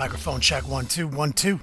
Microphone check 1 2 1 2.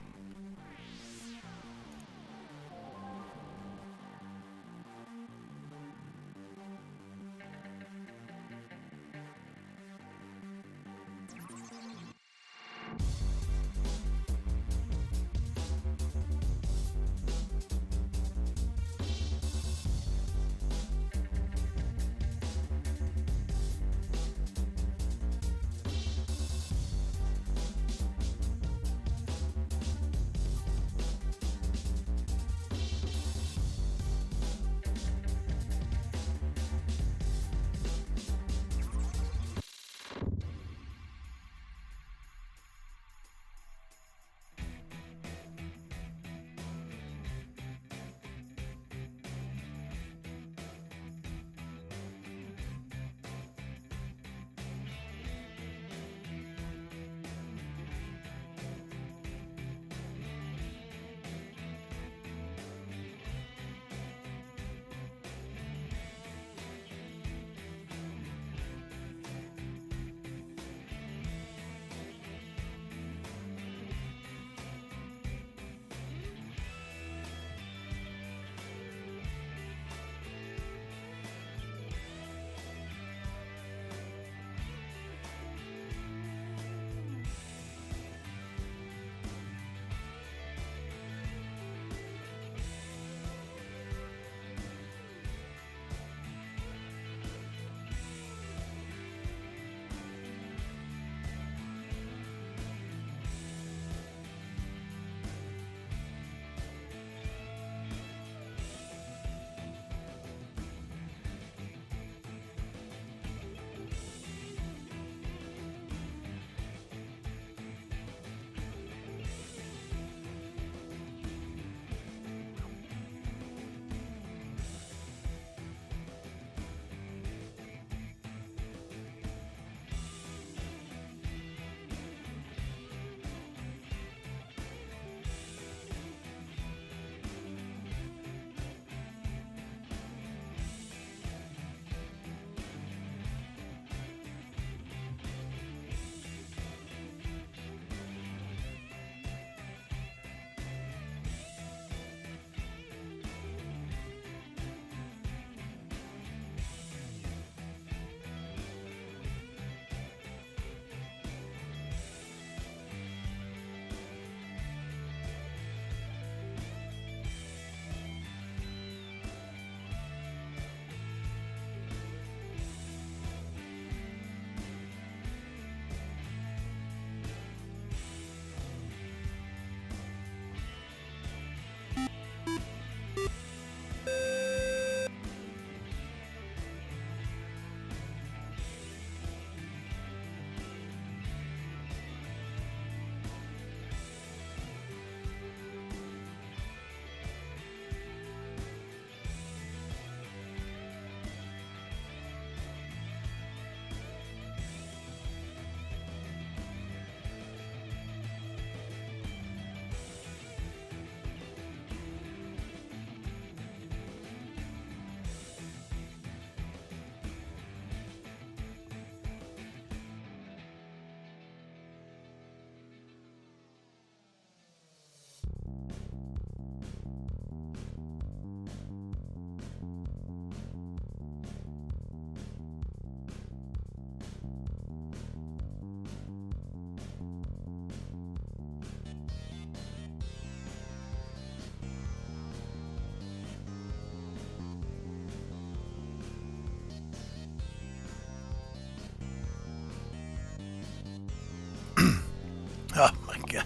Oh my god.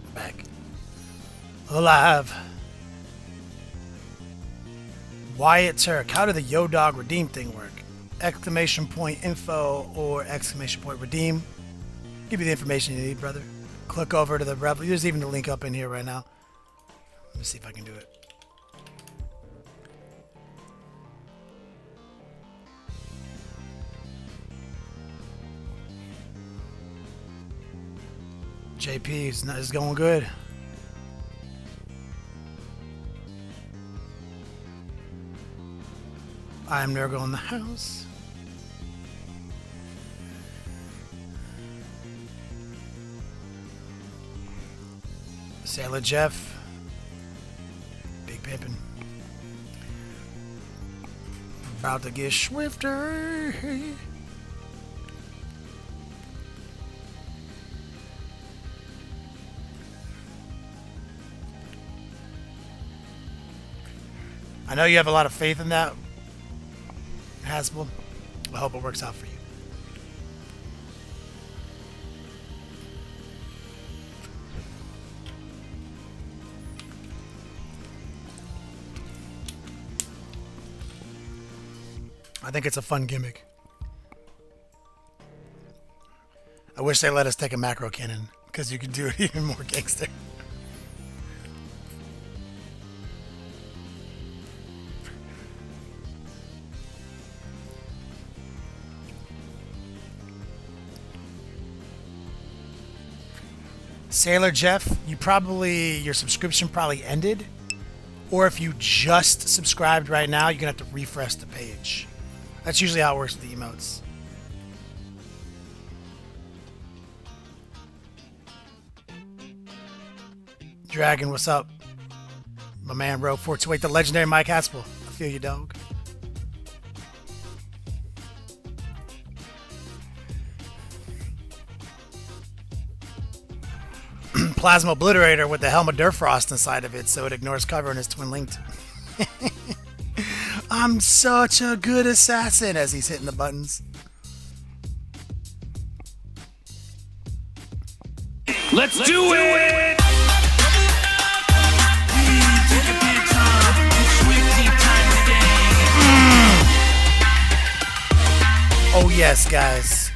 I'm back. Alive. Wyatt Turk. How did the Yo Dog redeem thing work? Exclamation point info or exclamation point redeem. Give you the information you need, brother. Click over to the raffle. There's even the link up in here right now. Let me see if I can do it. JP is going good. I am Nurgle in the house. Sailor Jeff. Big pimpin'. About to get swifter. I know you have a lot of faith in that, Hasbel. I hope it works out for you. I think it's a fun gimmick. I wish they let us take a macro cannon, because you can do it even more gangster. Sailor Jeff, your subscription probably ended. Or if you just subscribed right now, you're going to have to refresh the page. That's usually how it works with the emotes. Dragon, what's up? My man, Rogue 428, the legendary Mike Haspel. I feel you, dog. Plasma Obliterator with the Helm of Durfrost inside of it, so it ignores cover and is twin linked. I'm such a good assassin as he's hitting the buttons. Let's do it! Oh yes, guys.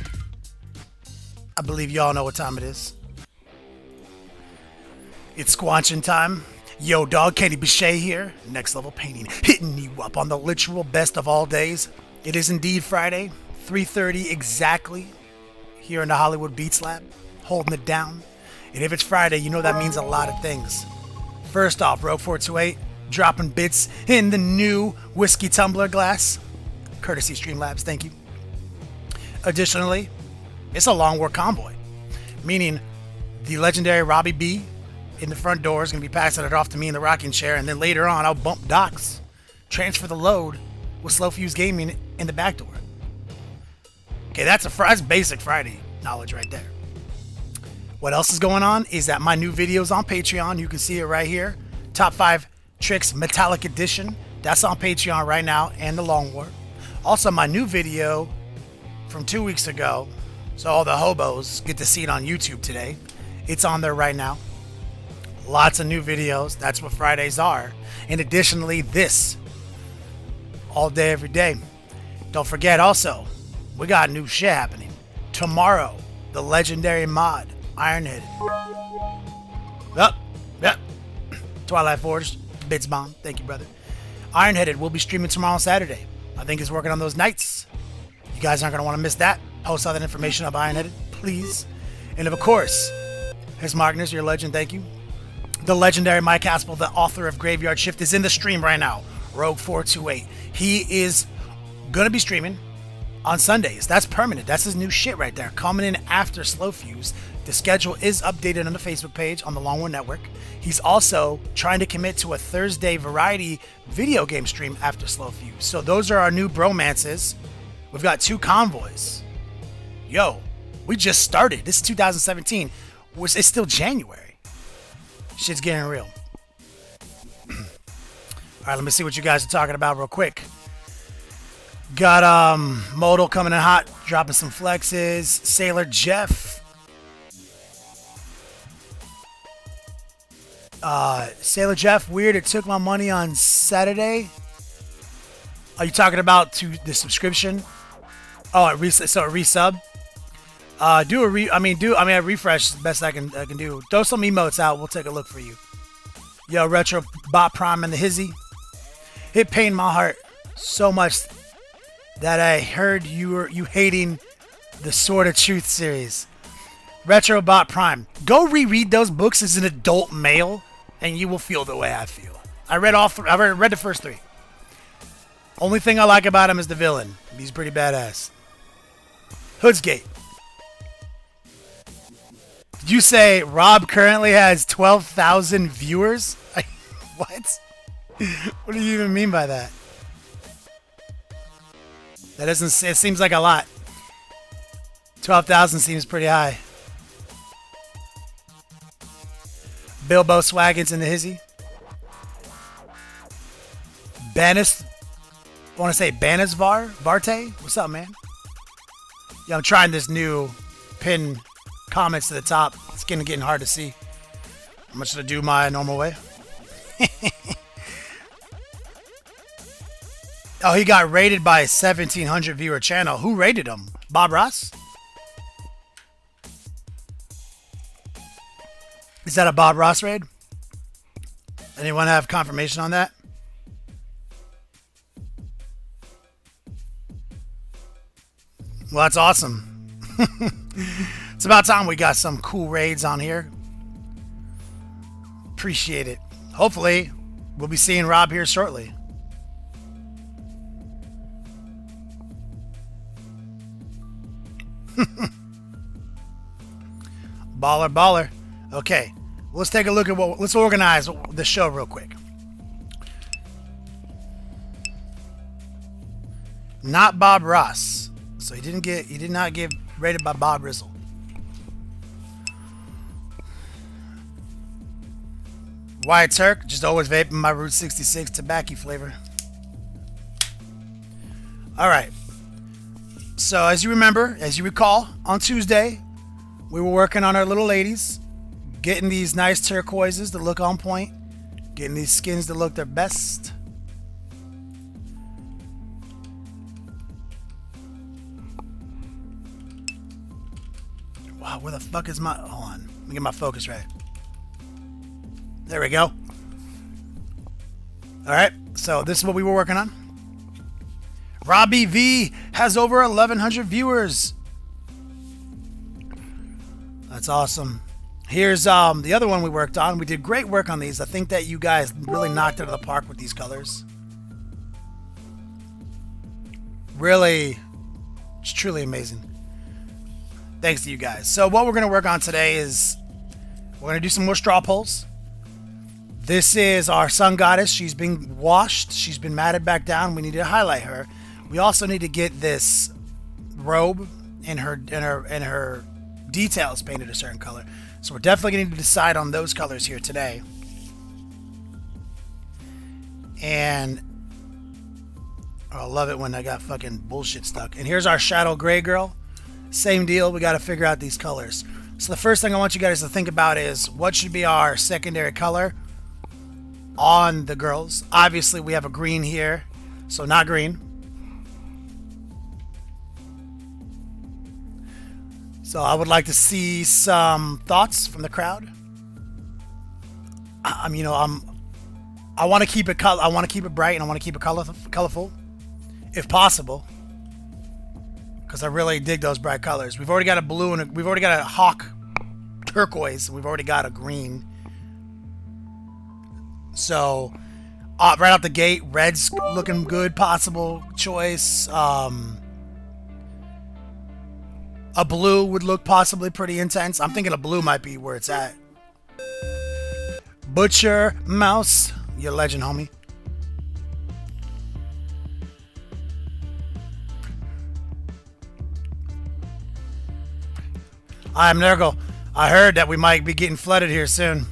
I believe y'all know what time it is. It's squanchin' time. Yo, dog, Kenny Bichet here. Next Level Painting, hitting you up on the literal best of all days. It is indeed Friday, 3:30 exactly, here in the Hollywood Beats Lab, holding it down. And if it's Friday, you know that means a lot of things. First off, Rogue 428, dropping bits in the new whiskey tumbler glass. Courtesy Streamlabs, thank you. Additionally, it's a Long War convoy, meaning the legendary Robbie B in the front door is going to be passing it off to me in the rocking chair, and then later on I'll bump Docs, transfer the load with Slow Fuse Gaming in the back door. Okay, that's basic Friday knowledge right there. What else is going on is that my new video's on Patreon. You can see it right here. Top 5 Tricks Metallic Edition. That's on Patreon right now, and the Long War. Also, my new video from 2 weeks ago, so all the hobos get to see it on YouTube today. It's on there right now. Lots of new videos. That's what Fridays are. And additionally, this all day, every day. Don't forget also, we got new shit happening. Tomorrow, the legendary mod, Ironheaded. Yep. Twilight Forged, Bits Bomb. Thank you, brother. Ironheaded will be streaming tomorrow on Saturday. I think he's working on those nights. You guys aren't going to want to miss that. Post all that information up Ironheaded, please. And of course, here's Magnus, your legend. Thank you. The legendary Mike Haspel, the author of Graveyard Shift, is in the stream right now. Rogue 428. He is going to be streaming on Sundays. That's permanent. That's his new shit right there. Coming in after Slow Fuse. The schedule is updated on the Facebook page on the Long War Network. He's also trying to commit to a Thursday variety video game stream after Slow Fuse. So those are our new bromances. We've got 2 convoys. Yo, we just started. This is 2017. It's still January. Shit's getting real. Alright, let me see what you guys are talking about real quick. Got Modal coming in hot, dropping some flexes. Sailor Jeff. Sailor Jeff, weird, it took my money on Saturday. Are you talking about to the subscription? Oh, it resub. I refresh the best I can do. Throw some emotes out. We'll take a look for you. Yo, Retro Bot Prime and the Hizzy. It pained my heart so much that I heard you hating the Sword of Truth series. Retro Bot Prime. Go reread those books as an adult male, and you will feel the way I feel. I read the first 3. Only thing I like about him is the villain. He's pretty badass. Hood's Gate. Did you say Rob currently has 12,000 viewers? What? What do you even mean by that? That doesn't. It seems like a lot. 12,000 seems pretty high. Bilbo Swaggins in the hizzy. Banis. I want to say Banisvar? Varte? What's up, man? Yeah, I'm trying this new pin comments to the top. It's getting hard to see. I'm just going to do my normal way. Oh, he got rated by a 1,700 viewer channel. Who rated him? Bob Ross? Is that a Bob Ross raid? Anyone have confirmation on that? Well, that's awesome. It's about time we got some cool raids on here. Appreciate it. Hopefully, we'll be seeing Rob here shortly. Baller. Okay, let's take a look at let's organize the show real quick. Not Bob Ross. So he did not get rated by Bob Rizzle. Wyatt Turk, just always vaping my Route 66 tobacco flavor. Alright. So as you recall, on Tuesday, we were working on our little ladies, getting these nice turquoises to look on point, getting these skins to look their best. Wow, where the fuck is my... Hold on. Let me get my focus right. There we go. Alright, so this is what we were working on. Robbie V has over 1,100 viewers. That's awesome. Here's the other one we worked on. We did great work on these. I think that you guys really knocked it out of the park with these colors. Really, it's truly amazing. Thanks to you guys. So what we're going to work on today is we're going to do some more straw polls. This is our sun goddess. She's been washed. She's been matted back down. We need to highlight her. We also need to get this robe and her details painted a certain color. So we're definitely going to need to decide on those colors here today. And I love it when I got fucking bullshit stuck. And here's our shadow gray girl. Same deal. We got to figure out these colors. So the first thing I want you guys to think about is what should be our secondary color on the girls. Obviously, we have a green here, so not green. So I would like to see some thoughts from the crowd. I want to keep it I want to keep it bright and I want to keep it colorful, if possible. Because I really dig those bright colors. We've already got a blue and we've already got a hawk turquoise. And we've already got a green. So, right out the gate, red's looking good. Possible choice. A blue would look possibly pretty intense. I'm thinking a blue might be where it's at. Butcher Mouse, you're a legend, homie. I'm Nergal. I heard that we might be getting flooded here soon.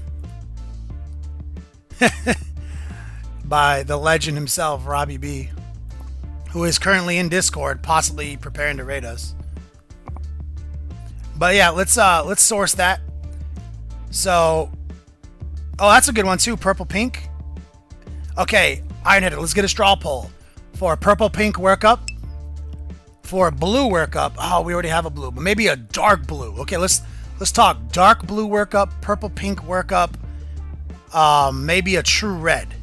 By the legend himself, Robbie B, who is currently in Discord, possibly preparing to raid us. But yeah, let's source that. So, oh, that's a good one too. Purple pink. Okay, Ironhead, let's get a straw poll for a purple pink workup. For a blue workup, oh, we already have a blue, but maybe a dark blue. Okay, let's talk dark blue workup, purple pink workup, maybe a true red.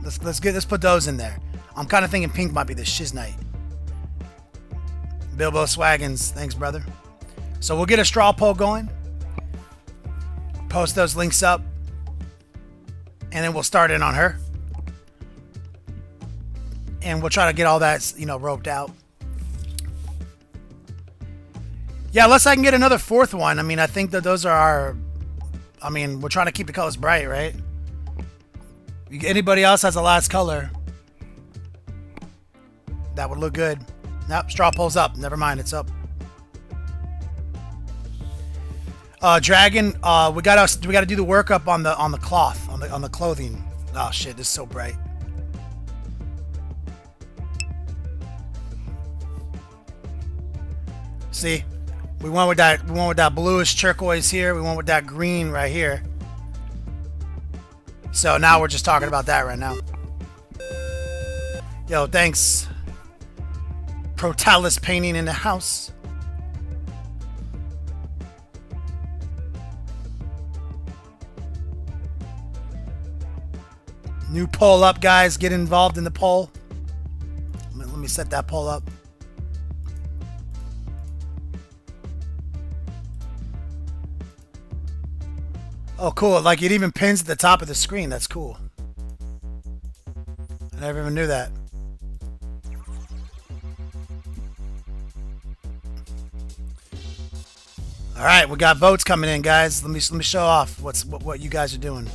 Let's put those in there. I'm kind of thinking pink might be the shiz night. Bilbo Swaggins, thanks, brother. So we'll get a straw poll going. Post those links up, and then we'll start in on her. And we'll try to get all that, roped out. Yeah, unless I can get another fourth one. I mean, I think that those are our... I mean, we're trying to keep the colors bright, right? Anybody else has a last color that would look good. Nope, straw pole's up. Never mind, it's up. Dragon, we gotta do the workup on the cloth, on the clothing. Oh shit, this is so bright. See, we went with that bluish turquoise here. We went with that green right here. So now we're just talking about that right now. Yo, thanks. Protalis painting in the house. New poll up, guys. Get involved in the poll. Let me set that poll up. Oh, cool. Like, it even pins at the top of the screen. That's cool. I never even knew that. All right, we got votes coming in, guys. Let me show off what you guys are doing.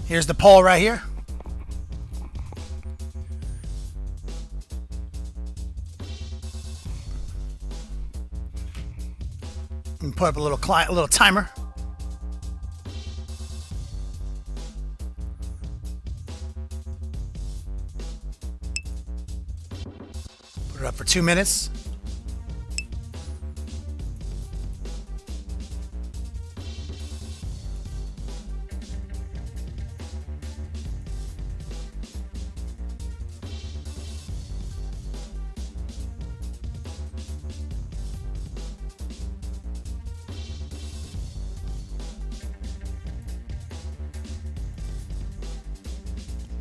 Here's the poll right here. And put up a little timer. Put it up for 2 minutes.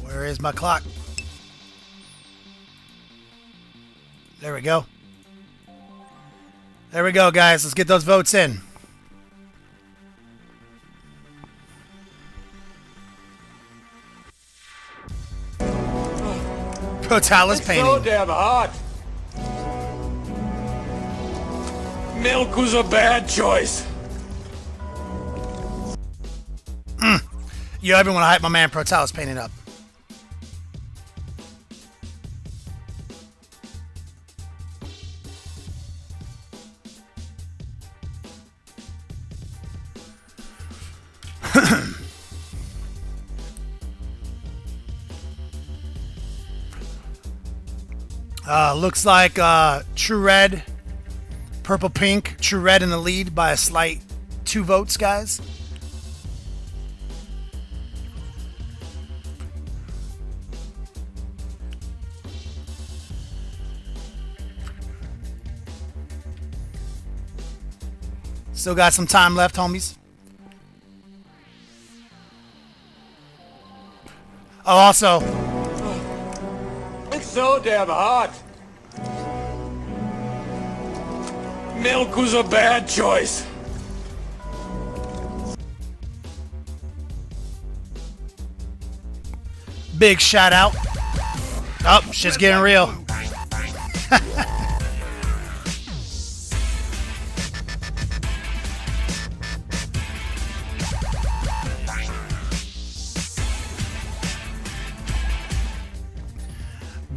Where is my clock? There we go. There we go, guys. Let's get those votes in. Protalis painting. So damn hot. Milk was a bad choice. Yo, everyone hype my man Protalis painting up. Looks like True Red, Purple Pink, True Red in the lead by a slight 2 votes, guys. Still got some time left, homies. Oh, also, It's so damn hot. Milk was a bad choice. big shout out. Oh, shit's getting real.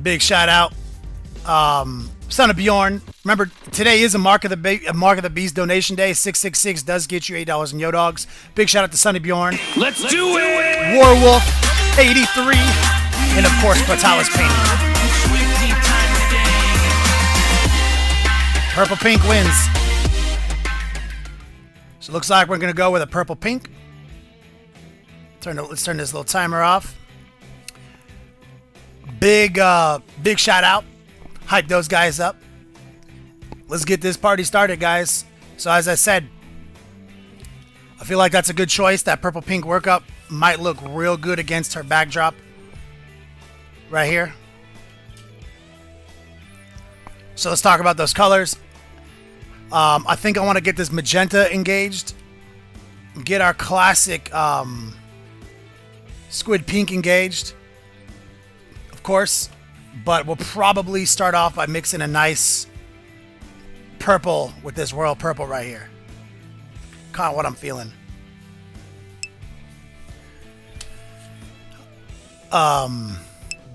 Big shout out, Son of Bjorn. Remember, today is a Mark of the Beast donation day. 666 does get you $8 in Yo Dogs. Big shout out to Son of Bjorn. Let's do it! Warwolf 83, and of course Protalis painting. Purple pink wins. So it looks like we're gonna go with a purple pink. Let's turn this little timer off. Big shout out. Hype those guys up. Let's get this party started, guys. So as I said, I feel like that's a good choice. That purple pink workup might look real good against her backdrop right here. So let's talk about those colors. I think I want to get this magenta engaged. Get our classic squid pink engaged. Of course, but we'll probably start off by mixing a nice purple with this royal purple right here. Kind of what I'm feeling.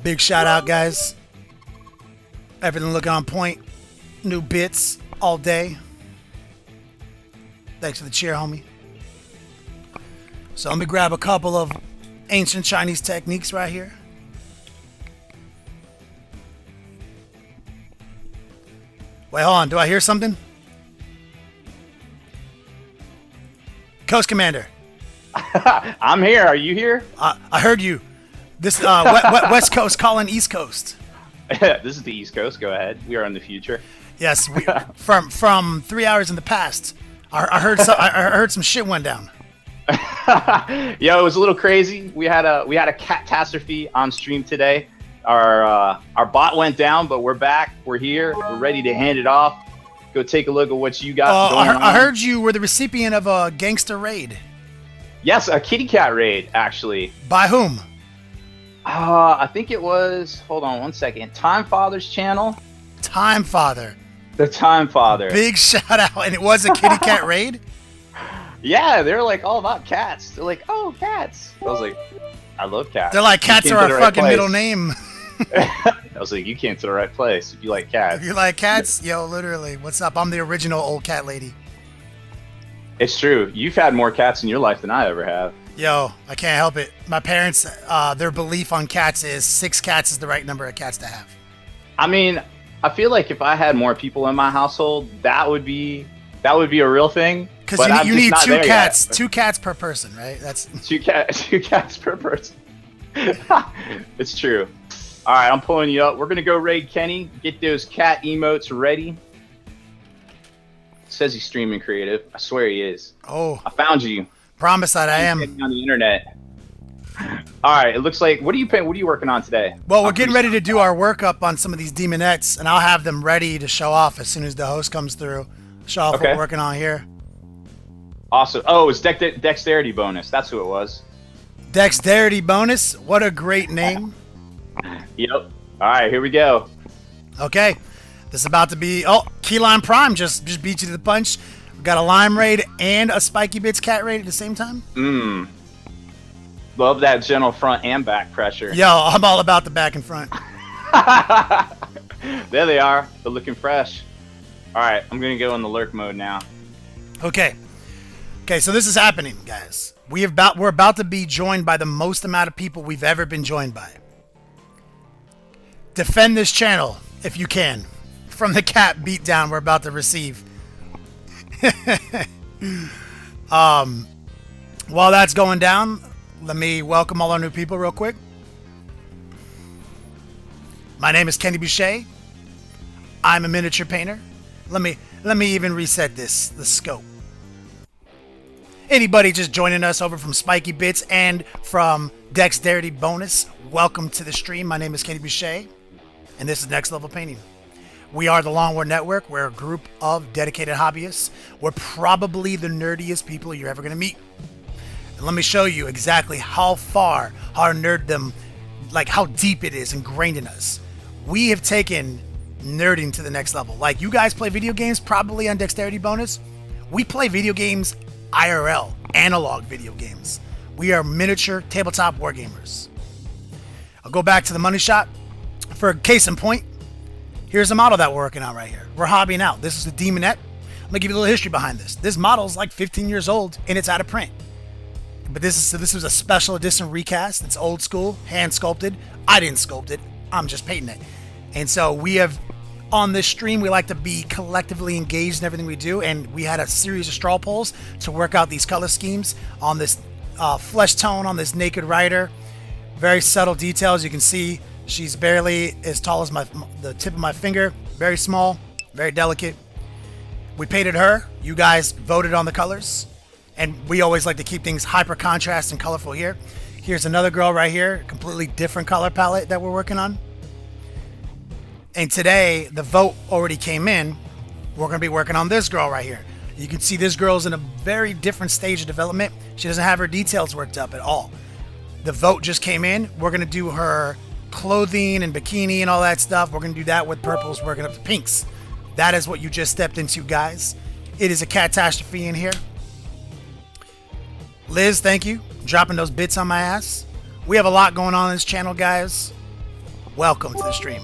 Big shout out, guys. Everything looking on point. New bits all day. Thanks for the cheer, homie. So let me grab a couple of ancient Chinese techniques right here. Wait, hold on. Do I hear something? Coast Commander. I'm here. Are you here? I heard you. This West Coast calling East Coast. This is the East Coast. Go ahead. We are in the future. Yes, from 3 hours in the past. I heard some shit went down. Yo, it was a little crazy. We had a catastrophe on stream today. Our bot went down, but we're back. We're here. We're ready to hand it off. Go take a look at what you got going on. I heard you were the recipient of a gangster raid. Yes, a kitty cat raid, actually. By whom? I think it was, hold on one second, Time Father's channel. Time Father. The Time Father. Big shout out. And it was a kitty cat raid? Yeah, they're like all about cats. They're like, oh, cats. I was like, I love cats. They're like, cats are our fucking middle name. I was like, you came to the right place if you like cats. If you like cats, yo, literally, what's up? I'm the original old cat lady. It's true. You've had more cats in your life than I ever have. Yo, I can't help it. My parents, their belief on cats is 6 cats is the right number of cats to have. I mean, I feel like if I had more people in my household, that would be a real thing. Because you need 2 cats, 2 cats per person, right? That's 2 cats per person. It's true. All right, I'm pulling you up. We're gonna go raid Kenny. Get those cat emotes ready. It says he's streaming creative. I swear he is. Oh, I found you. Promise that I am. On the internet. All right, it looks like. What are you working on today? Well, we're getting ready to do our workup on some of these demonettes, and I'll have them ready to show off as soon as the host comes through. Show off what we're working on here. Awesome. Oh, it's dexterity bonus. That's who it was. Dexterity bonus. What a great name. Yep. All right, here we go. Okay. This is about to be... Oh, Keyline Prime just beat you to the punch. We got a Lime raid and a Spiky Bits cat raid at the same time. Love that gentle front and back pressure. Yo, I'm all about the back and front. There they are. They're looking fresh. All right, I'm going to go in the lurk mode now. Okay, so this is happening, guys. We're about to be joined by the most amount of people we've ever been joined by. Defend this channel if you can from the cat beatdown we're about to receive. While that's going down, let me welcome all our new people real quick. My name is Kenny Boucher. I'm a miniature painter. Let me even reset the scope. Anybody just joining us over from Spiky Bits and from Dexterity Bonus, welcome to the stream. My name is Kenny Boucher, and this is Next Level Painting. We are the Longward Network. We're a group of dedicated hobbyists. We're probably the nerdiest people you're ever going to meet. And let me show you exactly how far our nerddom, like how deep it is ingrained in us. We have taken nerding to the next level. Like, you guys play video games probably on Dexterity Bonus. We play video games IRL, analog video games. We are miniature tabletop wargamers. I'll go back to the money shot. For a case in point, here's a model that we're working on right here. We're hobbying out. This is the Demonette. I'm gonna give you a little history behind this. This model is like 15 years old and it's out of print. But this was a special edition recast. It's old school, hand sculpted. I didn't sculpt it. I'm just painting it. And so we have, on this stream, we like to be collectively engaged in everything we do. And we had a series of straw polls to work out these color schemes on this flesh tone on this naked rider. Very subtle details. You can see she's barely as tall as the tip of my finger. Very small, very delicate. We painted her. You guys voted on the colors. And we always like to keep things hyper contrast and colorful here. Here's another girl right here, completely different color palette that we're working on. And today, the vote already came in. We're going to be working on this girl right here. You can see this girl's in a very different stage of development. She doesn't have her details worked up at all. The vote just came in. We're going to do her clothing and bikini and all that stuff. We're going to do that with purples, working up to pinks. That is what you just stepped into, guys. It is a catastrophe in here. Liz, thank you. Dropping those bits on my ass. We have a lot going on in this channel, guys. Welcome to the stream.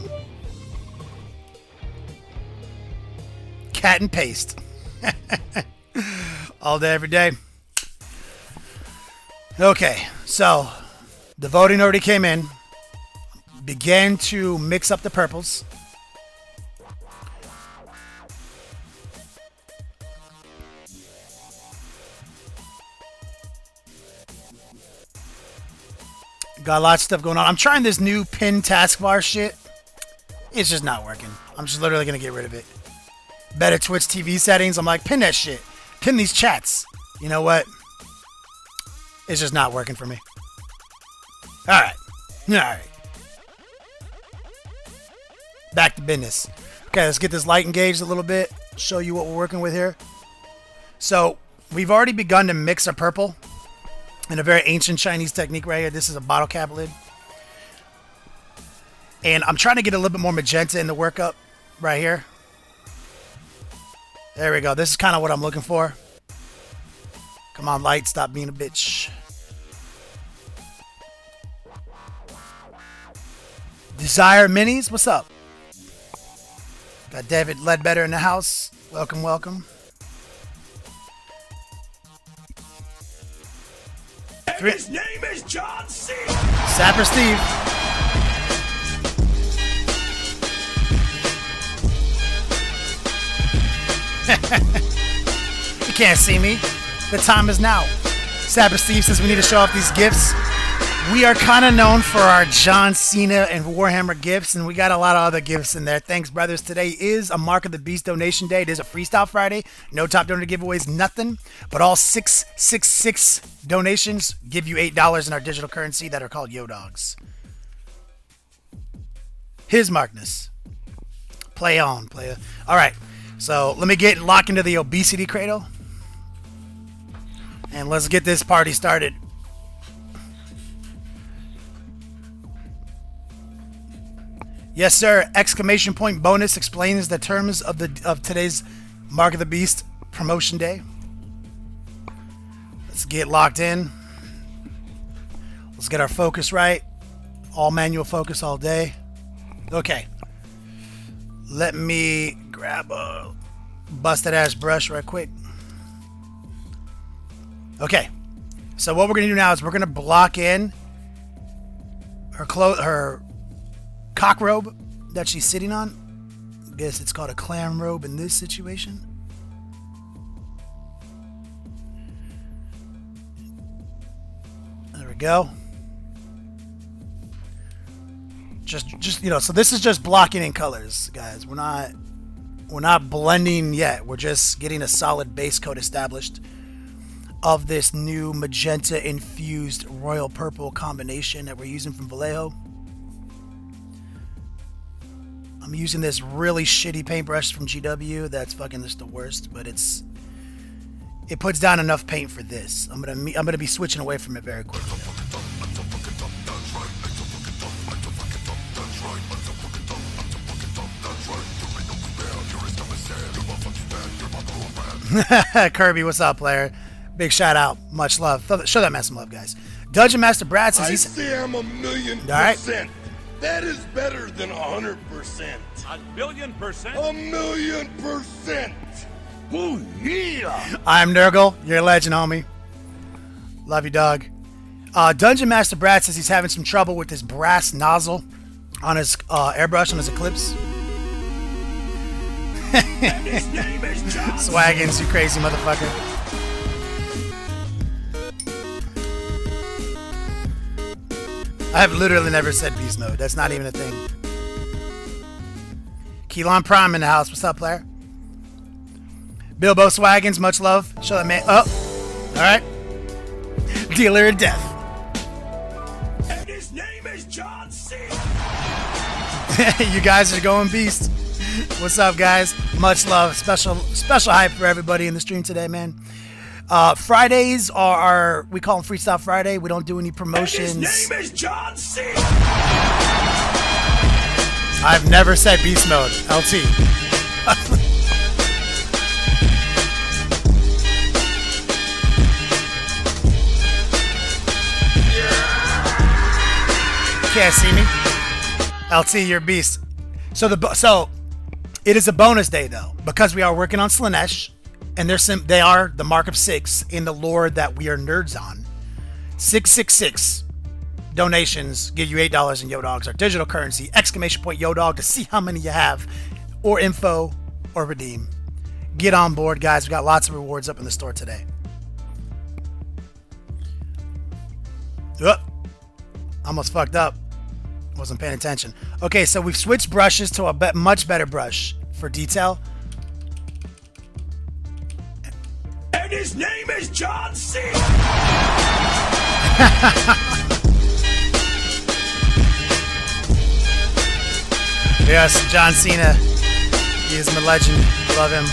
Cat and paste. All day, every day. Okay, so the voting already came in. Began to mix up the purples. Got lots of stuff going on. I'm trying this new pin taskbar shit. It's just not working. I'm just literally going to get rid of it. Better Twitch TV settings. I'm like, pin that shit. Pin these chats. You know what? It's just not working for me. Alright. Alright. Back to business. Okay, let's get this light engaged a little bit. Show you what we're working with here. So, we've already begun to mix our purple in a very ancient Chinese technique right here. This is a bottle cap lid. And I'm trying to get a little bit more magenta in the workup right here. There we go. This is kind of what I'm looking for. Come on, light. Stop being a bitch. Desire Minis, what's up? Got David Ledbetter in the house. Welcome, welcome. His name is John C. Sapper Steve. You can't see me. The time is now. Sapper Steve says we need to show off these gifts. We are kind of known for our John Cena and Warhammer gifts, and we got a lot of other gifts in there. Thanks, brothers. Today is a Mark of the Beast donation day. It is a Freestyle Friday. No top donor giveaways, nothing. But all 666 donations give you $8 in our digital currency that are called Yo Dogs. His Markness. Play on, player. All right. So let me lock into the obesity cradle. And let's get this party started. Yes, sir. Exclamation point bonus explains the terms of today's Mark of the Beast promotion day. Let's get locked in. Let's get our focus right. All manual focus all day. Okay. Let me grab a busted ass brush right quick. Okay. So what we're going to do now is we're going to block in her cock robe that she's sitting on. I guess it's called a clam robe in this situation. There we go. Just you know, so this is just blocking in colors, guys. We're not blending yet. We're just getting a solid base coat established of this new magenta infused royal purple combination that we're using from Vallejo. I'm using this really shitty paintbrush from GW that's fucking just the worst, but it puts down enough paint for this. I'm gonna be switching away from it very quickly. Kirby, what's up, player? Big shout out, much love. Show that man some love, guys. Dungeon Master Brad says he's. I say I'm 1,000,000%. All right. That is better than 100%. 1,000,000%. 1,000,000%. Oh yeah! I'm Nurgle. You're a legend, homie. Love you, dog. Dungeon Master Brad says he's having some trouble with his brass nozzle on his airbrush on his Eclipse. His name is John. Swaggins, you crazy motherfucker. I have literally never said beast mode. That's not even a thing. Keelan Prime in the house. What's up, player? Bilbo Swaggins, much love. Show that man. Oh, all right. Dealer of Death. And his name is John C. You guys are going beast. What's up, guys? Much love. Special hype for everybody in the stream today, man. Fridays are we call them Freestyle Friday. We don't do any promotions. And his name is John C. I've never said beast mode. LT. Okay, I see me. LT, you're a beast. So it is a bonus day though, because we are working on Slaanesh, and they are the mark of 6 in the lore that we are nerds on. 666 donations give you $8 in Yodogs, our digital currency. Exclamation point Yodog to see how many you have, or info, or redeem. Get on board, guys. We got lots of rewards up in the store today. Almost fucked up. Wasn't paying attention. Okay, so we've switched brushes to a much better brush for detail. And his name is John C. Yes, John Cena. He is my legend. Love him.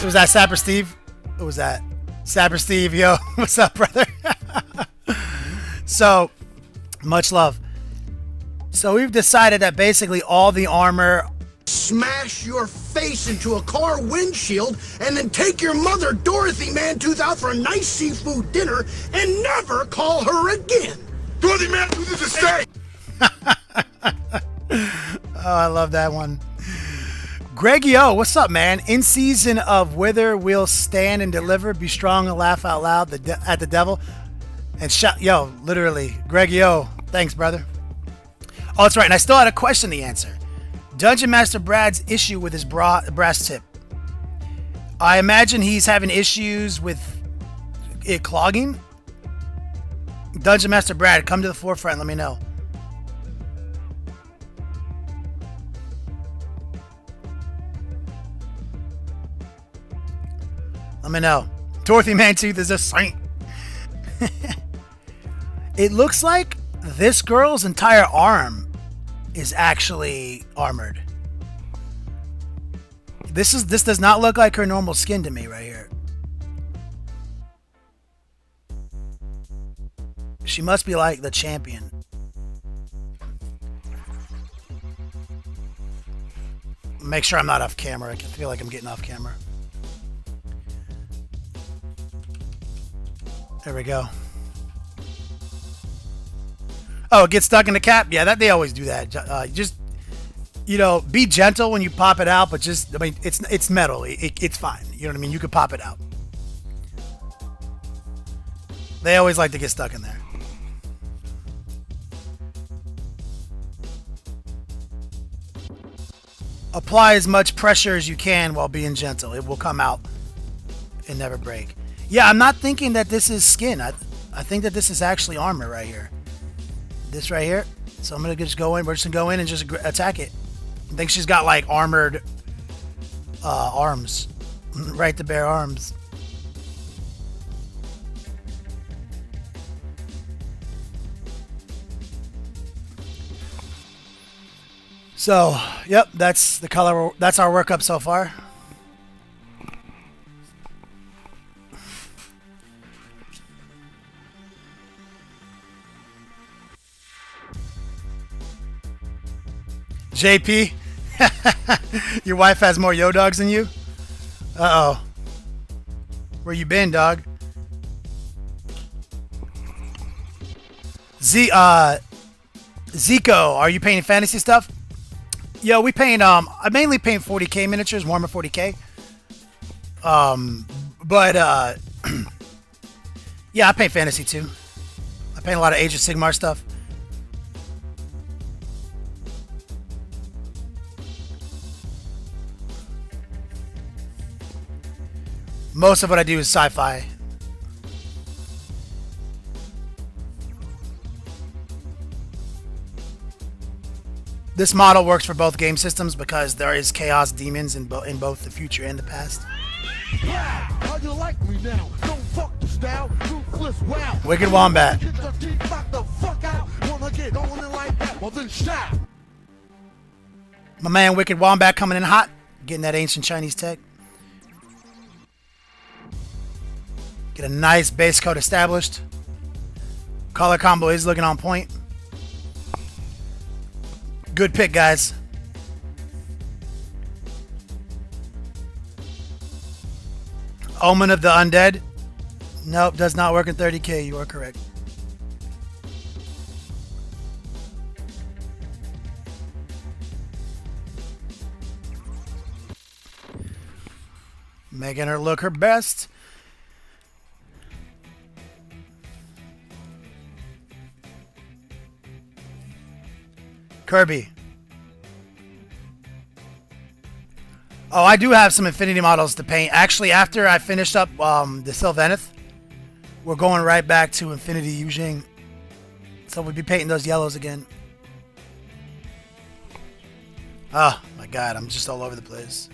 Was that Sapper Steve? Who was that? Sapper Steve, yo. What's up, brother? So, much love. So we've decided that basically all the armor... Smash your face into a car windshield and then take your mother, Dorothy Mantooth, out for a nice seafood dinner and never call her again. Dorothy Mantooth is a steak. Oh, I love that one. Greggy O, what's up, man? In season of Wither, we'll stand and deliver, be strong and laugh out loud at the devil. And shout, yo, literally, Greggy O, thanks, brother. Oh, that's right, and I still had a question to answer. Dungeon Master Brad's issue with his brass tip. I imagine he's having issues with it clogging. Dungeon Master Brad, come to the forefront, let me know. Let me know. Dorothy Mantooth is a saint. It looks like this girl's entire arm is actually armored. This does not look like her normal skin to me right here. She must be like the champion. Make sure I'm not off camera. I can feel like I'm getting off camera. There we go. Oh, it gets stuck in the cap? Yeah, they always do that. Just, you know, be gentle when you pop it out, but just, I mean, it's metal. It's fine. You know what I mean? You can pop it out. They always like to get stuck in there. Apply as much pressure as you can while being gentle. It will come out and never break. Yeah, I'm not thinking that this is skin. I think that this is actually armor right here. This right here. So I'm going to just go in. We're just going to go in and just attack it. I think she's got like armored arms. Right to bare arms. So, yep, that's the color. That's our workup so far. JP, your wife has more Yodogs than you? Uh-oh. Where you been, dog? Zico, are you painting fantasy stuff? Yo, we paint, I mainly paint 40K miniatures, Warhammer 40K. Yeah, I paint fantasy too. I paint a lot of Age of Sigmar stuff. Most of what I do is sci-fi. This model works for both game systems because there is chaos demons in both the future and the past. How you like me now? Don't fuck the style, ruthless wow. Wicked Wombat. Get your teeth knocked the fuck out. Wanna get on it like that? Well then stop. My man Wicked Wombat coming in hot, getting that ancient Chinese tech. Get a nice base coat established. Color combo is looking on point. Good pick, guys. Omen of the Undead. Nope, does not work in 30K. You are correct. Making her look her best. Kirby. Oh, I do have some Infinity models to paint. Actually, after I finished up the Sylvaneth, we're going right back to Infinity Yujing. So we'll be painting those yellows again. Oh, my God. I'm just all over the place.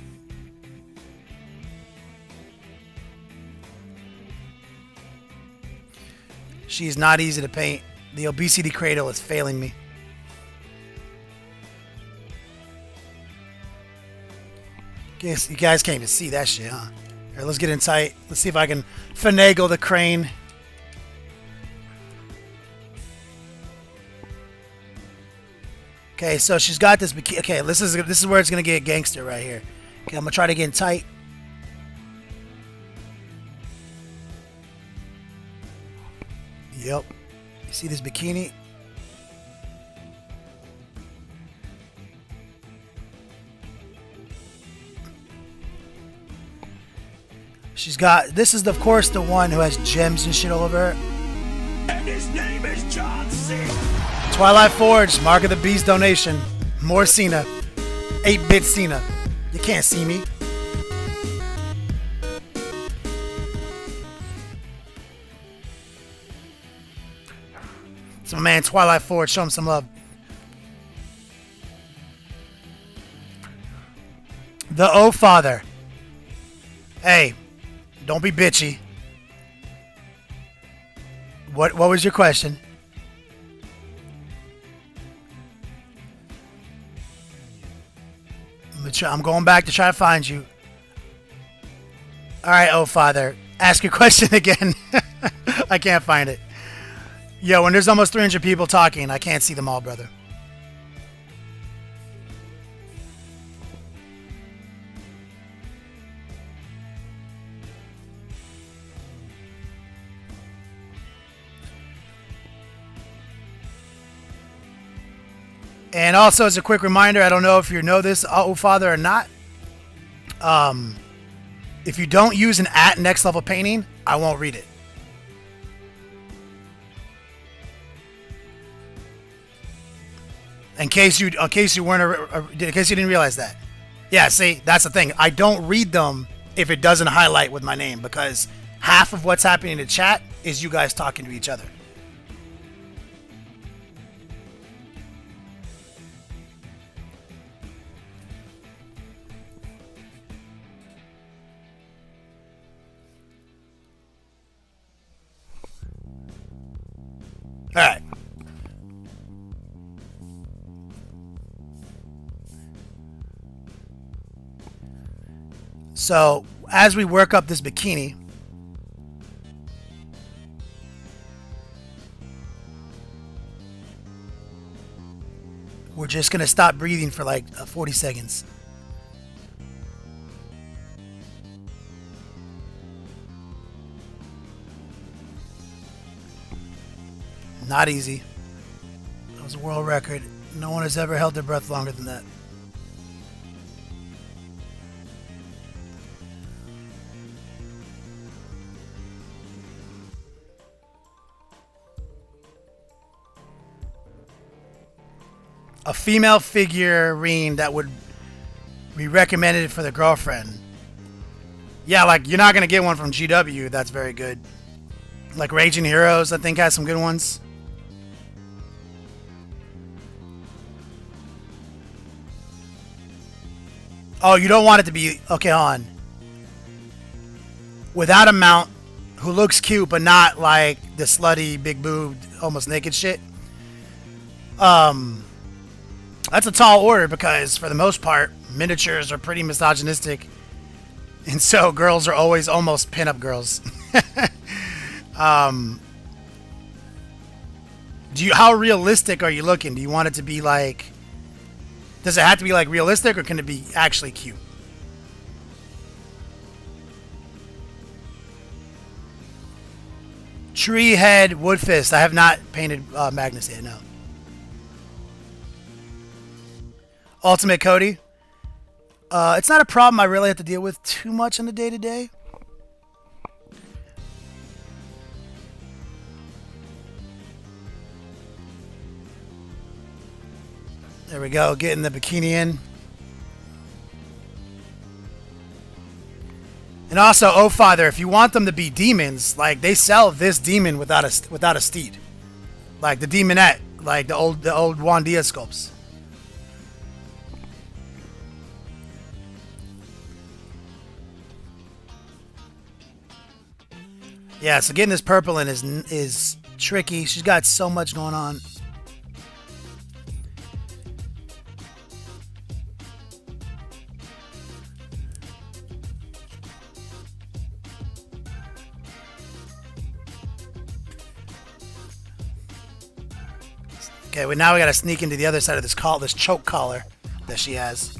She's not easy to paint. The obesity cradle is failing me. Guess you guys can't even see that shit, huh? Alright, let's get in tight. Let's see if I can finagle the crane. Okay, so she's got this bikini. Okay, this is where it's gonna get gangster right here. Okay, I'm gonna try to get in tight. Yep. You see this bikini? She's got, this is of course the one who has gems and shit all over her. And his name is John C. Twilight Forge, Mark of the Beast donation. More Cena. 8-bit Cena. You can't see me. It's my man Twilight Forge, show him some love. The O Father. Hey. Don't be bitchy. What was your question? I'm going back to try to find you. Alright, oh father. Ask your question again. I can't find it. Yo, when there's almost 300 people talking, I can't see them all, brother. And also, as a quick reminder, I don't know if you know this, oh father, or not. If you don't use an @ next level painting, I won't read it. In case you didn't realize that. Yeah, see, that's the thing. I don't read them if it doesn't highlight with my name, because half of what's happening in the chat is you guys talking to each other. All right. So, as we work up this bikini, we're just going to stop breathing for like 40 seconds. Not easy. That was a world record. No one has ever held their breath longer than that. A female figurine that would be recommended for the girlfriend. Yeah, like you're not going to get one from GW that's very good. Like Raging Heroes, I think, has some good ones. Oh, you don't want it to be... Okay, on. Without a mount, who looks cute, but not like the slutty, big boobed, almost naked shit. That's a tall order because, for the most part, miniatures are pretty misogynistic. And so girls are always almost pinup girls. How realistic are you looking? Do you want it to be like... Does it have to be like realistic, or can it be actually cute? Tree Head Wood Fist. I have not painted Magnus yet, no. Ultimate Cody. It's not a problem I really have to deal with too much on the day-to-day. There we go, getting the bikini in. And also, oh Father, if you want them to be demons, like they sell this demon without a steed, like the demonette, like the old Juan Diaz sculpts. Yeah, so getting this purple in is tricky. She's got so much going on. Okay, well now we gotta sneak into the other side of this choke collar that she has.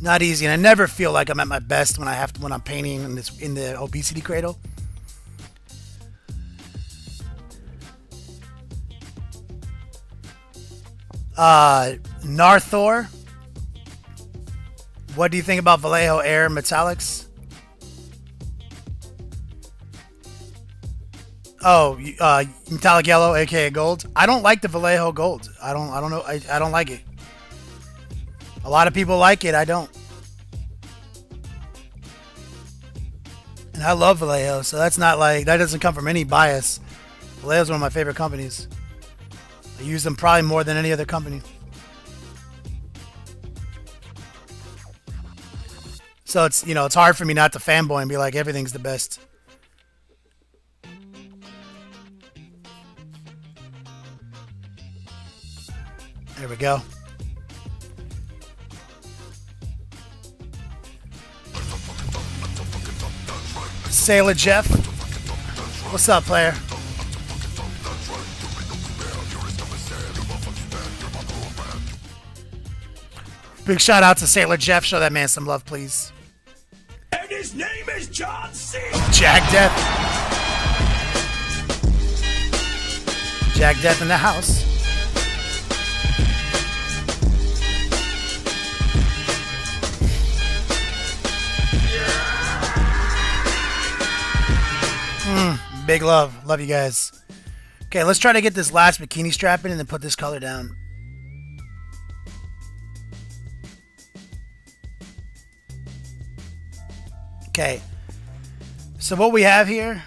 Not easy, and I never feel like I'm at my best when I'm painting in the obesity cradle. Narthor. What do you think about Vallejo Air Metallics? Oh, metallic yellow, aka gold. I don't like the Vallejo gold. I don't know. I don't like it. A lot of people like it. I don't. And I love Vallejo, so that's not like that doesn't come from any bias. Vallejo's one of my favorite companies. I use them probably more than any other company. So it's, you know, it's hard for me not to fanboy and be like everything's the best. There we go. Sailor Jeff. What's up, player? Big shout out to Sailor Jeff. Show that man some love, please. And his name is John C. Jag Death. Jag Death in the house. Big love. Love you guys. Okay, let's try to get this last bikini strap in and then put this color down. Okay. So what we have here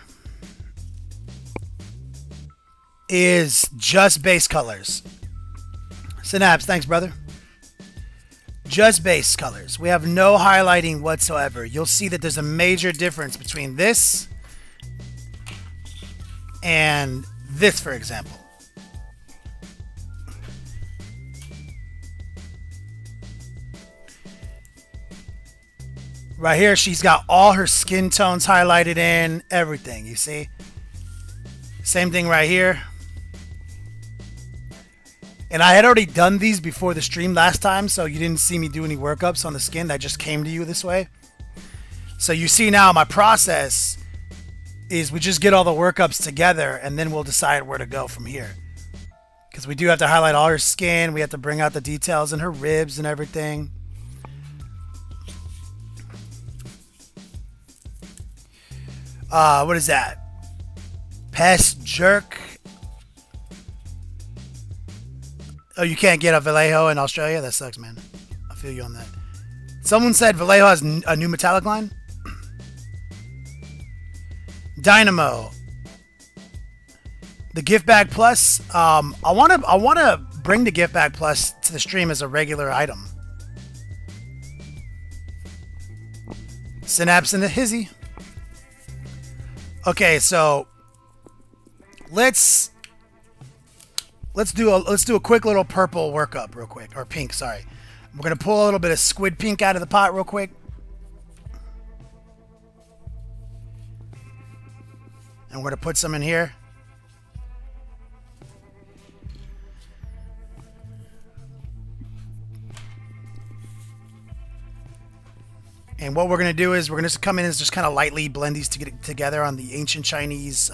is just base colors. Synapse, thanks, brother. Just base colors. We have no highlighting whatsoever. You'll see that there's a major difference between this and this, for example. Right here, she's got all her skin tones highlighted in, everything, you see? Same thing right here. And I had already done these before the stream last time, so you didn't see me do any workups on the skin. That just came to you this way. So you see now my process is we just get all the workups together and then we'll decide where to go from here. Because we do have to highlight all her skin. We have to bring out the details in her ribs and everything. What is that? Pest Jerk. Oh, you can't get a Vallejo in Australia? That sucks, man. I feel you on that. Someone said Vallejo has a new metallic line. Dynamo. The Gift Bag Plus. I wanna bring the Gift Bag Plus to the stream as a regular item. Synapse in the hizzy. Okay, so let's do a quick little purple workup real quick, or pink, sorry. We're gonna pull a little bit of squid pink out of the pot real quick. And we're going to put some in here. And what we're going to do is we're going to come in and just kind of lightly blend these together on the ancient Chinese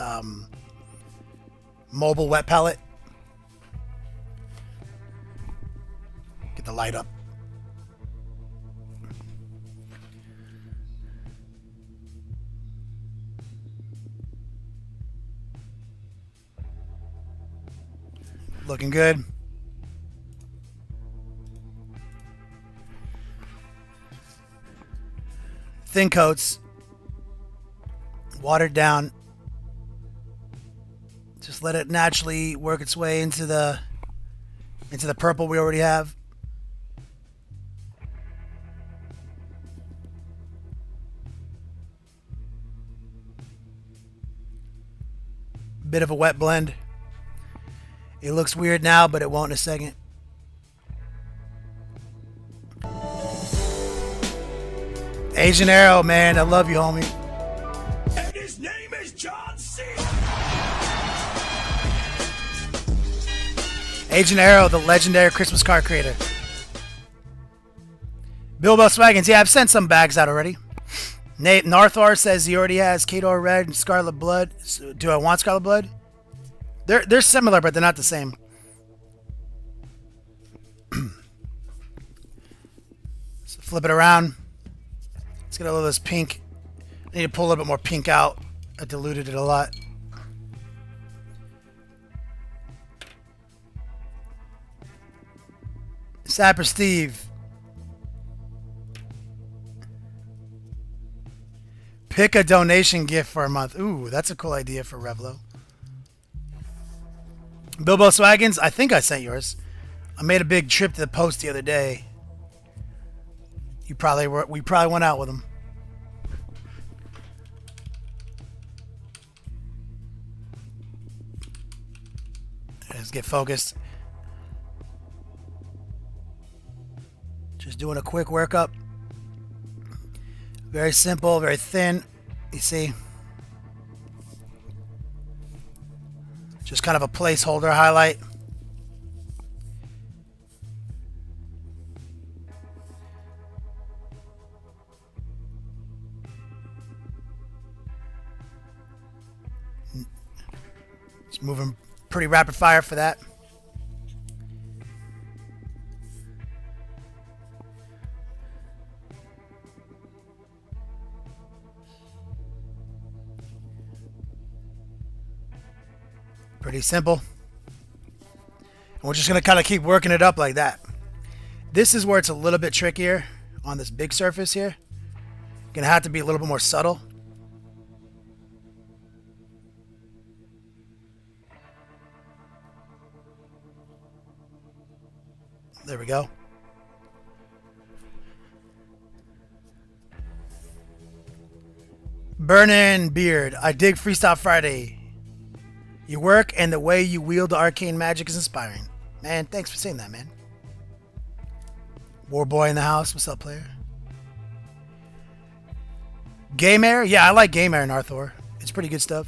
mobile wet palette. Get the light up. Looking good. Thin coats. Watered down. Just let it naturally work its way into the purple we already have. Bit of a wet blend. It looks weird now, but it won't in a second. Agent Arrow, man, I love you, homie. And his name is John C. Agent Arrow, the legendary Christmas card creator. Bilbo Swaggins, yeah, I've sent some bags out already. Nate Narthor says he already has Kador Red and Scarlet Blood. So, do I want Scarlet Blood? They're similar, but they're not the same. So flip it around. Let's get a little of this pink. I need to pull a little bit more pink out. I diluted it a lot. Sapper Steve. Pick a donation gift for a month. Ooh, that's a cool idea for Revlo. Bilbo Swaggins, I think I sent yours. I made a big trip to the post the other day. We probably went out with him. Let's get focused. Just doing a quick workup. Very simple, very thin. You see? Just kind of a placeholder highlight. Just moving pretty rapid fire for that. Pretty simple. And we're just going to kind of keep working it up like that. This is where it's a little bit trickier on this big surface here. Going to have to be a little bit more subtle. There we go. Burnin' Beard. I dig Freestyle Friday. Your work and the way you wield the arcane magic is inspiring. Man, thanks for saying that, man. Warboy in the house. What's up, player? Game Air? Yeah, I like Game Air in Arthur. It's pretty good stuff.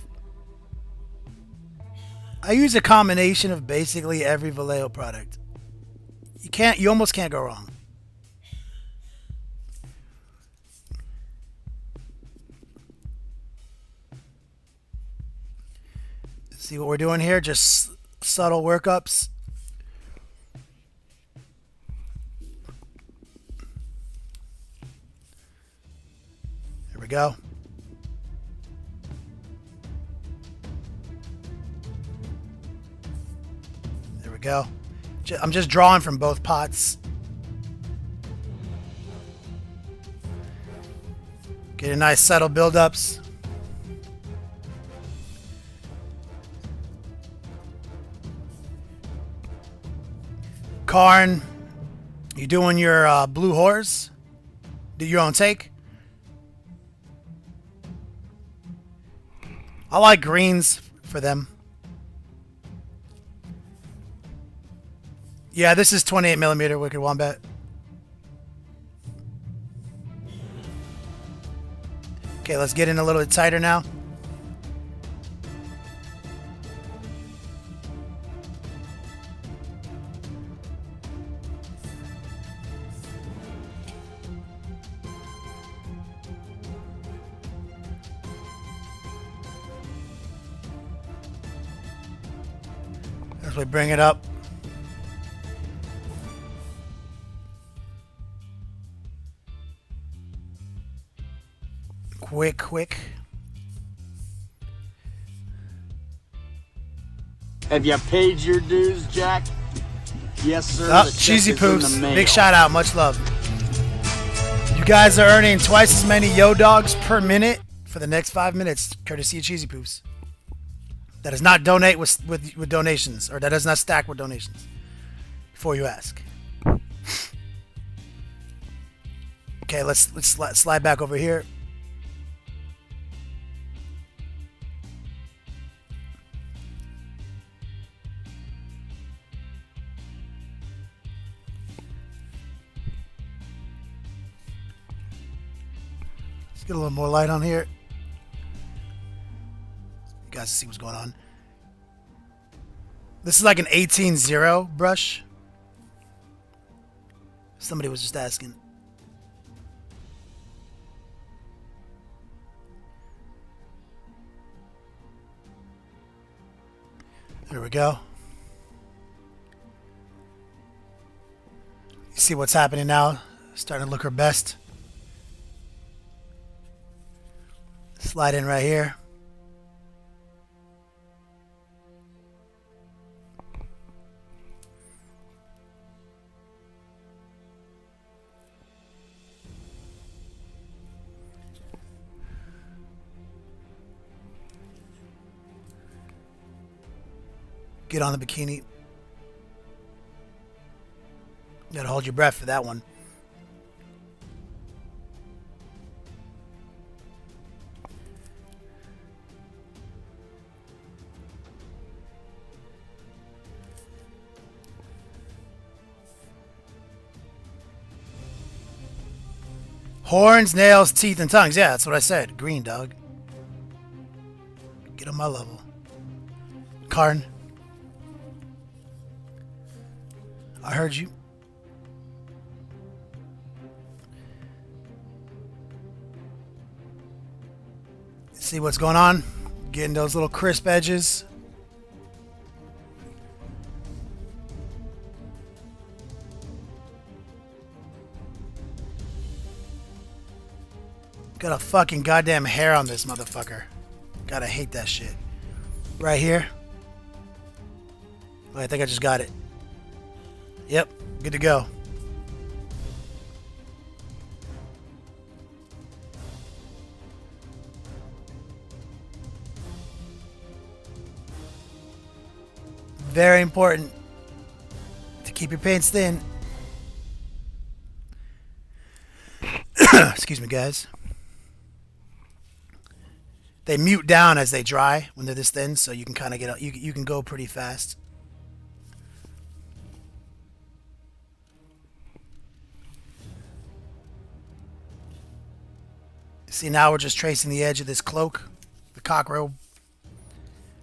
I use a combination of basically every Vallejo product. You almost can't go wrong. See what we're doing here? Just subtle workups. There we go. There we go. I'm just drawing from both pots. Get a nice subtle buildups. Karn, you doing your blue horse? Do your own take? I like greens for them. Yeah, this is 28mm Wicked Wombat. Okay, let's get in a little bit tighter now. As we bring it up. Quick. Have you paid your dues, Jack? Yes, sir. Oh, The check Cheesy is in Poops. the mail. Big shout out. Much love. You guys are earning twice as many Yo Dogs per minute for the next 5 minutes, courtesy of Cheesy Poops. That does not donate with donations, or that does not stack with donations. Before you ask. Okay, let's slide back over here. Let's get a little more light on here. You guys see what's going on. This is like an 18-0 brush. Somebody was just asking. There we go. You see what's happening now? Starting to look her best. Slide in right here. Get on the bikini. You gotta hold your breath for that one. Horns, nails, teeth, and tongues. Yeah, that's what I said. Green, dog. Get on my level. Karn. I heard you. See what's going on? Getting those little crisp edges. Got a fucking goddamn hair on this motherfucker. Gotta hate that shit. Right here. Oh, I think I just got it. Yep, good to go. Very important to keep your paints thin. Excuse me, guys. They mute down as they dry when they're this thin, so you can kind of get you can go pretty fast. See, now we're just tracing the edge of this cloak, the cock robe.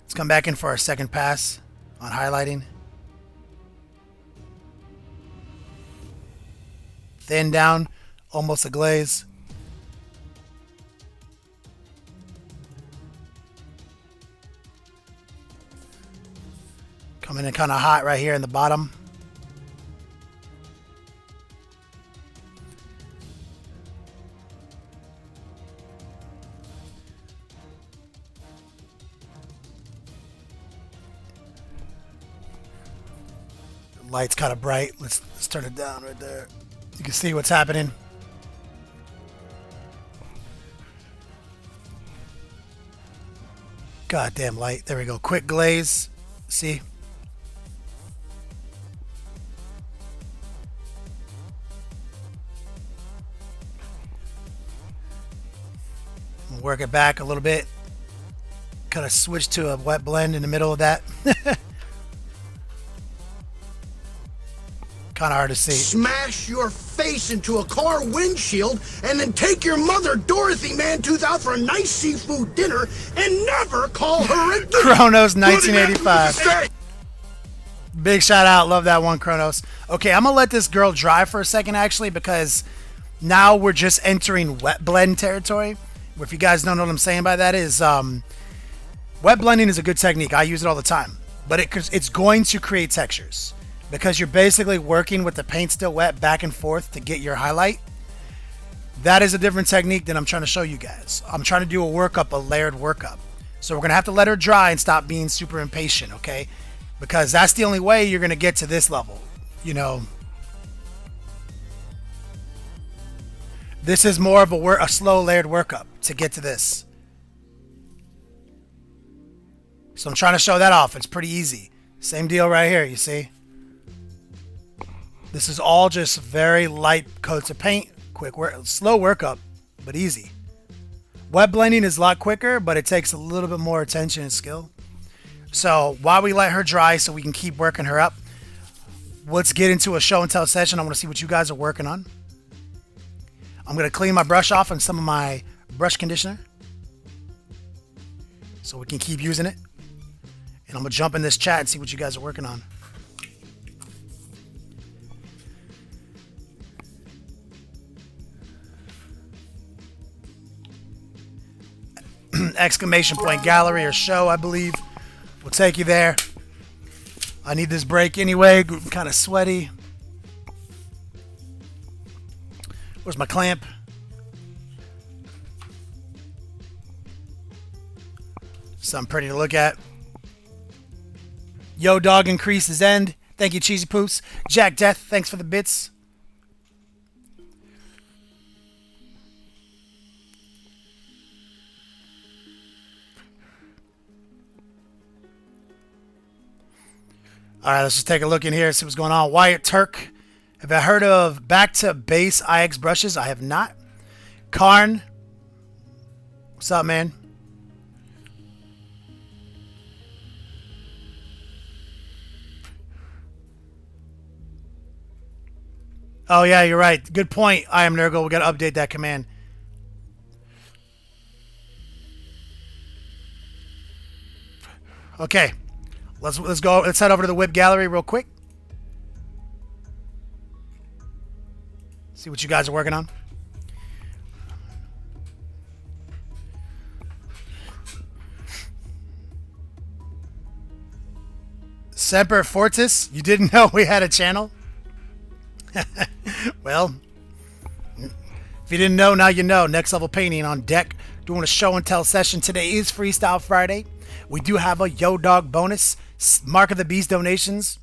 Let's come back in for our second pass on highlighting. Thin down, almost a glaze. Coming in kind of hot right here in the bottom. The light's kind of bright. Let's turn it down right there. You can see what's happening. Goddamn light. There we go. Quick glaze. See? We'll work it back a little bit. Kind of switch to a wet blend in the middle of that. Kind of hard to see. Smash your face into a car windshield and then take your mother Dorothy Mantooth out for a nice seafood dinner and never call her again. Chronos 1985. Big shout out. Love that one, Chronos. Okay, I'm going to let this girl dry for a second, actually, because now we're just entering wet blend territory. If you guys don't know what I'm saying by that is wet blending is a good technique. I use it all the time. but it's going to create textures because you're basically working with the paint still wet back and forth to get your highlight. That is a different technique than I'm trying to show you guys. I'm trying to do a workup, a layered workup. So we're going to have to let her dry and stop being super impatient, okay? Because that's the only way you're going to get to this level, you know. This is more of a slow layered workup to get to this. So I'm trying to show that off. It's pretty easy. Same deal right here, you see? This is all just very light coats of paint. Quick work, slow workup, but easy. Wet blending is a lot quicker, but it takes a little bit more attention and skill. So while we let her dry so we can keep working her up, let's get into a show and tell session. I want to see what you guys are working on. I'm going to clean my brush off and some of my brush conditioner so we can keep using it. And I'm going to jump in this chat and see what you guys are working on. Exclamation point gallery or show, I believe. We'll take you there. I need this break anyway. I'm kind of sweaty. Where's my clamp? Something pretty to look at. Yo dog increases end. Thank you, Cheesy Poops. Jack Death, thanks for the bits. All right, let's just take a look in here, see what's going on. Wyatt Turk. Have I heard of Back to Base IX brushes? I have not. Karn. What's up, man? Oh, yeah, you're right. Good point. I am Nurgle. We got to update that command. Okay. Let's go. Let's head over to the whip gallery real quick. See what you guys are working on. Semper Fortis, you didn't know we had a channel? Well, if you didn't know, now you know. Next Level Painting on deck. Doing a show and tell session. Today is Freestyle Friday. We do have a Yo Dog bonus. Mark of the Beast donations.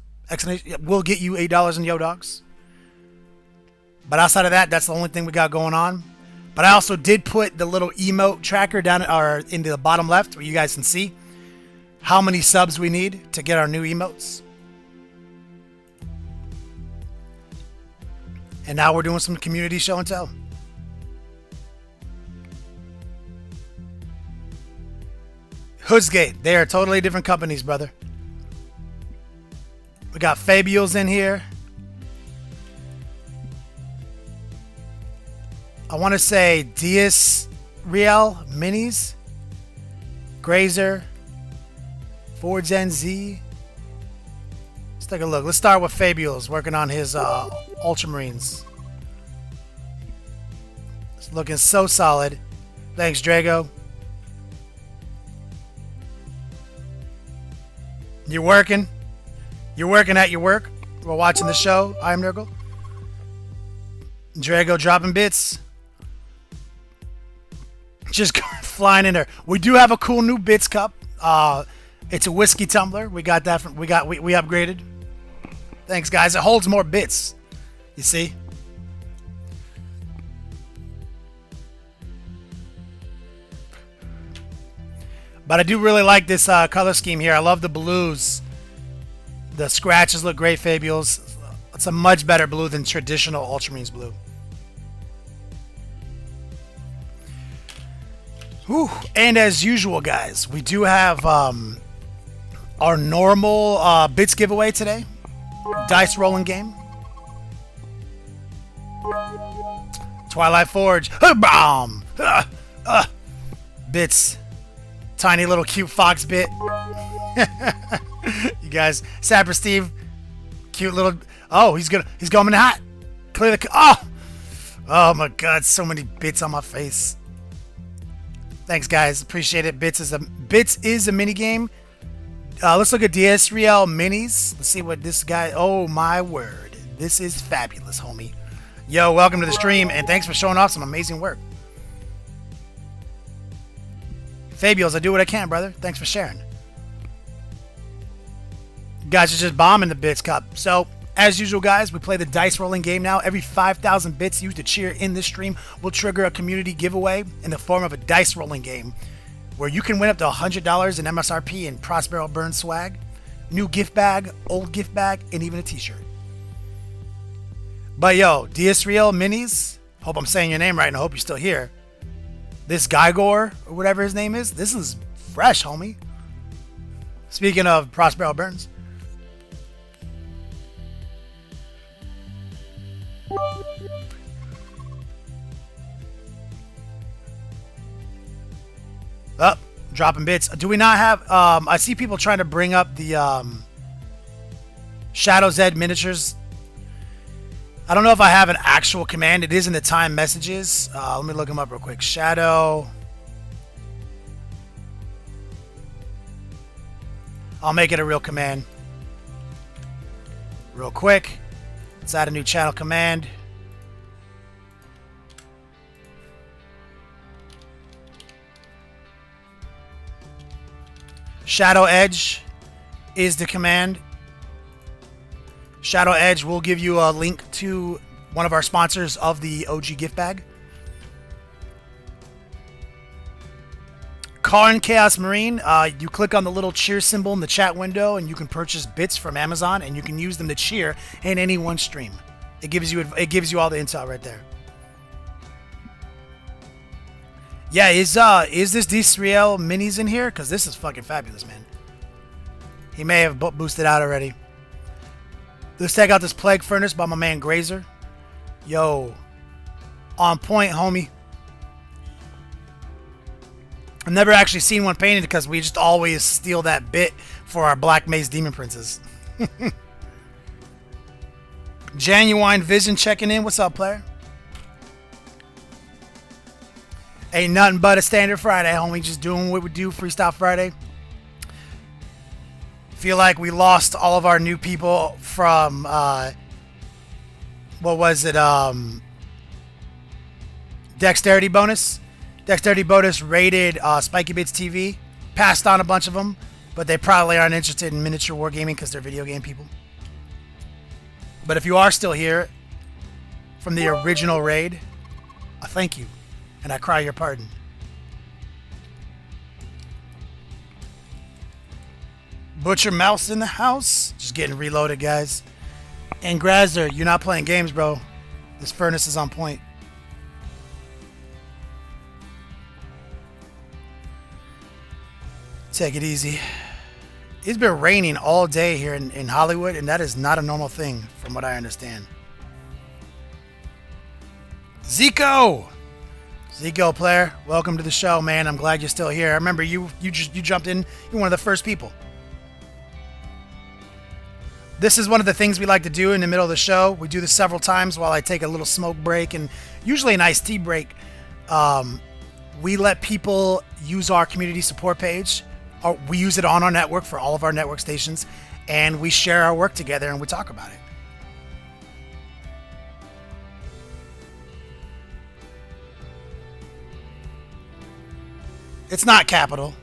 We'll get you $8 in Yo Dogs. But outside of that, that's the only thing we got going on. But I also did put the little emote tracker down in the bottom left where you guys can see how many subs we need to get our new emotes. And now we're doing some community show and tell. Hoodsgate. They are totally different companies, brother. We got Fabials in here. I want to say Dias Real Minis. Grazer. Ford Gen Z. Let's take a look. Let's start with Fabials working on his Ultramarines. It's looking so solid. Thanks, Drago. You're working. You're working at your work. We're watching the show. I'm Nurgle. Drago dropping bits. Just flying in there. We do have a cool new bits cup. It's a whiskey tumbler. We got that from we upgraded. Thanks, guys. It holds more bits. You see? But I do really like this color scheme here. I love the blues. The scratches look great, Fabials. It's a much better blue than traditional Ultramarines blue. Whew. And as usual, guys, we do have our normal bits giveaway today. Dice rolling game. Twilight Forge. Bomb. Bits. Tiny little cute fox bit. You guys, Sapper Steve, cute little. Oh, he's going hot. Clear the. Oh my God, so many bits on my face. Thanks, guys, appreciate it. Bits is a mini game Let's look at DS3L minis. Let's see what this guy. Oh my word, this is fabulous, homie. Yo, welcome to the stream, and thanks for showing off some amazing work. Fabios, I do what I can, brother. Thanks for sharing. You guys are just bombing the Bits Cup. So, as usual, guys, we play the dice rolling game now. Every 5,000 bits used to cheer in this stream will trigger a community giveaway in the form of a dice rolling game where you can win up to $100 in MSRP and Prospero Burn swag, new gift bag, old gift bag, and even a t-shirt. But yo, DS3L minis, hope I'm saying your name right and I hope you're still here. This Gygor, or whatever his name is, this is fresh, homie. Speaking of Prospero Burns. Oh, dropping bits. Do we not have... I see people trying to bring up the Shadow's Ed miniatures. I don't know if I have an actual command. It is in the time messages. Let me look them up real quick. Shadow. I'll make it a real command. Real quick. Let's add a new channel command. Shadow Edge is the command. Shadow Edge will give you a link to one of our sponsors of the OG gift bag. Karn Chaos Marine, you click on the little cheer symbol in the chat window and you can purchase bits from Amazon and you can use them to cheer in any one stream. It gives you all the intel right there. Yeah, is this D3L minis in here? Because this is fucking fabulous, man. He may have boosted out already. Let's take out this Plague Furnace by my man Grazer. Yo. On point, homie. I've never actually seen one painted because we just always steal that bit for our Black Mace Demon Princes. Genuine Vision checking in. What's up, player? Ain't nothing but a standard Friday, homie. Just doing what we do, Freestyle Friday. Feel like we lost all of our new people from, what was it, Dexterity Bonus. Dexterity Bonus rated Spiky Bits TV. Passed on a bunch of them, but they probably aren't interested in miniature wargaming because they're video game people. But if you are still here from the original raid, I thank you, and I cry your pardon. Butcher Mouse in the house. Just getting reloaded, guys. And Grazer, you're not playing games, bro. This furnace is on point. Take it easy. It's been raining all day here in Hollywood, and that is not a normal thing from what I understand. Zico! Zico, player, welcome to the show, man. I'm glad you're still here. I remember you jumped in. You're one of the first people. This is one of the things we like to do in the middle of the show. We do this several times while I take a little smoke break and usually an iced tea break. We let people use our community support page. We use it on our network for all of our network stations, and we share our work together and we talk about it. It's not capital.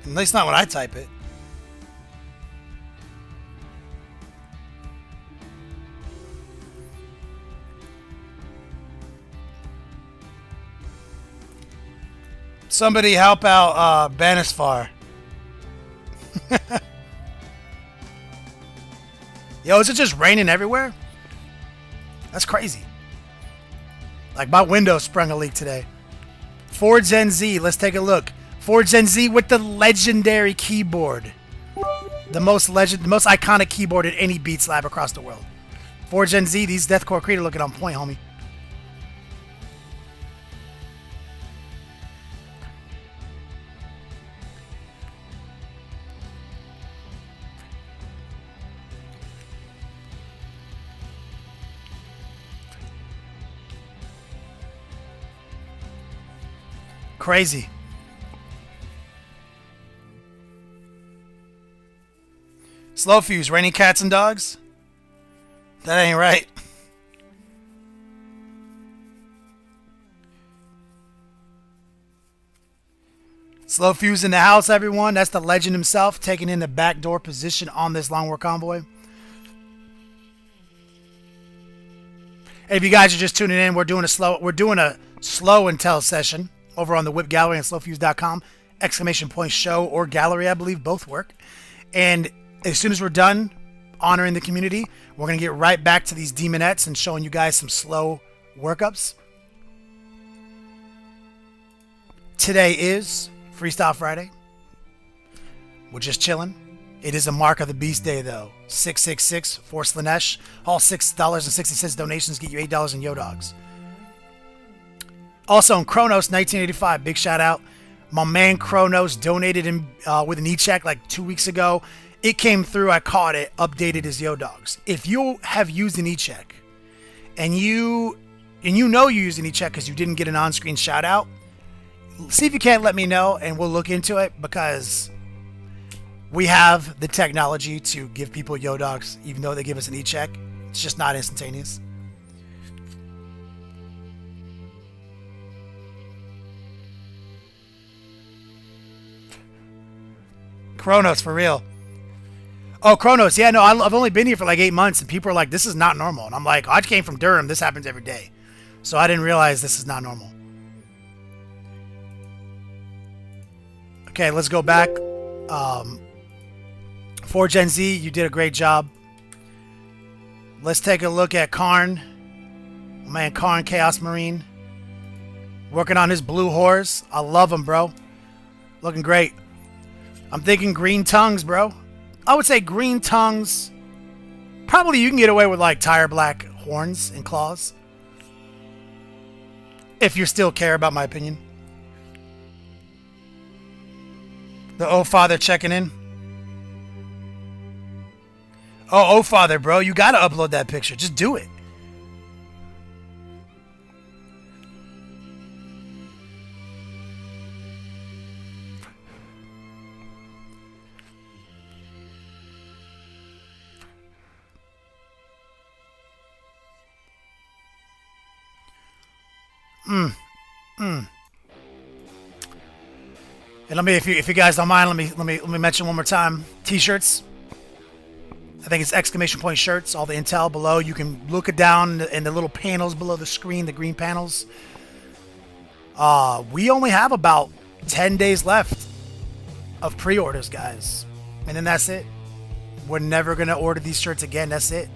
At least not when I type it. Somebody help out Banisfar. Yo, is it just raining everywhere? That's crazy. Like my window sprung a leak today. Ford Gen Z, let's take a look. Ford Gen Z with the legendary keyboard. The most iconic keyboard in any Beats lab across the world. Ford Gen Z, these Deathcore Creed are looking on point, homie. Crazy. Slow fuse, raining cats and dogs? That ain't right. Slow fuse in the house, everyone. That's the legend himself taking in the backdoor position on this Long War Convoy. Hey, if you guys are just tuning in, we're doing a slow and tell session over on the Whip Gallery and slowfuse.com. Exclamation point show or gallery, I believe both work. And as soon as we're done honoring the community, we're going to get right back to these demonettes and showing you guys some slow workups. Today is Freestyle Friday. We're just chilling. It is a Mark of the Beast Day, though. 666 for Slaanesh. All $6.60 donations get you $8 in Yo-Dogs. Also, in Kronos 1985, big shout out. My man Kronos donated him with an e-check like 2 weeks ago. It came through, I caught it, updated his Yo-Dogs. If you have used an e-check and you know you used an e-check because you didn't get an on-screen shout out, see if you can't let me know and we'll look into it, because we have the technology to give people Yo-Dogs even though they give us an e-check. It's just not instantaneous. Kronos, for real. Oh, Kronos. Yeah, no, I've only been here for like 8 months, and people are like, this is not normal. And I'm like, I came from Durham. This happens every day. So I didn't realize this is not normal. Okay, let's go back. For Gen Z, you did a great job. Let's take a look at Karn. My man Karn, Chaos Marine. Working on his blue horse. I love him, bro. Looking great. I'm thinking green tongues, bro. I would say green tongues. Probably you can get away with like tire black horns and claws. If you still care about my opinion. The Oh Father checking in. Oh Father, bro. You gotta upload that picture. Just do it. And let me, if you guys don't mind, let me mention one more time. T-shirts. I think it's exclamation point shirts. All the intel below. You can look it down in the little panels below the screen, the green panels. We only have about 10 days left of pre-orders, guys, and then that's it. We're never gonna order these shirts again. That's it.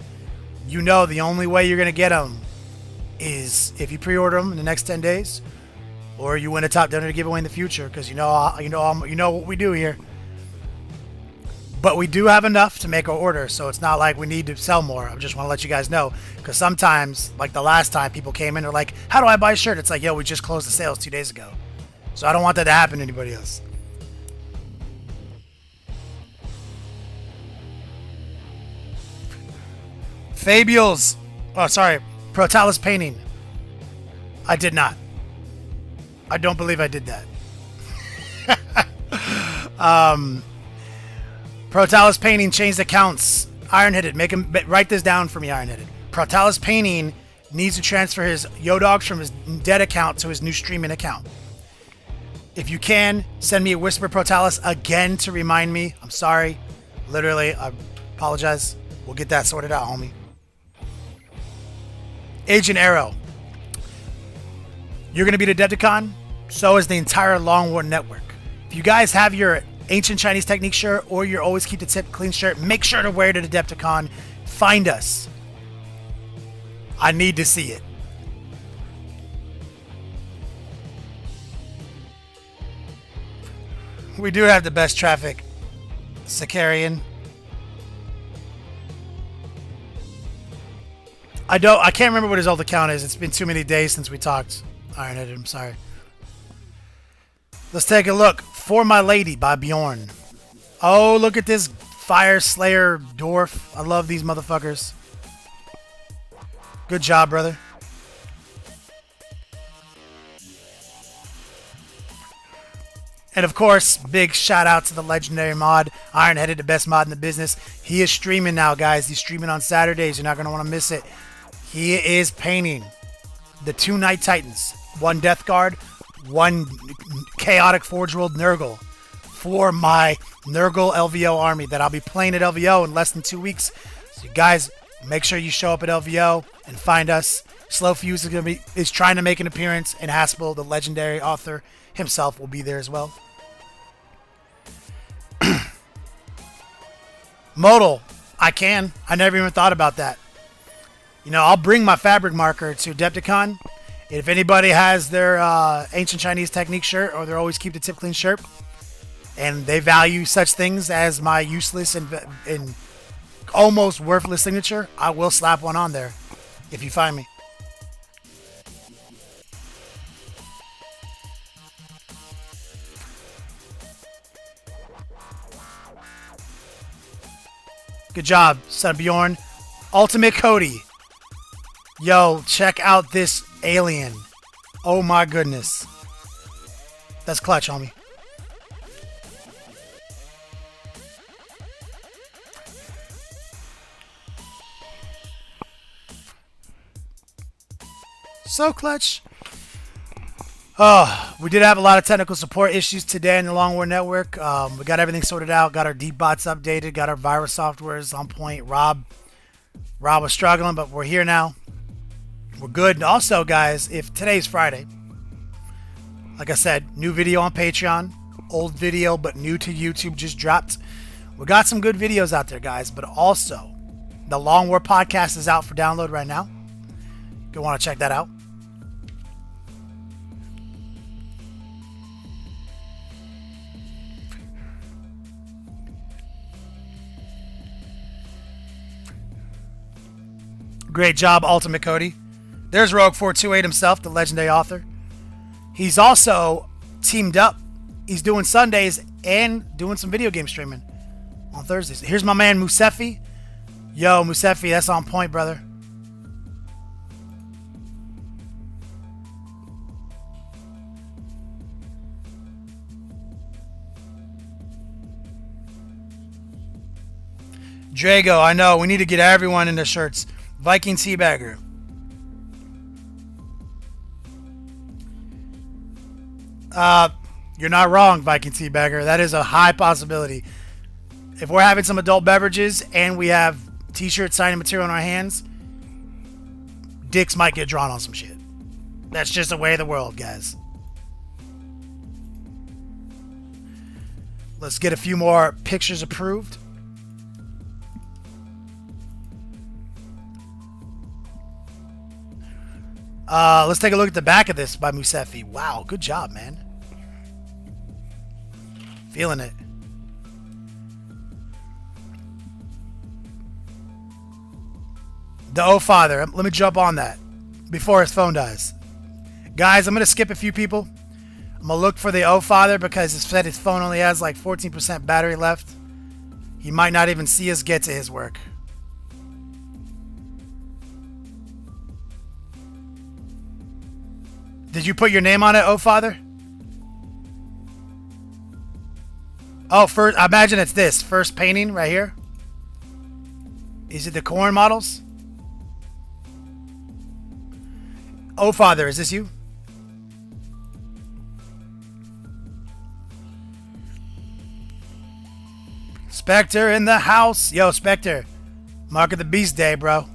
You know, the only way you're gonna get them is if you pre-order them in the next 10 days, or you win a top donor giveaway in the future, because you know what we do here. But we do have enough to make our order, so it's not like we need to sell more. I just want to let you guys know, because sometimes, like the last time, people came in, they're like, "How do I buy a shirt?" It's like, "Yo, we just closed the sales 2 days ago," so I don't want that to happen to anybody else. Fabials. Oh, sorry. Protalis painting. I did not. I don't believe I did that. Protalis painting changed accounts. Ironheaded, make him write this down for me. Ironheaded. Protalis painting needs to transfer his Yo-Dogs from his dead account to his new streaming account. If you can, send me a Whisper Protalis again to remind me. I'm sorry. Literally, I apologize. We'll get that sorted out, homie. Agent Arrow. You're going to be the Adepticon. So is the entire Long War network. If you guys have your Ancient Chinese Technique shirt or your Always Keep the Tip Clean shirt, make sure to wear it at Adepticon. Find us. I need to see it. We do have the best traffic. Sicarian. I can't remember what his old account is. It's been too many days since we talked. Ironheaded, I'm sorry. Let's take a look. For My Lady by Bjorn. Oh, look at this Fire Slayer dwarf. I love these motherfuckers. Good job, brother. And of course, big shout out to the legendary mod, Ironheaded, the best mod in the business. He is streaming now, guys. He's streaming on Saturdays. You're not going to want to miss it. He is painting the 2 Night Titans, 1 Death Guard, 1 Chaotic Forge World Nurgle for my Nurgle LVO army that I'll be playing at LVO in less than 2 weeks. So you guys, make sure you show up at LVO and find us. Slow Fuse is trying to make an appearance, and Haspel, the legendary author himself, will be there as well. Modal, I never even thought about that. You know, I'll bring my fabric marker to Adepticon. If anybody has their Ancient Chinese Technique shirt or their Always Keep the Tip Clean shirt, and they value such things as my useless and almost worthless signature, I will slap one on there if you find me. Good job, son of Bjorn. Ultimate Cody. Yo, check out this alien. Oh my goodness. That's clutch, homie. So clutch. Oh, we did have a lot of technical support issues today in the Long War Network. We got everything sorted out, got our deep bots updated, got our virus softwares on point. Rob was struggling, but we're here now. We're good. And also, guys, if today's Friday, like I said, new video on Patreon, old video but new to YouTube just dropped. We got some good videos out there, guys, but also the Long War podcast is out for download right now. You'll want to check that out. Great job, Ultimate Cody. There's Rogue 428 himself, the legendary author. He's also teamed up. He's doing Sundays and doing some video game streaming on Thursdays. Here's my man Musefi. Yo, Musefi, that's on point, brother. Drago, I know. We need to get everyone in their shirts. Viking Teabagger. You're not wrong, Viking Teabagger. That is a high possibility. If we're having some adult beverages and we have t-shirt signing material in our hands, dicks might get drawn on some shit. That's just the way of the world, guys. Let's get a few more pictures approved. Let's take a look at the back of this by Musefi. Wow, good job, man. Feeling it. The O Father. Let me jump on that before his phone dies. Guys, I'm going to skip a few people. I'm going to look for the O Father because it said his phone only has like 14% battery left. He might not even see us get to his work. Did you put your name on it, O Father? Oh, first, I imagine it's this. First painting right here. Is it the corn models? O Father, is this you? Spectre in the house. Yo, Spectre. Mark of the Beast Day, bro.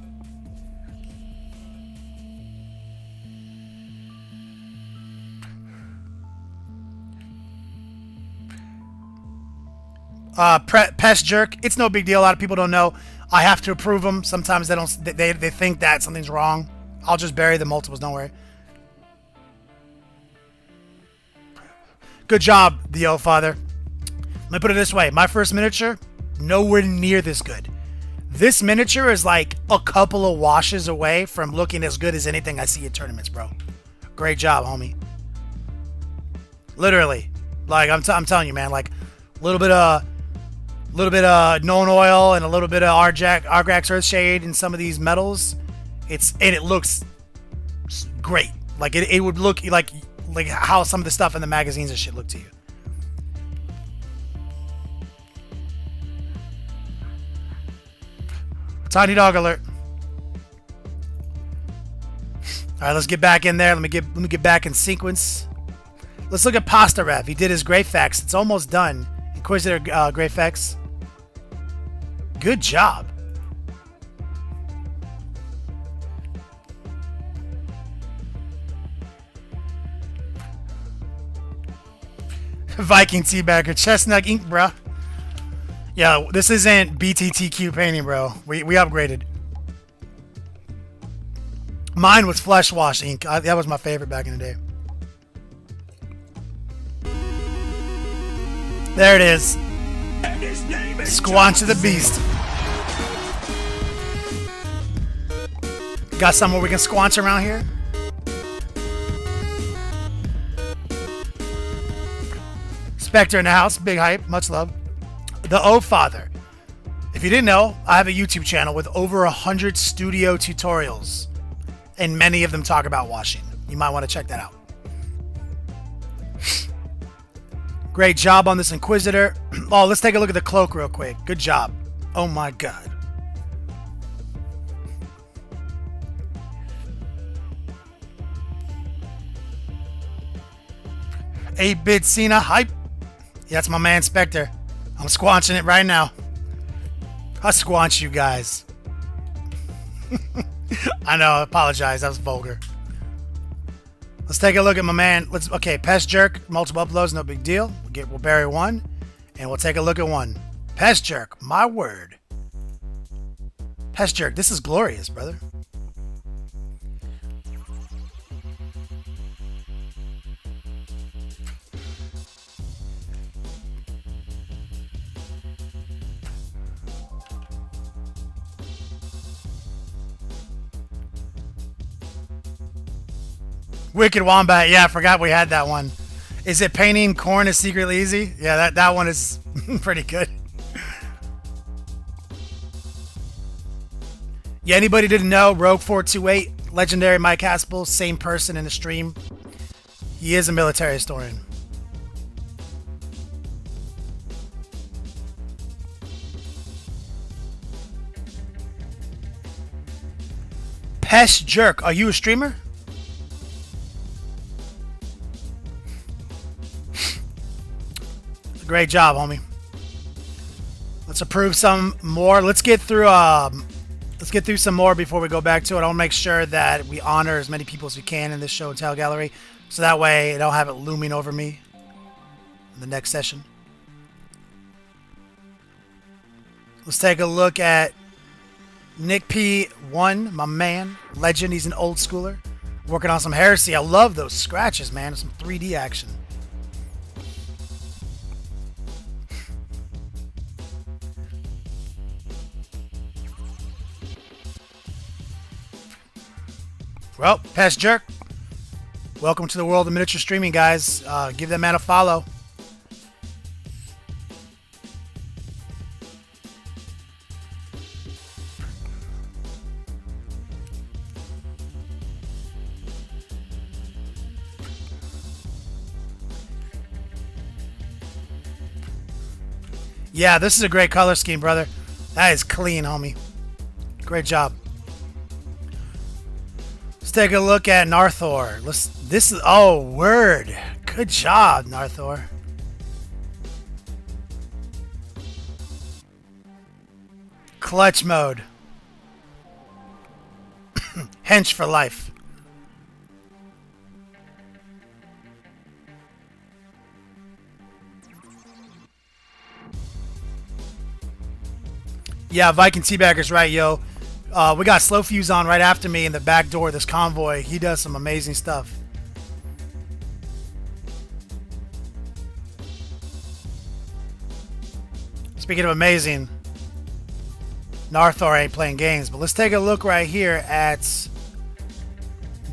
Pest Jerk. It's no big deal. A lot of people don't know. I have to approve them. Sometimes they don't. They think that something's wrong. I'll just bury the multiples. Don't worry. Good job, the O Father. Let me put it this way. My first miniature, nowhere near this good. This miniature is like a couple of washes away from looking as good as anything I see at tournaments, bro. Great job, homie. Literally, like I'm telling you, man. Like a little bit of Known Oil and a little bit of Argrax Earthshade and some of these metals. It looks great. Like it would look like how some of the stuff in the magazines and shit look to you. Tiny dog alert. All right, let's get back in there. Let me get back in sequence. Let's look at Pasta Rev. He did his Greyfax. It's almost done. Inquisitor Greyfax. Good job. Viking Teabagger. Chestnut ink, bruh. Yeah, this isn't BTTQ painting, bro. We upgraded. Mine was Flesh Wash ink. That was my favorite back in the day. There it is. Squanch of the Beast. Got somewhere we can squanch around here? Spectre in the house. Big hype. Much love. The O Father. If you didn't know, I have a YouTube channel with over 100 studio tutorials. And many of them talk about washing. You might want to check that out. Great job on this Inquisitor. Oh, let's take a look at the cloak real quick. Good job. Oh my god. 8-bit Cena hype. Yeah, that's my man Spectre. I'm squanching it right now. I squanch you guys. I know, I apologize. That was vulgar. Let's take a look at my man. Okay, Pest Jerk, multiple uploads, no big deal. We'll bury one, and we'll take a look at one. Pest Jerk, my word. Pest Jerk, this is glorious, brother. Wicked Wombat, yeah, I forgot we had that one. Is it painting corn is secretly easy? Yeah, that one is pretty good. Yeah, anybody didn't know, Rogue428, legendary Mike Haspel, same person in the stream. He is a military historian. Pest Jerk, are you a streamer? Great job, homie. Let's approve some more. Let's get through some more before we go back to it. I want to make sure that we honor as many people as we can in this show and tell gallery, so that way I don't have it looming over me in the next session. Let's take a look at Nick P1, my man, legend. He's an old schooler, working on some heresy. I love those scratches, man. Some 3D action. Well, Pest Jerk, welcome to the world of miniature streaming, guys. Give that man a follow. Yeah, this is a great color scheme, brother. That is clean, homie. Great job. Take a look at Narthor. Oh, word. Good job, Narthor. Clutch mode. Hench for life. Yeah, Viking Teabagger's right, yo. We got Slow Fuse on right after me in the back door of this convoy. He does some amazing stuff. Speaking of amazing, Narthor ain't playing games, but let's take a look right here at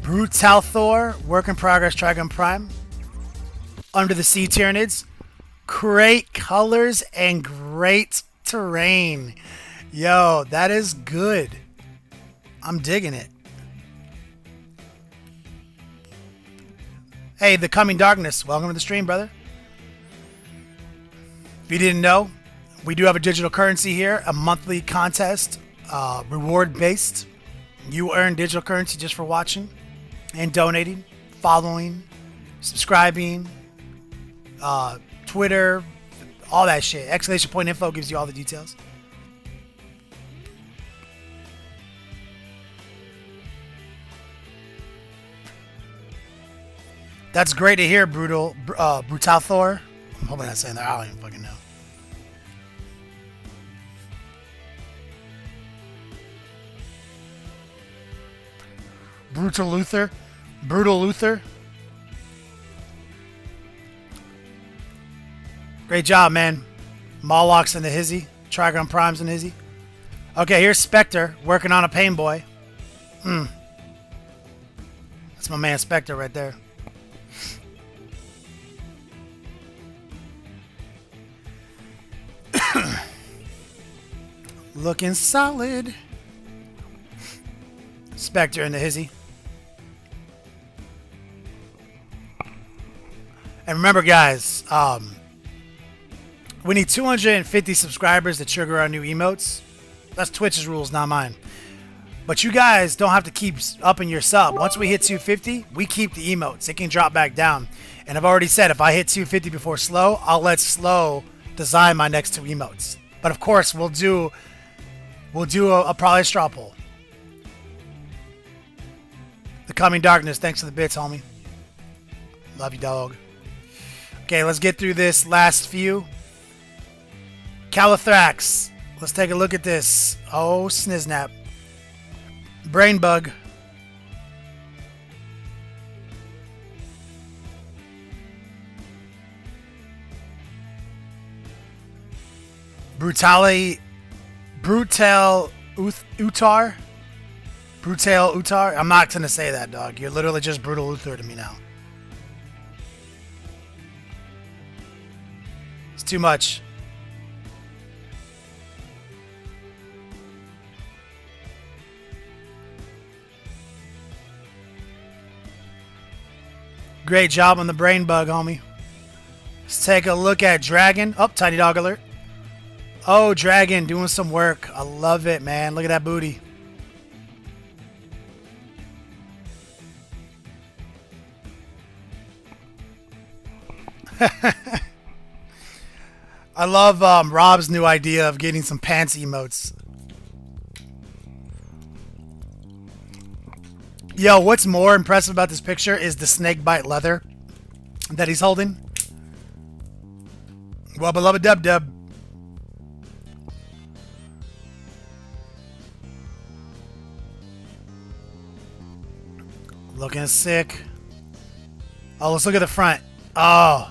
Brutalthor, Work in Progress Trigon Prime, Under the Sea Tyranids. Great colors and great terrain. Yo, that is good. I'm digging it. Hey, The Coming Darkness. Welcome to the stream, brother. If you didn't know, we do have a digital currency here, a monthly contest reward based. You earn digital currency just for watching and donating, following, subscribing, Twitter, all that shit. Exclamation point info gives you all the details. That's great to hear, Brutal Thor. I'm hoping I'm saying that. I don't even fucking know. Brutal Luther. Great job, man. Moloch's in the hizzy. Trigon Prime's in the hizzy. Okay, here's Spectre working on a Pain Boy. That's my man Spectre right there. Looking solid. Spectre in the hizzy. And remember, guys, we need 250 subscribers to trigger our new emotes. That's Twitch's rules, not mine. But you guys don't have to keep upping your sub. Once we hit 250, we keep the emotes. It can drop back down. And I've already said, if I hit 250 before Slow, I'll let Slow design my next two emotes. But of course, we'll do probably a straw poll. The Coming Darkness, thanks for the bits, homie. Love you, dog. Okay, let's get through this last few. Calathrax. Let's take a look at this. Oh, sniznap. Brain bug. Brutal Utar. I'm not gonna say that, dog. You're literally just Brutal Uther to me now. It's too much. Great job on the brain bug, homie. Let's take a look at Dragon. Oh, Tiny Dog Alert. Oh, Dragon doing some work. I love it, man. Look at that booty. I love Rob's new idea of getting some pants emotes. Yo, what's more impressive about this picture is the snake bite leather that he's holding. Wubba lubba dub dub. Looking sick. Oh, let's look at the front. Oh,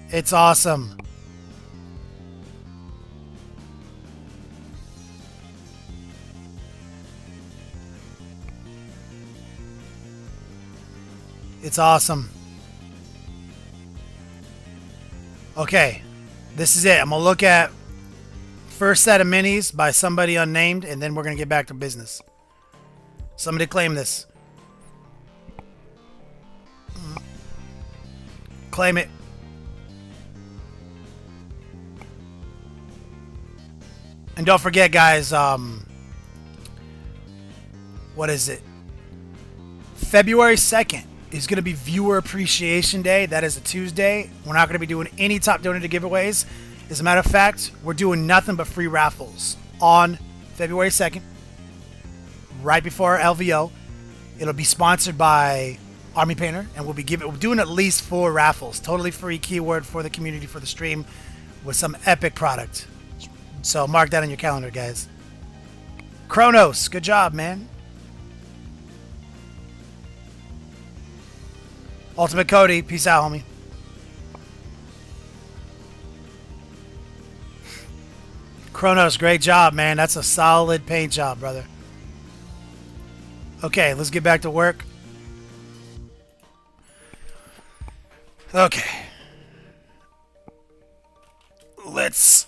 it's awesome. It's awesome. Okay, this is it. I'm going to look at first set of minis by somebody unnamed, and then we're going to get back to business. Somebody claim this. Claim it. And don't forget, guys, what is it? February 2nd is going to be Viewer Appreciation Day. That is a Tuesday. We're not going to be doing any top donated giveaways. As a matter of fact, we're doing nothing but free raffles on February 2nd, right before our LVO. It'll be sponsored by Army Painter, and we're doing at least 4 raffles, totally free, keyword for the community for the stream, with some epic product. So mark that on your calendar, guys. Kronos, good job, man. Ultimate Cody, peace out, homie. Kronos, great job, man. That's a solid paint job, brother. Okay, let's get back to work. Okay. Let's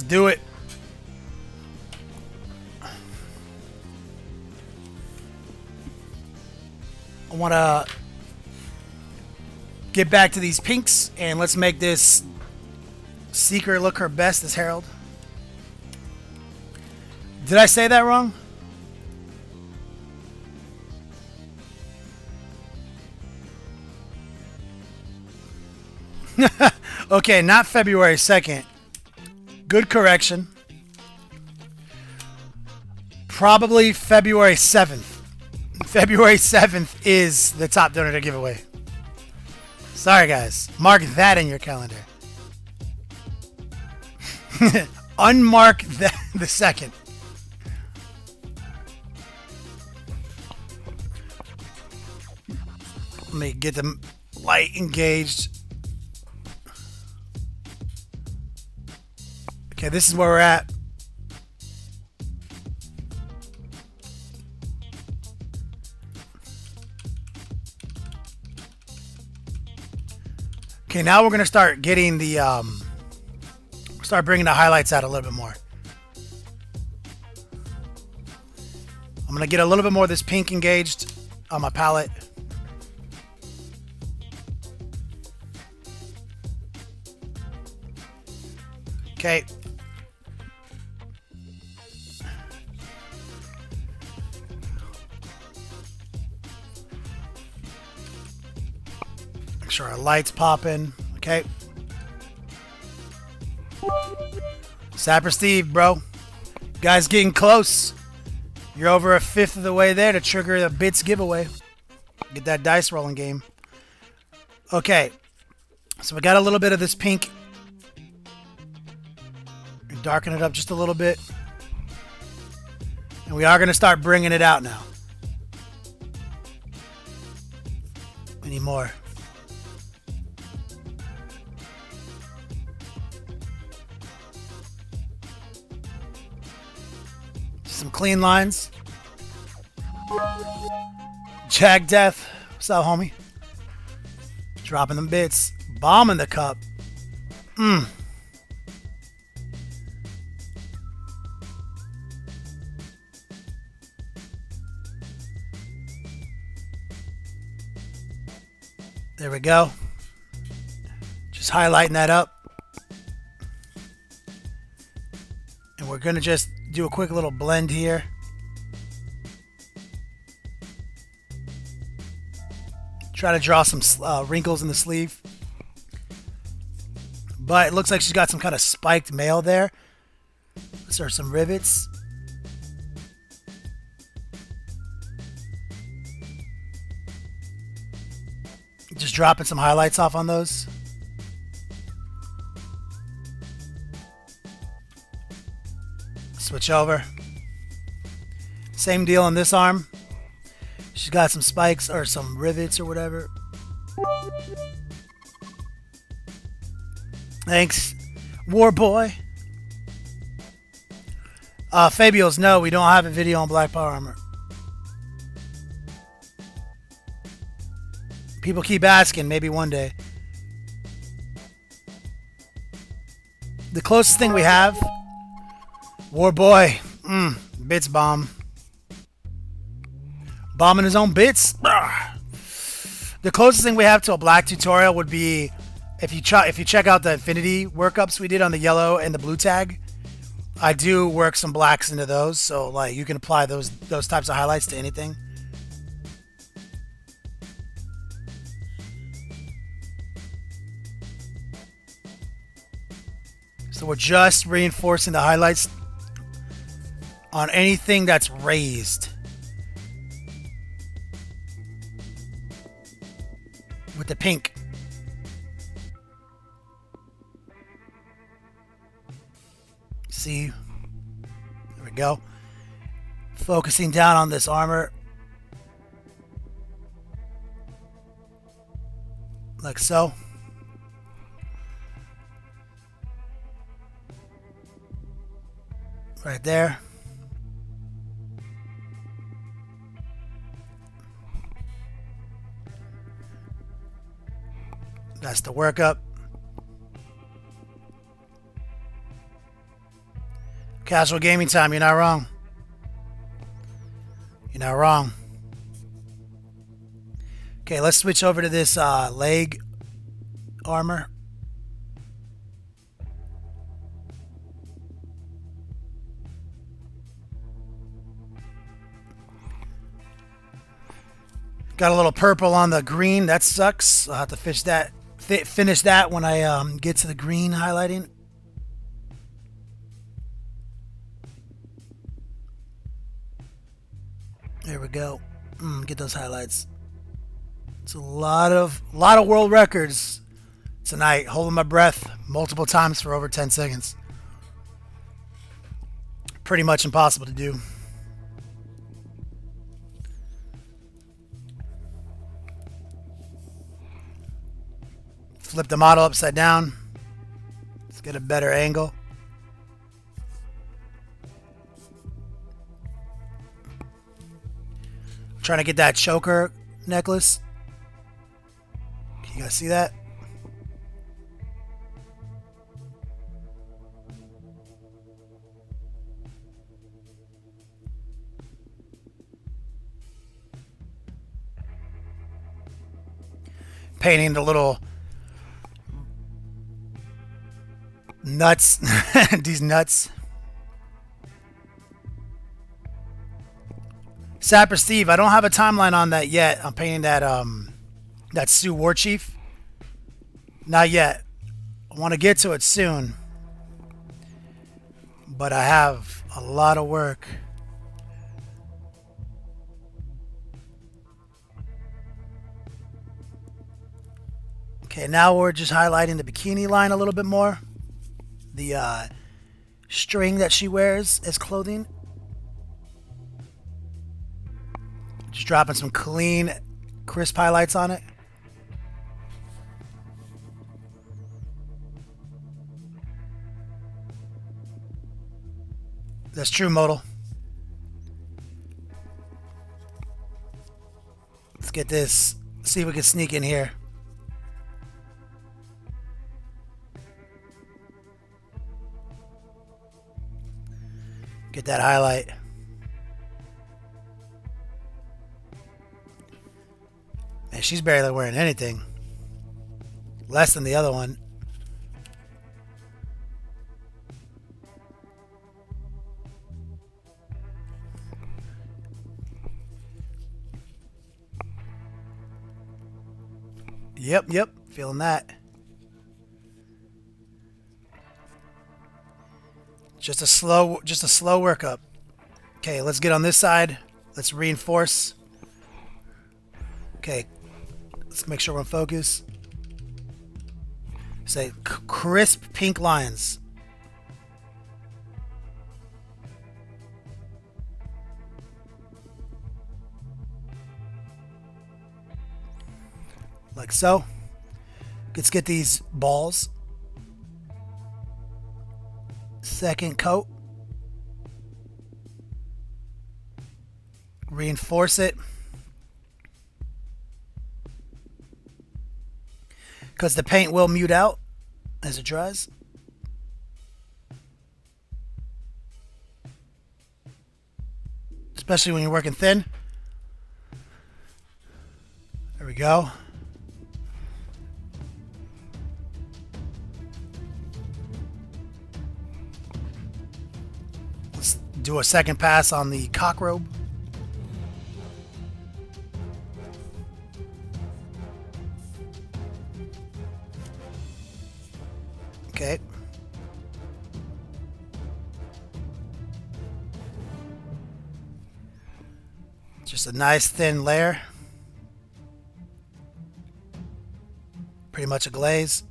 do it. I want to get back to these pinks, and let's make this Seeker look her best as Herald. Did I say that wrong? Okay, not February 2nd. Good correction. Probably February 7th. February 7th is the top donor giveaway. Sorry, guys. Mark that in your calendar. Unmark the 2nd. Let me get the light engaged. Okay, this is where we're at. Okay, now we're gonna start getting the start bringing the highlights out a little bit more. I'm gonna get a little bit more of this pink engaged on my palette. Okay. Make sure our lights popping. Okay. Sapper Steve, bro. Guys getting close. You're over a fifth of the way there to trigger the bits giveaway. Get that dice rolling game. Okay. So we got a little bit of this pink. Darken it up just a little bit. And we are going to start bringing it out now. We need more. Some clean lines. Jag Death. What's up, homie? Dropping them bits. Bombing the cup. There we go. Just highlighting that up. And we're going to just do a quick little blend here. Try to draw some wrinkles in the sleeve. But it looks like she's got some kind of spiked mail there. These are some rivets. Just dropping some highlights off on those. Switch over. Same deal on this arm. She's got some spikes or some rivets or whatever. Thanks, War Boy. Fabio's, no, we don't have a video on Black Power Armor. People keep asking, maybe one day. The closest thing we have, War Boy, bits bomb. Bombing his own bits. The closest thing we have to a black tutorial would be if you check out the Infinity workups we did on the yellow and the blue tag. I do work some blacks into those, so like you can apply those types of highlights to anything. So we're just reinforcing the highlights on anything that's raised with the pink. See, there we go. Focusing down on this armor like so. Right there. That's the workup. Casual gaming time, you're not wrong. You're not wrong. Okay, let's switch over to this leg armor. Got a little purple on the green. That sucks. I'll have to finish that when I get to the green highlighting. There we go. Get those highlights. It's a lot of world records tonight. Holding my breath multiple times for over 10 seconds. Pretty much impossible to do. Flip the model upside down. Let's get a better angle. I'm trying to get that choker necklace. Can you guys see that? Painting the little nuts. These nuts. Sapper Steve, I don't have a timeline on that yet. I'm painting that Sioux War Chief. Not yet. I want to get to it soon. But I have a lot of work. Okay, now we're just highlighting the bikini line a little bit more. The string that she wears as clothing. Just dropping some clean, crisp highlights on it. That's true, Modal. Let's get this. See if we can sneak in here. Get that highlight. Man, she's barely wearing anything. Less than the other one. Yep. Feeling that. Just a slow workup. Okay, let's get on this side. Let's reinforce. Okay, let's make sure we're in focus. Say crisp pink lines. Like so. Let's get these balls. Second coat. Reinforce it. Because the paint will mute out as it dries. Especially when you're working thin. There we go. Let's do a second pass on the cock robe. Okay. Just a nice thin layer. Pretty much a glaze.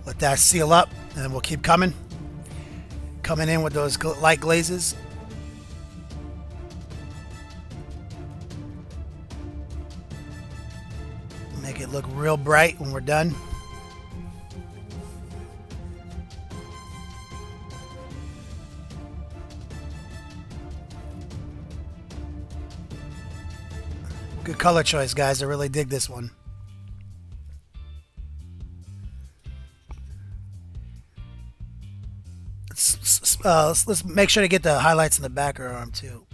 Let that seal up, and then we'll keep coming. Coming in with those light glazes. Make it look real bright when we're done. Good color choice, guys. I really dig this one. Let's make sure to get the highlights in the back of her arm too.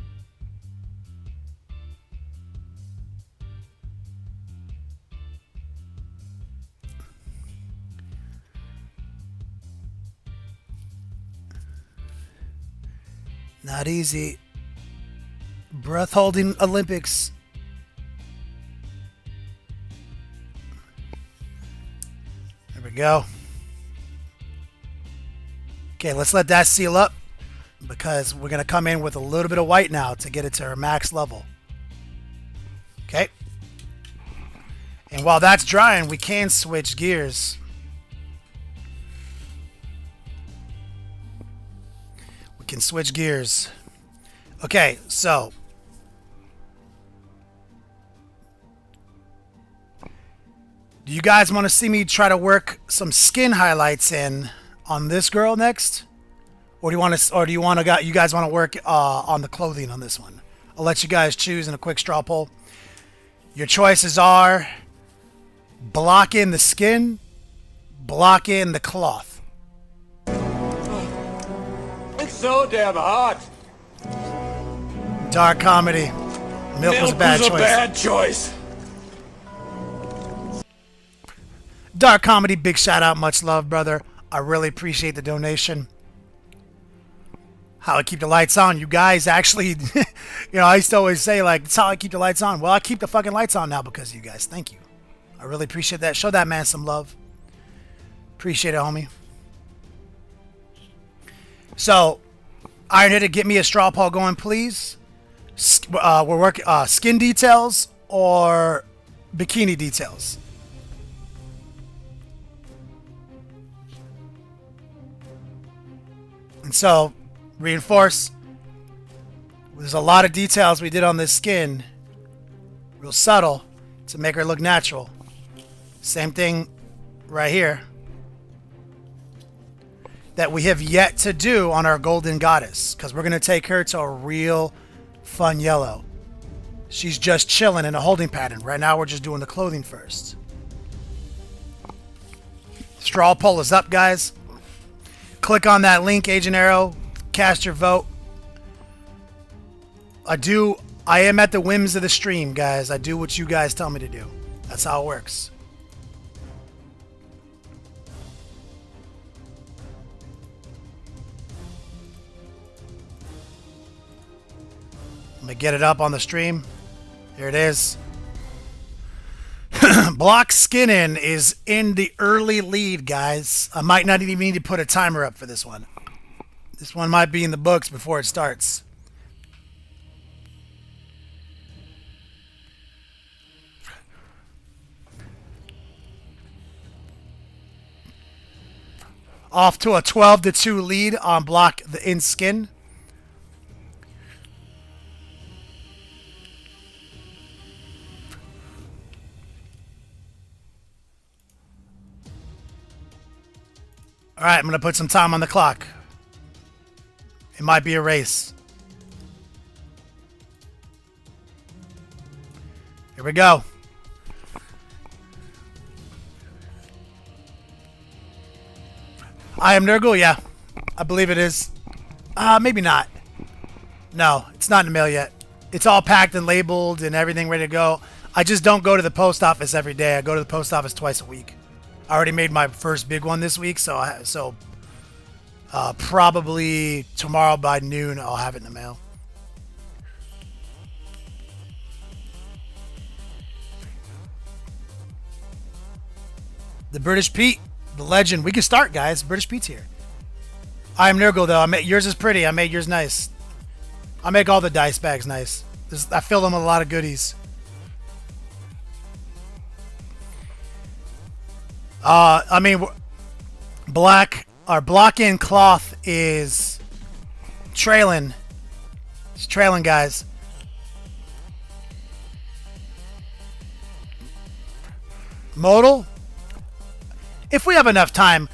Not easy. Breath holding Olympics. There we go. Okay, let's let that seal up because we're going to come in with a little bit of white now to get it to our max level. Okay. And while that's drying, we can switch gears. We can switch gears. Okay, so do you guys want to see me try to work some skin highlights in on this girl next, or do you want to, you guys want to work on the clothing on this one? I'll let you guys choose in a quick straw poll. Your choices are block in the skin, block in the cloth. It's so damn hot. Dark comedy. Milk was a bad choice. Bad choice. Dark comedy, big shout out, much love, brother. I really appreciate the donation. How I keep the lights on. You guys actually, I used to always say, like, that's how I keep the lights on. Well, I keep the fucking lights on now because of you guys. Thank you. I really appreciate that. Show that man some love. Appreciate it, homie. So, Iron Hitter, get me a straw poll going, please. We're working skin details or bikini details. And so, reinforce. There's a lot of details we did on this skin. Real subtle to make her look natural. Same thing right here. That we have yet to do on our golden goddess. Because we're going to take her to a real fun yellow. She's just chilling in a holding pattern. Right now we're just doing the clothing first. Straw poll is up, guys. Click on that link, Agent Arrow. Cast your vote. I am at the whims of the stream, guys. I do what you guys tell me to do. That's how it works. Let me get it up on the stream. Here it is. Block Skinnin is in the early lead, guys. I might not even need to put a timer up for this one. This one might be in the books before it starts. Off to a 12-2 lead on Block the in Skin. All right, I'm going to put some time on the clock. It might be a race. Here we go. I am Nurgle, yeah. I believe it is. Maybe not. No, it's not in the mail yet. It's all packed and labeled and everything ready to go. I just don't go to the post office every day. I go to the post office twice a week. I already made my first big one this week, so probably tomorrow by noon I'll have it in the mail. The British Pete, the legend. We can start, guys. British Pete's here. I am Nurgle, though. Yours is pretty. I made yours nice. I make all the dice bags nice. I fill them with a lot of goodies. Block in cloth is trailing. It's trailing, guys. Modal. If we have enough time,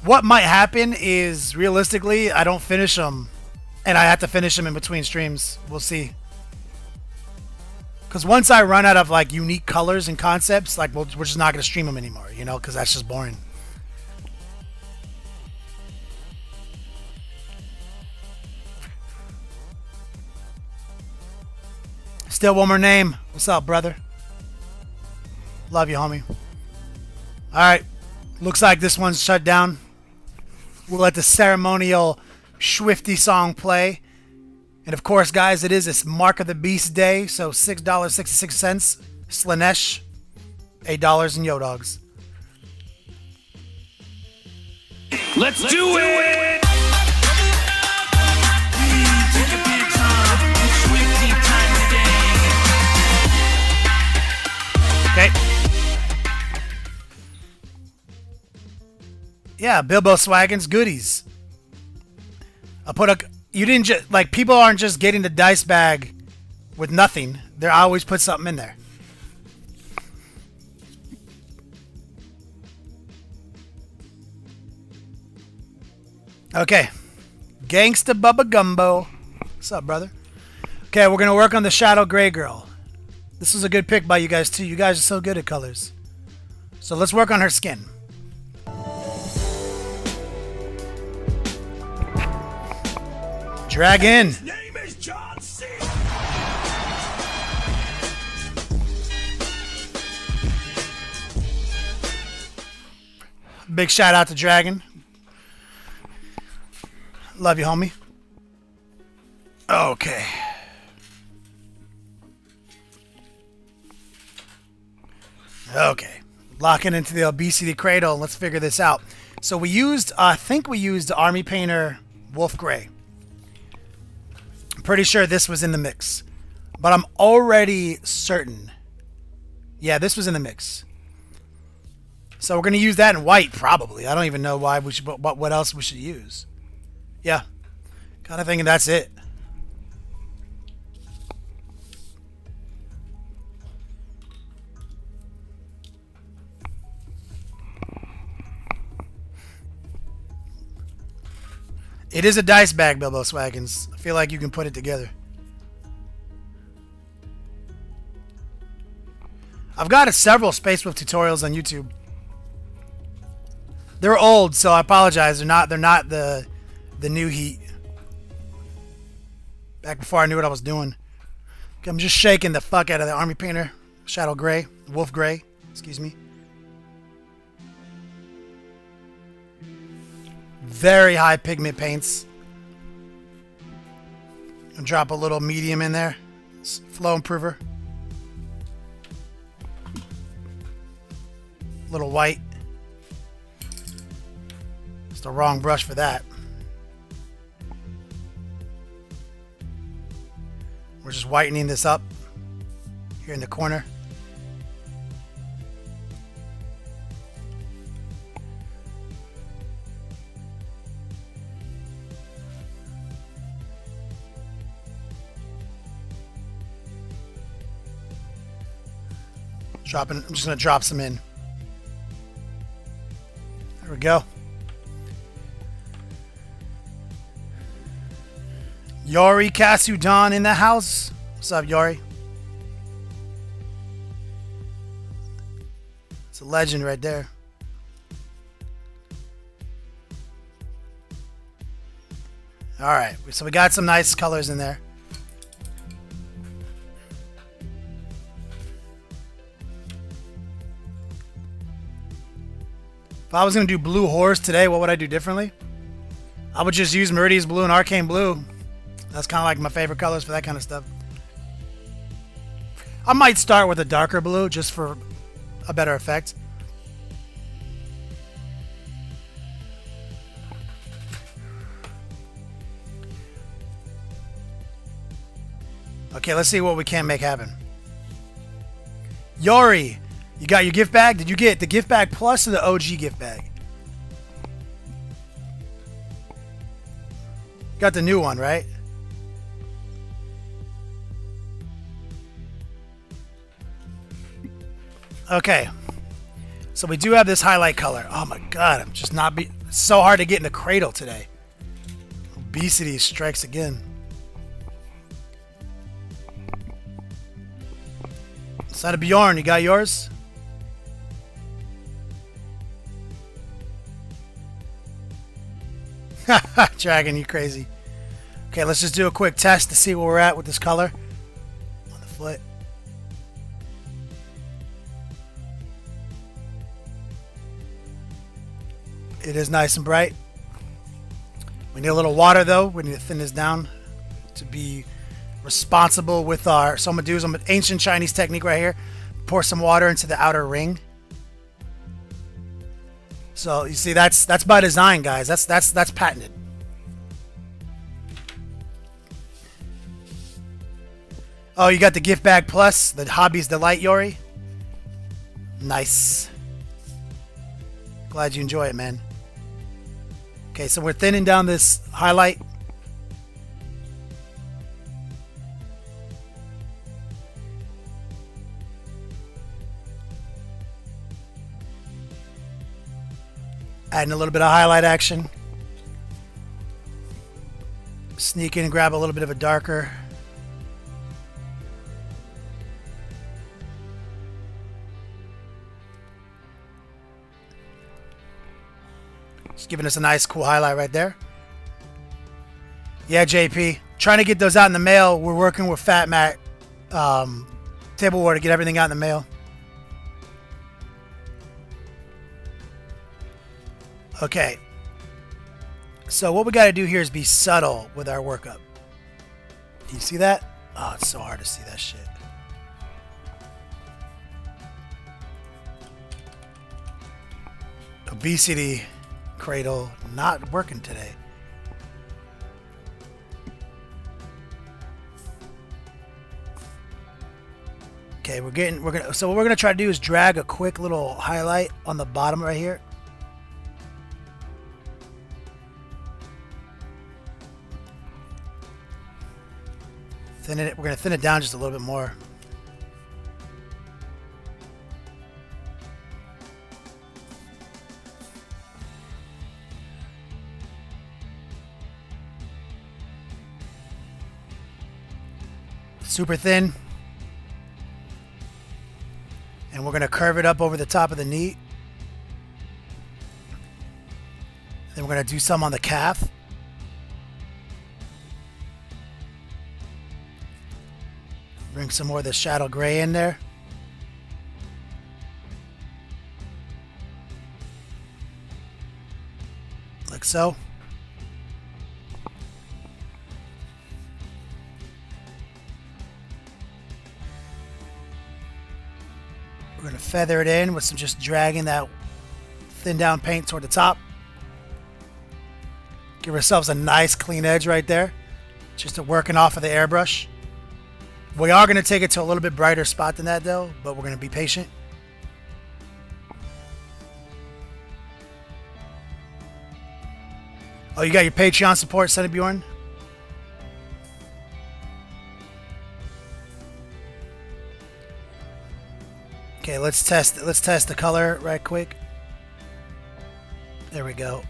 what might happen is realistically, I don't finish them, and I have to finish them in between streams. We'll see. Because once I run out of like unique colors and concepts, like we're just not going to stream them anymore, you know, because that's just boring. Still one more name. What's up, brother? Love you, homie. Alright. Looks like this one's shut down. We'll let the ceremonial Swifty song play. And of course, guys, it is this Mark of the Beast day, so $6.66. Slaanesh, $8 in Yo Dogs. Let's do it! Okay. Yeah, Bilbo Swaggins goodies. You didn't just, like, people aren't just getting the dice bag with nothing. They always put something in there. Okay. Gangsta Bubba Gumbo. What's up, brother? Okay, we're going to work on the Shadow Gray Girl. This was a good pick by you guys, too. You guys are so good at colors. So let's work on her skin. Drag in. His name is John C. Big shout out to Dragon. Love you, homie. Okay. Okay. Locking into the obesity cradle. Let's figure this out. So we used, I think we used Army Painter Wolf Gray. I'm pretty sure this was in the mix. But I'm already certain. Yeah, this was in the mix. So we're going to use that in white, probably. I don't even know why we should, what else we should use. Yeah. Kind of thinking that's it. It is a dice bag, Bilbo Swaggins. I feel like you can put it together. I've got several Space Wolf tutorials on YouTube. They're old, so I apologize. They're not the new heat. Back before I knew what I was doing. Okay, I'm just shaking the fuck out of the Army Painter Shadow Gray, Wolf Gray, excuse me. Very high pigment paints. And drop a little medium in there. Flow improver. Little white. It's the wrong brush for that. We're just whitening this up here in the corner. I'm just going to drop some in. There we go. Yori Kasudan in the house. What's up, Yori? It's a legend right there. Alright, so we got some nice colors in there. If I was going to do Blue Horse today, what would I do differently? I would just use Meridia's Blue and Arcane Blue. That's kind of like my favorite colors for that kind of stuff. I might start with a darker blue just for a better effect. Okay, let's see what we can make happen. Yori, you got your gift bag? Did you get the gift bag plus or the OG gift bag? Got the new one, right? Okay. So we do have this highlight color. Oh my god, I'm just not it's so hard to get in the cradle today. Obesity strikes again. Side of Bjorn, you got yours? Dragon, you crazy. Okay, let's just do a quick test to see where we're at with this color on the foot. It is nice and bright. We need a little water though. We need to thin this down. to be responsible with our. So I'm gonna do some ancient Chinese technique right here. Pour some water into the outer ring. So you see, that's by design, guys. That's patented. Oh, you got the gift bag plus the Hobbies Delight, Yori. Nice. Glad you enjoy it, man. Okay, so we're thinning down this highlight. Adding a little bit of highlight action. Sneak in and grab a little bit of a darker. Just giving us a nice, cool highlight right there. Yeah, JP. Trying to get those out in the mail. We're working with Fat Mac Tableware to get everything out in the mail. Okay. So what we got to do here is be subtle with our workup. You see that? Oh, it's so hard to see that shit. Obesity cradle not working today. Okay, so what we're gonna try to do is drag a quick little highlight on the bottom right here. We're gonna thin it down just a little bit more. Super thin. And we're gonna curve it up over the top of the knee. Then we're gonna do some on the calf. Bring some more of the shadow gray in there. Like so. We're going to feather it in with some just dragging that thin down paint toward the top. Give ourselves a nice clean edge right there. Just working off of the airbrush. We are going to take it to a little bit brighter spot than that though, but we're going to be patient. Oh, you got your Patreon support, Sonny Bjorn? Okay, let's test the color right quick. There we go.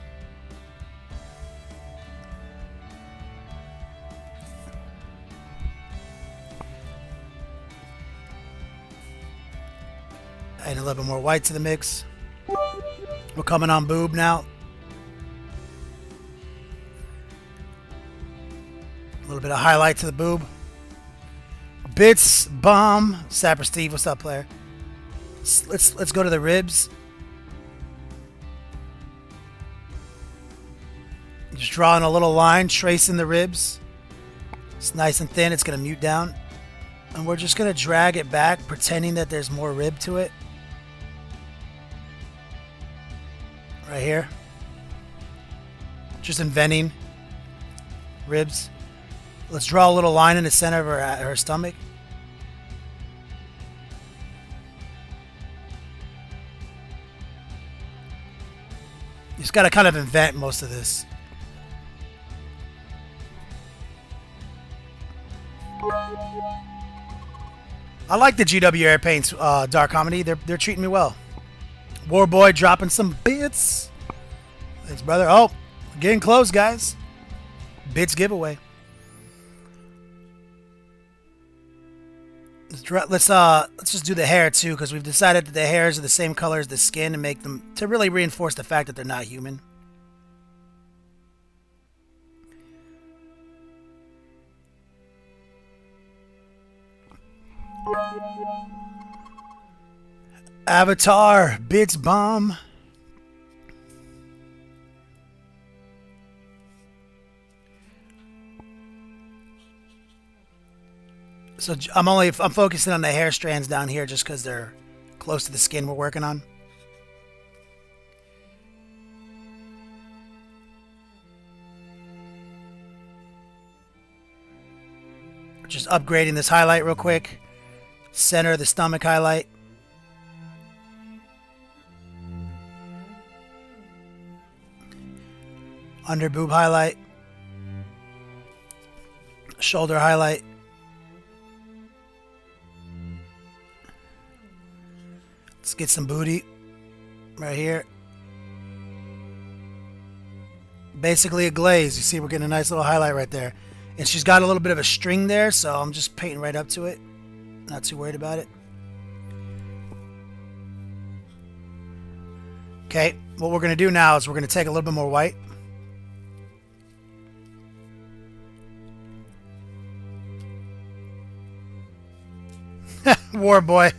Add a little bit more white to the mix. We're coming on boob now. A little bit of highlight to the boob. Bits, bomb. Sapper Steve, what's up, player? Let's go to the ribs. Just drawing a little line, tracing the ribs. It's nice and thin. It's gonna mute down, and we're just gonna drag it back, pretending that there's more rib to it. Right here. Just inventing ribs. Let's draw a little line in the center of her stomach. You just got to kind of invent most of this. I like the GW Air Paints dark comedy. They're treating me well. Warboy dropping some bits. Thanks, brother. Oh, getting close, guys. Bits giveaway. Let's just do the hair too, because we've decided that the hairs are the same color as the skin and make them to really reinforce the fact that they're not human. Avatar, Bits Bomb. So I'm focusing on the hair strands down here just because they're close to the skin we're working on. Just upgrading this highlight real quick. Center of the stomach highlight. Under boob highlight. Shoulder highlight. Let's get some booty right here. Basically a glaze. You see we're getting a nice little highlight right there. And she's got a little bit of a string there, so I'm just painting right up to it. Not too worried about it. Okay, what we're going to do now is we're going to take a little bit more white. War boy.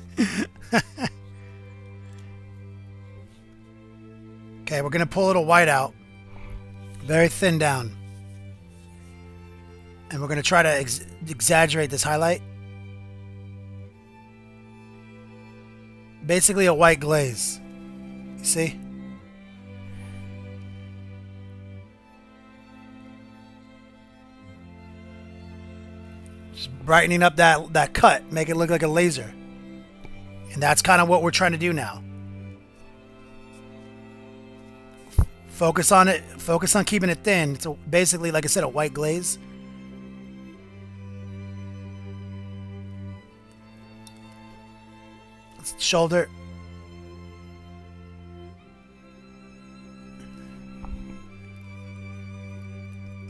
Okay, we're going to pull a little white out. Very thin down. And we're going to try to exaggerate this highlight. Basically a white glaze. You see? Just brightening up that cut. Make it look like a laser. And that's kind of what we're trying to do now. Focus on it. Focus on keeping it thin. It's basically, like I said, a white glaze. Shoulder.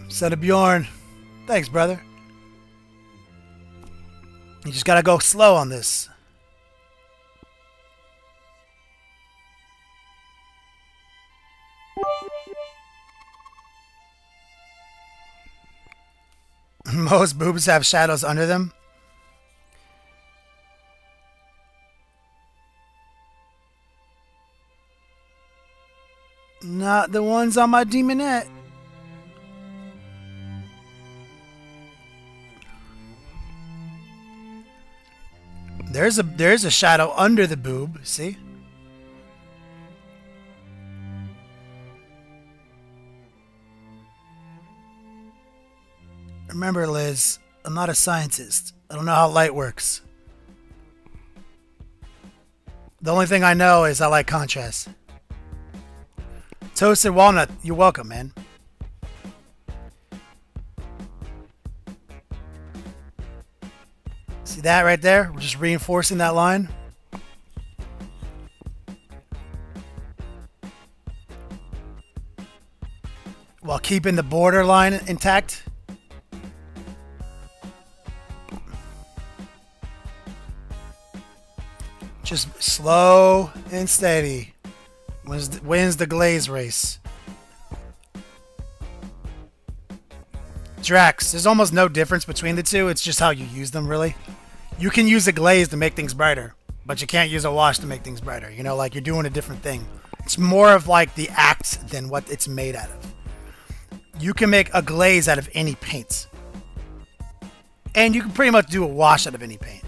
Son of Bjorn. Thanks, brother. You just gotta go slow on this. Most boobs have shadows under them. Not the ones on my demonette. There's a shadow under the boob, see? Remember, Liz, I'm not a scientist. I don't know how light works. The only thing I know is I like contrast. Toasted walnut, you're welcome, man. See that right there? We're just reinforcing that line. While keeping the border line intact. Just slow and steady. Wins the glaze race. Drax, there's almost no difference between the two. It's just how you use them, really. You can use a glaze to make things brighter, but you can't use a wash to make things brighter. You know, like you're doing a different thing. It's more of like the act than what it's made out of. You can make a glaze out of any paint. And you can pretty much do a wash out of any paint.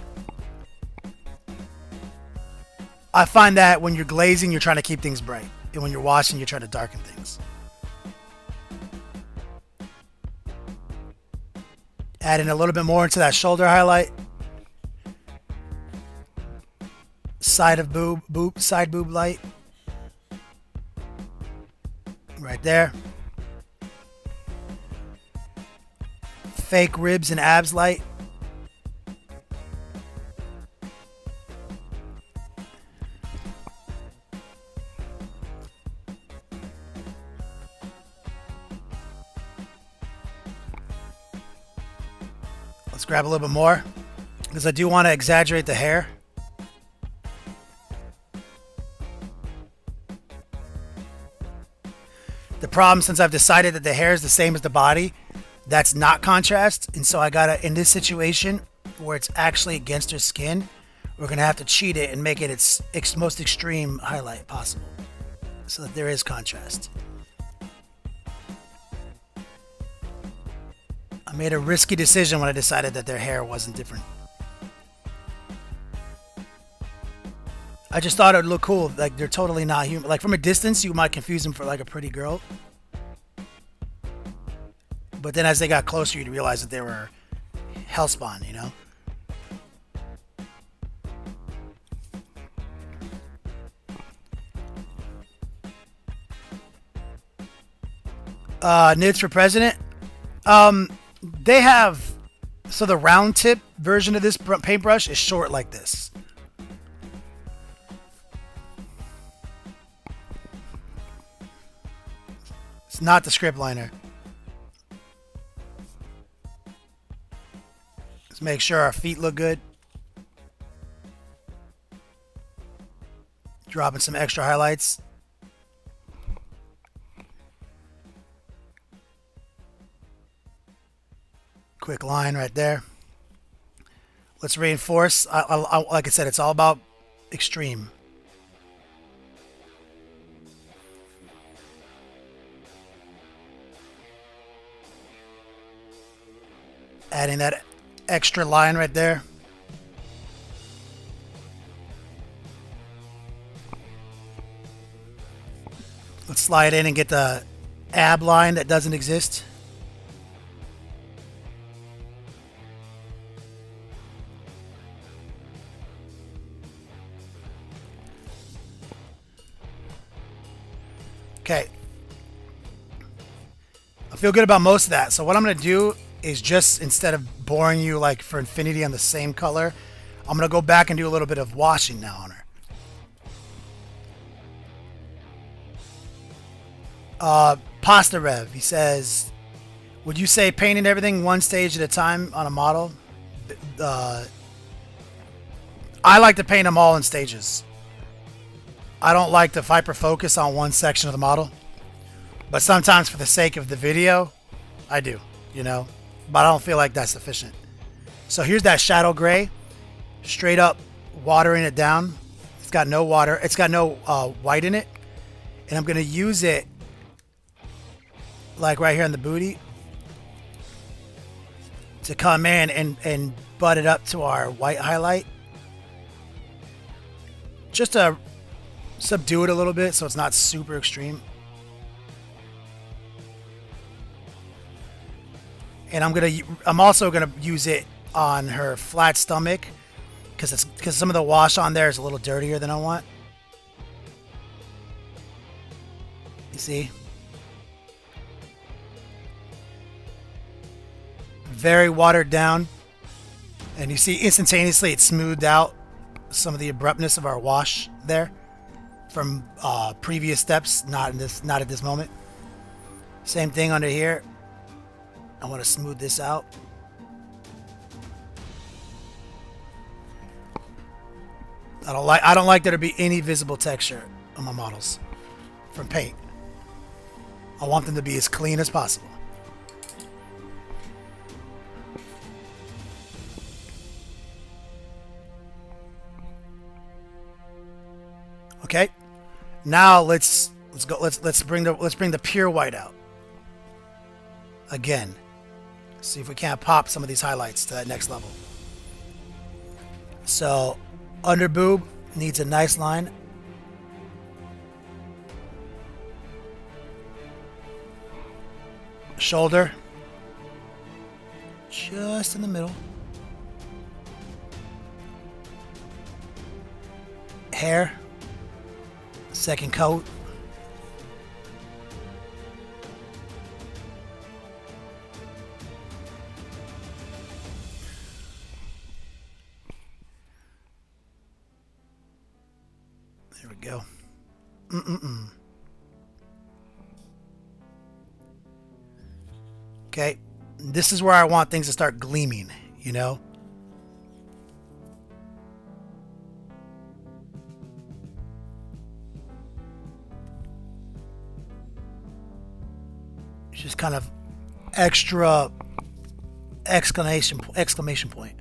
I find that when you're glazing, you're trying to keep things bright. And when you're washing, you're trying to darken things. Adding a little bit more into that shoulder highlight. Side boob light. Right there. Fake ribs and abs light. Let's grab a little bit more because I do want to exaggerate the hair. The problem, since I've decided that the hair is the same as the body, that's not contrast. And so I gotta, in this situation where it's actually against her skin, we're gonna have to cheat it and make it its most extreme highlight possible so that there is contrast. I made a risky decision when I decided that their hair wasn't different. I just thought it would look cool. Like, they're totally not human. Like, from a distance, you might confuse them for, like, a pretty girl. But then as they got closer, you'd realize that they were hellspawn, you know? Nids for president. They have... So the round tip version of this paintbrush is short like this. It's not the script liner. Let's make sure our feet look good. Dropping some extra highlights. Quick line right there. Let's reinforce. Like I said, it's all about extreme. Adding that extra line right there. Let's slide in and get the ab line that doesn't exist. Okay. I feel good about most of that. So what I'm going to do is just, instead of boring you like for infinity on the same color, I'm going to go back and do a little bit of washing now on her. Pasta Rev, he says, would you say painting everything one stage at a time on a model? I like to paint them all in stages. I don't like to hyper focus on one section of the model, but sometimes for the sake of the video, I do, you know, but I don't feel like that's sufficient. So here's that shadow gray, straight up watering it down. It's got no water. It's got no white in it. And I'm going to use it like right here on the booty to come in and butt it up to our white highlight. Just to subdue it a little bit so it's not super extreme. And I'm also gonna use it on her flat stomach because some of the wash on there is a little dirtier than I want. You see? Very watered down. And you see instantaneously it smoothed out some of the abruptness of our wash there from previous steps, not at this moment. Same thing under here. I want to smooth this out. I don't like there to be any visible texture on my models from paint. I want them to be as clean as possible. Okay. Now let's bring the pure white out. Again. See if we can't pop some of these highlights to that next level. So, under boob needs a nice line. Shoulder. Just in the middle. Hair. Second coat. There we go. Okay. This is where I want things to start gleaming, you know? Just kind of extra exclamation point.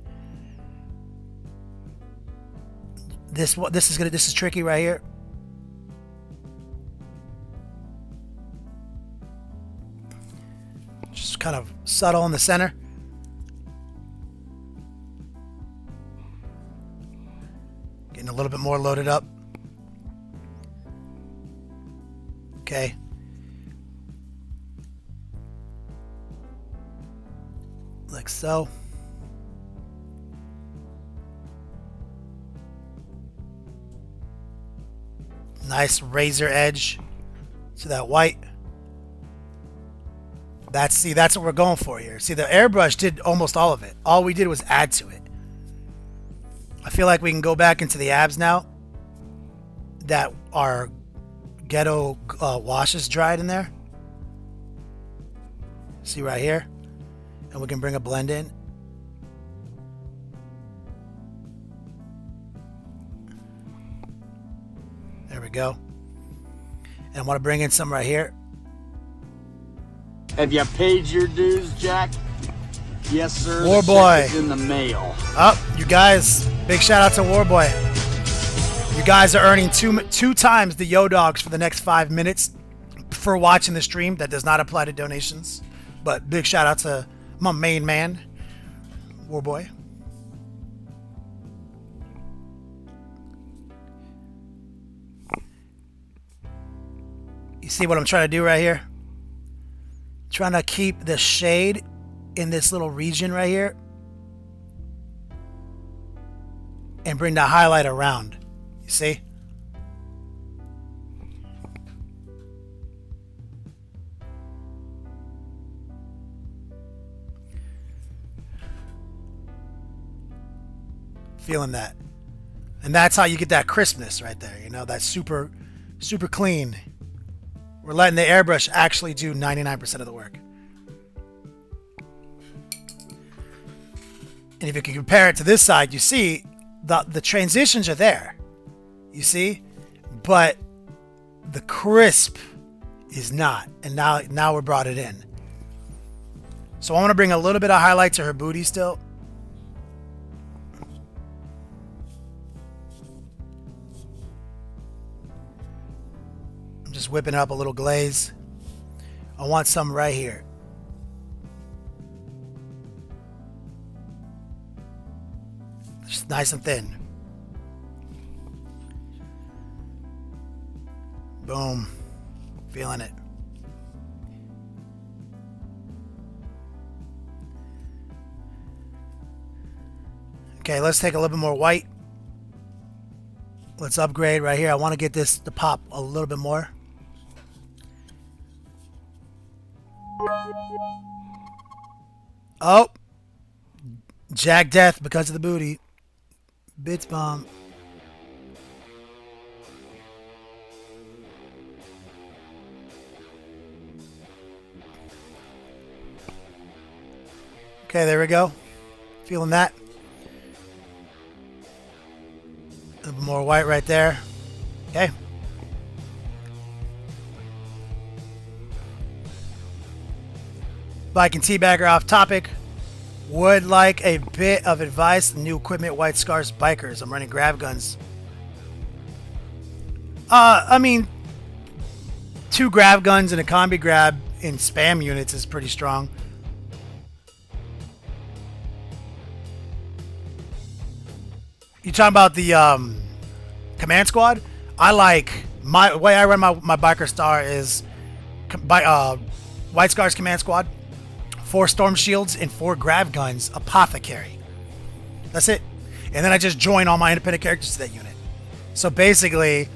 This is tricky right here. Just kind of subtle in the center. Getting a little bit more loaded up. Okay. Like so. Nice razor edge to that white. That's what we're going for here. See, the airbrush did almost all of it. All we did was add to it. I feel like we can go back into the abs now that our ghetto wash is dried in there. See right here? And we can bring a blend in. There we go. And I want to bring in some right here. Have you paid your dues, Jack? Yes, sir. War the Boy. check is in the mail. Oh, you guys, big shout out to Warboy. You guys are earning two times the Yo Dogs for the next 5 minutes for watching the stream. That does not apply to donations. But big shout out to my main man, Warboy. You see what I'm trying to do right here? Trying to keep the shade in this little region right here and bring the highlight around. You see? Feeling that. And that's how you get that crispness right there, you know, that super clean. We're letting the airbrush actually do 99% of the work. And if you can compare it to this side, you see the transitions are there. You see? But the crisp is not. And now we brought it in. So I want to bring a little bit of highlight to her booty still. I'm just whipping up a little glaze. I want some right here. Just nice and thin. Boom. Feeling it. Okay, let's take a little bit more white. Let's upgrade right here. I want to get this to pop a little bit more. Oh. Jack death because of the booty. Bits bomb. Okay, there we go. Feeling that. A little more white right there. Okay. Bike and teabagger off topic. Would like a bit of advice. New equipment, White Scars bikers. I'm running grab guns. I mean, 2 grab guns and a combi grab in spam units is pretty strong. You talking about the command squad? I like my way I run my biker star is White Scars command squad. 4 storm shields and 4 grab guns, apothecary. That's it. And then I just join all my independent characters to that unit. So basically,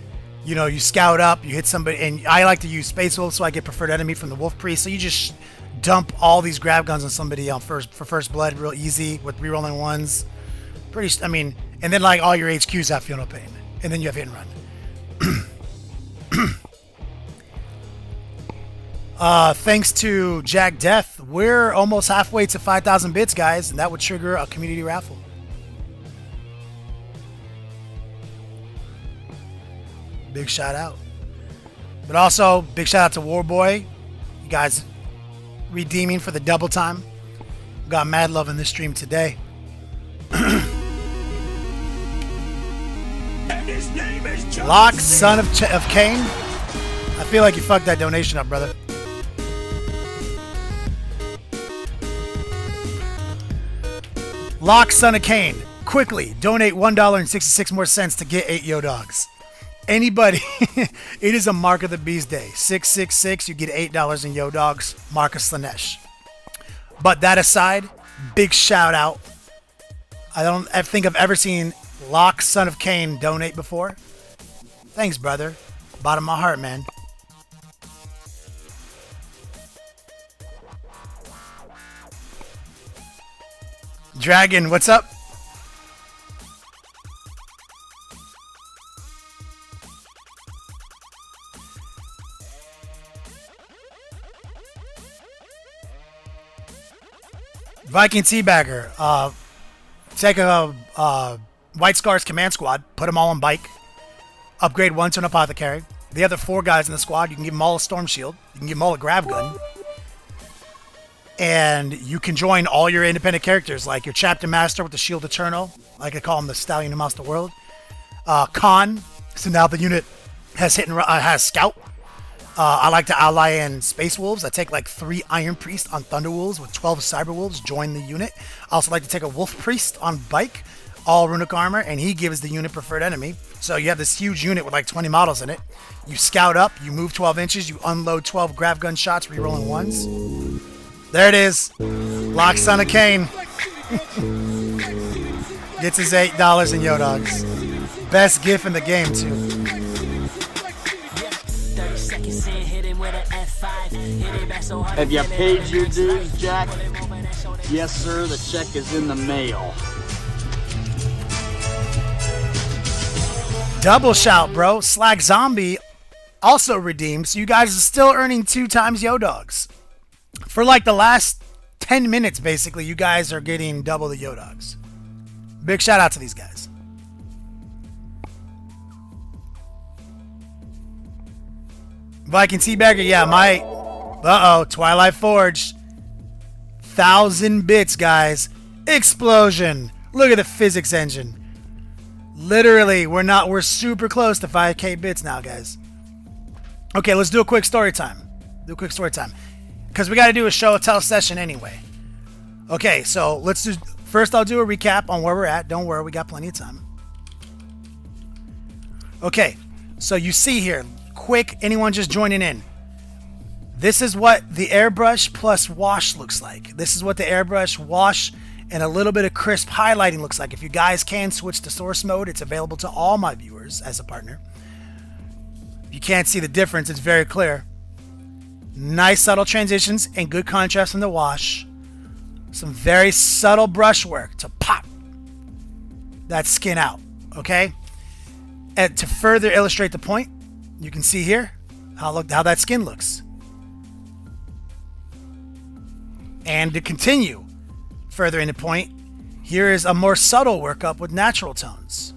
you know, you scout up, you hit somebody, and I like to use Space Wolf, so I get preferred enemy from the Wolf Priest. So you just dump all these grab guns on somebody on for first blood, real easy with rerolling ones. Pretty, I mean, and then like all your HQs have Feel No Pain, and then you have hit and run. Thanks to Jack Death, we're almost halfway to 5,000 bits, guys, and that would trigger a community raffle. Big shout out. But also, big shout out to Warboy. You guys redeeming for the double time. Got mad love in this stream today. And his name is John Locke, C. son of Cain. I feel like you fucked that donation up, brother. Locke, son of Cain. Quickly, donate $1.66 more to get 8 Yo Dogs. Anybody, it is a Mark of the Beast day. 666, you get $8 in Yo Dogs, Mark of Slaanesh. But that aside, big shout out. I think I've ever seen Locke, son of Cain, donate before. Thanks, brother. Bottom of my heart, man. Dragon, what's up? Viking Teabagger, take a White Scars command squad, put them all on bike, upgrade one to an apothecary. The other 4 guys in the squad, you can give them all a storm shield, you can give them all a grav gun, and you can join all your independent characters, like your Chapter Master with the Shield Eternal, like I call him the Stallion who mounts the world. Khan, so now the unit has has Scout. I like to ally in Space Wolves. I take like 3 Iron Priests on Thunder Wolves with 12 Cyber Wolves join the unit. I also like to take a Wolf Priest on Bike, all runic armor, and he gives the unit preferred enemy. So you have this huge unit with like 20 models in it. You scout up, you move 12 inches, you unload 12 grav gun shots, rerolling ones. There it is. Locke, son of Cain. Gets his $8 in Yo Dogs. Best gif in the game too. Have you paid your dues, Jack? Yes, sir. The check is in the mail. Double shout, bro. Slack Zombie also redeemed, so you guys are still earning 2 times Yo Dogs. For like the last 10 minutes, basically, you guys are getting double the Yo Dogs. Big shout out to these guys. Viking Teabagger, yeah, my... Uh-oh, Twilight Forge. 1,000 bits, guys. Explosion. Look at the physics engine. Literally, we're super close to 5k bits now, guys. Okay, let's do a quick story time. Because we got to do a show tell session anyway. Okay, so let's do... First, I'll do a recap on where we're at. Don't worry, we got plenty of time. Okay, so you see here... Quick, anyone just joining in. This is what the airbrush plus wash looks like. This is what the airbrush, wash, and a little bit of crisp highlighting looks like. If you guys can switch to source mode, it's available to all my viewers as a partner. If you can't see the difference, it's very clear. Nice subtle transitions and good contrast from the wash. Some very subtle brush work to pop that skin out, okay? And to further illustrate the point, you can see here how that skin looks. And to continue further in the point, here is a more subtle workup with natural tones.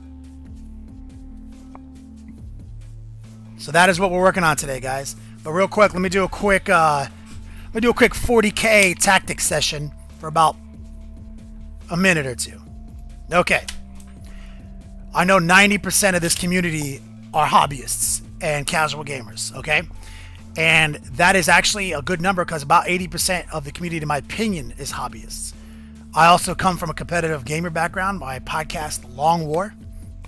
So that is what we're working on today, guys. But real quick, let me do a quick 40k tactics session for about a minute or two. Okay. I know 90% of this community are hobbyists and casual gamers, okay? And that is actually a good number because about 80% of the community, in my opinion, is hobbyists. I also come from a competitive gamer background. My podcast, Long War,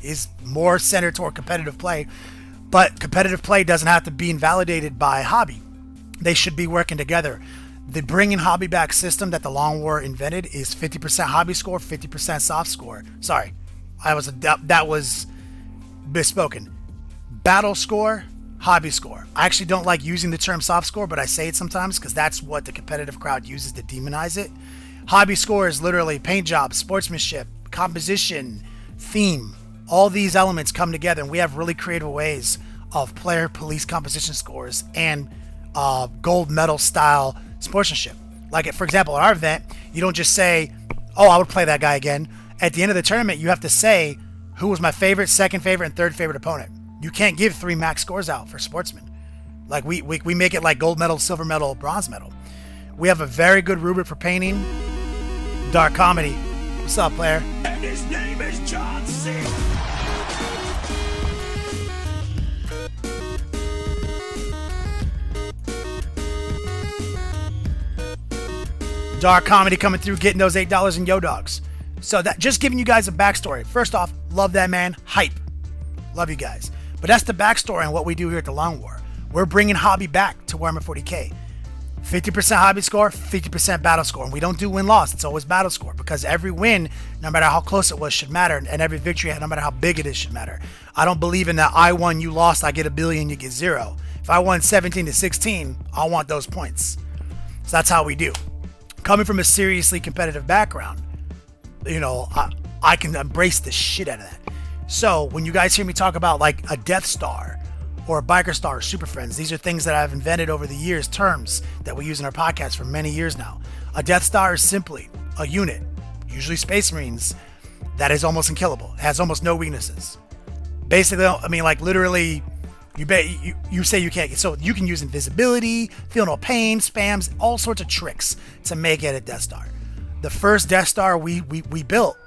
is more centered toward competitive play, but competitive play doesn't have to be invalidated by hobby. They should be working together. The bringing hobby back system that the Long War invented is 50% hobby score, 50% soft score. Sorry, that was misspoken. Battle score, hobby score. I actually don't like using the term soft score, but I say it sometimes because that's what the competitive crowd uses to demonize it. Hobby score is literally paint job, sportsmanship, composition, theme. All these elements come together, and we have really creative ways of player police composition scores and gold medal style sportsmanship. Like, for example, at our event, you don't just say, oh, I would play that guy again. At the end of the tournament, you have to say who was my favorite, second favorite, and third favorite opponent. You can't give 3 max scores out for sportsmen. Like we make it like gold medal, silver medal, bronze medal. We have a very good rubric for painting. Dark comedy. What's up, player? And his name is John C. Dark comedy coming through, getting those $8 in Yo Dogs. So that just giving you guys a backstory. First off, love that man. Hype. Love you guys. But that's the backstory on what we do here at the Long War. We're bringing hobby back to Warhammer 40k. 50% hobby score, 50% battle score. And we don't do win-loss. It's always battle score, because every win, no matter how close it was, should matter. And every victory, no matter how big it is, should matter. I don't believe in that I won, you lost, I get a billion, you get 0. If I won 17-16, I want those points. So that's how we do. Coming from a seriously competitive background, you know, I can embrace the shit out of that. So when you guys hear me talk about like a Death Star or a Biker Star or Super Friends, these are things that I've invented over the years, terms that we use in our podcast for many years now. A Death Star is simply a unit, usually Space Marines, that is almost unkillable. It has almost no weaknesses. Basically, I mean, like literally, you say you can't get, so you can use invisibility, feel no pain, spams, all sorts of tricks to make it a Death Star. The first Death Star we built.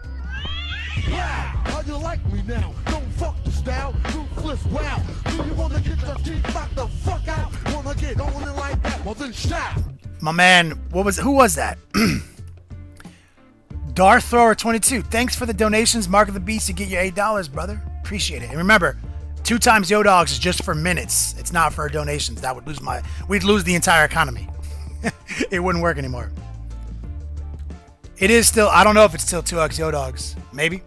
How you like me now? Don't fuck the style, ruthless, wow. Do you wanna get your teeth knocked the fuck out? Wanna get on it like that? Well then shout. My man, who was that? Darth Thrower 22. Thanks for the donations. Mark of the Beast, you get your $8, brother. Appreciate it. And remember, 2 times Yo Dogs is just for minutes. It's not for donations. That would we'd lose the entire economy. It wouldn't work anymore. It is still, I don't know if it's still 2x Yo Dogs. Maybe.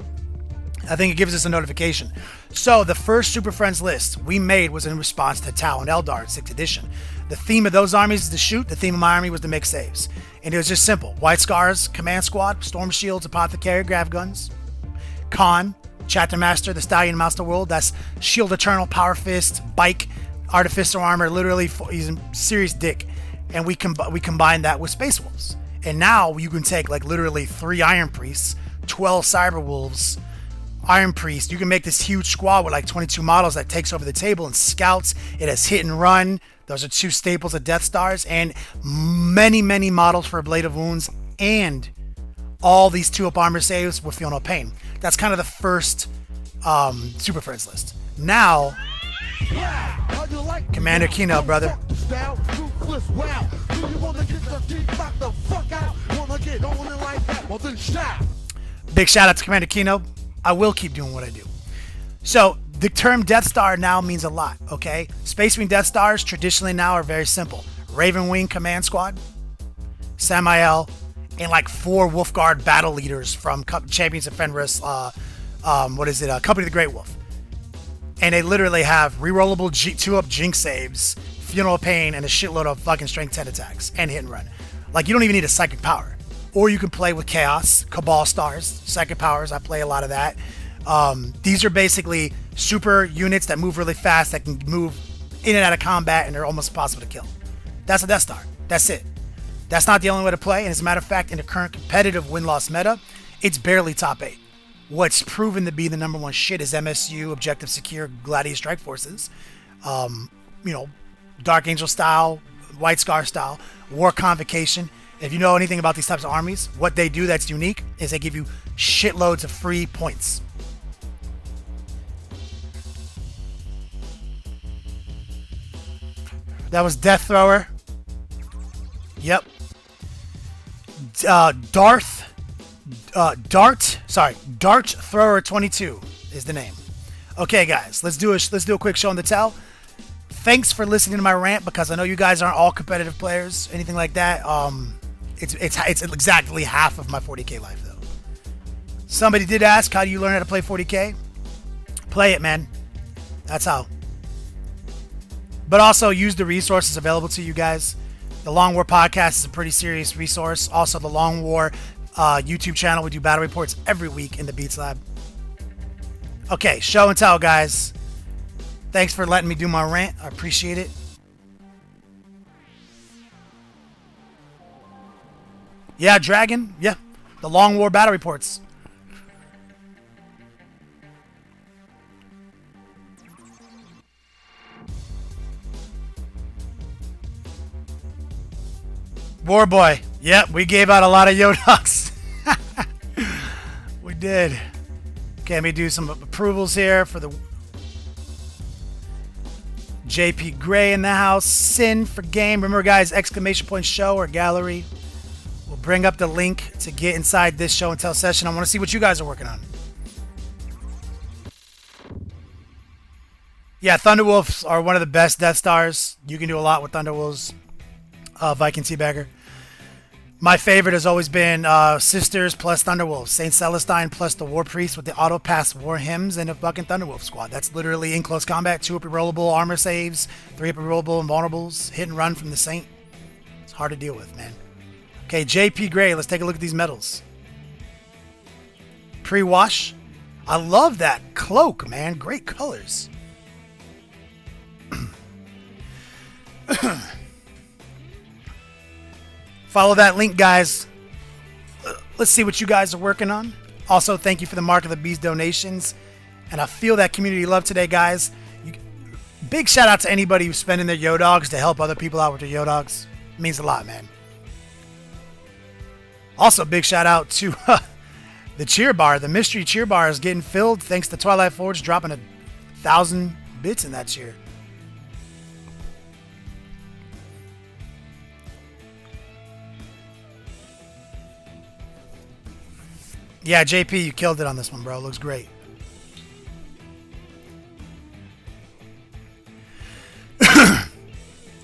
I think it gives us a notification. So the first Super Friends list we made was in response to Tau and Eldar in 6th edition. The theme of those armies is to shoot. The theme of my army was to make saves. And it was just simple. White Scars, Command Squad, Storm Shields, Apothecary, Grav Guns. Khan, Chapter Master, the Stallion Mouse the World. That's Shield Eternal, Power Fist, Bike, Artificer Armor. Literally, he's a serious dick. And we combined that with Space Wolves. And now you can take like literally 3 Iron Priests, 12 Cyber Wolves, Iron Priest. You can make this huge squad with like 22 models that takes over the table, and scouts. It has hit and run. Those are 2 staples of Death Stars, and many, many models for a Blade of Wounds, and all these 2-up armor saves with Feel No Pain. That's kind of the first Super Friends list. Now, Commander Kino, brother. Big shout out to Commander Kino. I will keep doing what I do. So the term Death Star now means a lot, okay? Space Marine Death Stars traditionally now are very simple. Raven Wing Command Squad, Samael, and like 4 Wolf Guard battle leaders from Champions of Fenris, Company of the Great Wolf. And they literally have rerollable 2-up Jinx saves, Funeral Pain, and a shitload of fucking Strength 10 attacks, and hit and run. Like, you don't even need a Psychic Power. Or you can play with Chaos, Cabal Stars, Psychic Powers. I play a lot of that. These are basically super units that move really fast, that can move in and out of combat, and they're almost impossible to kill. That's a Death Star. That's it. That's not the only way to play. And as a matter of fact, in the current competitive win-loss meta, it's barely top 8. What's proven to be the number 1 shit is MSU, Objective Secure, Gladiator Strike Forces, Dark Angel style, White Scar style, War Convocation. If you know anything about these types of armies, what they do that's unique is they give you shitloads of free points. That was Death Thrower. Yep. Dart Thrower 22 is the name. Okay, guys, let's do a quick show and tell. Thanks for listening to my rant, because I know you guys aren't all competitive players, anything like that. It's exactly half of my 40k life, though. Somebody did ask, how do you learn how to play 40k? Play it, man. That's how. But also use the resources available to you guys. The Long War podcast is a pretty serious resource. Also, the Long War YouTube channel. We do battle reports every week in the Beats Lab. Okay, show and tell, guys. Thanks for letting me do my rant. I appreciate it. Yeah, Dragon. Yeah. The Long War battle reports. War Boy. Yep, we gave out a lot of Yodoks. We did. Okay, let me do some approvals here for the JP Gray in the house. Sin for game. Remember, guys, ! show or gallery. We'll bring up the link to get inside this show and tell session. I want to see what you guys are working on. Yeah, Thunderwolves are one of the best Death Stars. You can do a lot with Thunderwolves. Viking Teabagger. My favorite has always been Sisters plus Thunderwolves. Saint Celestine plus the War Priest with the auto pass War Hymns and a fucking Thunderwolf squad. That's literally in close combat. 2 up rollable armor saves, 3 up rollable invulnerables, hit and run from the Saint. It's hard to deal with, man. Okay, JP Gray. Let's take a look at these medals. Pre-wash. I love that cloak, man. Great colors. Follow that link, guys. Let's see what you guys are working on. Also, thank you for the Mark of the Beast donations. And I feel that community love today, guys. Big shout out to anybody who's spending their Yo-Dogs to help other people out with their Yo-Dogs. It means a lot, man. Also, big shout out to the cheer bar. The mystery cheer bar is getting filled thanks to Twilight Forge dropping 1,000 bits in that cheer. Yeah, JP, you killed it on this one, bro. Looks great.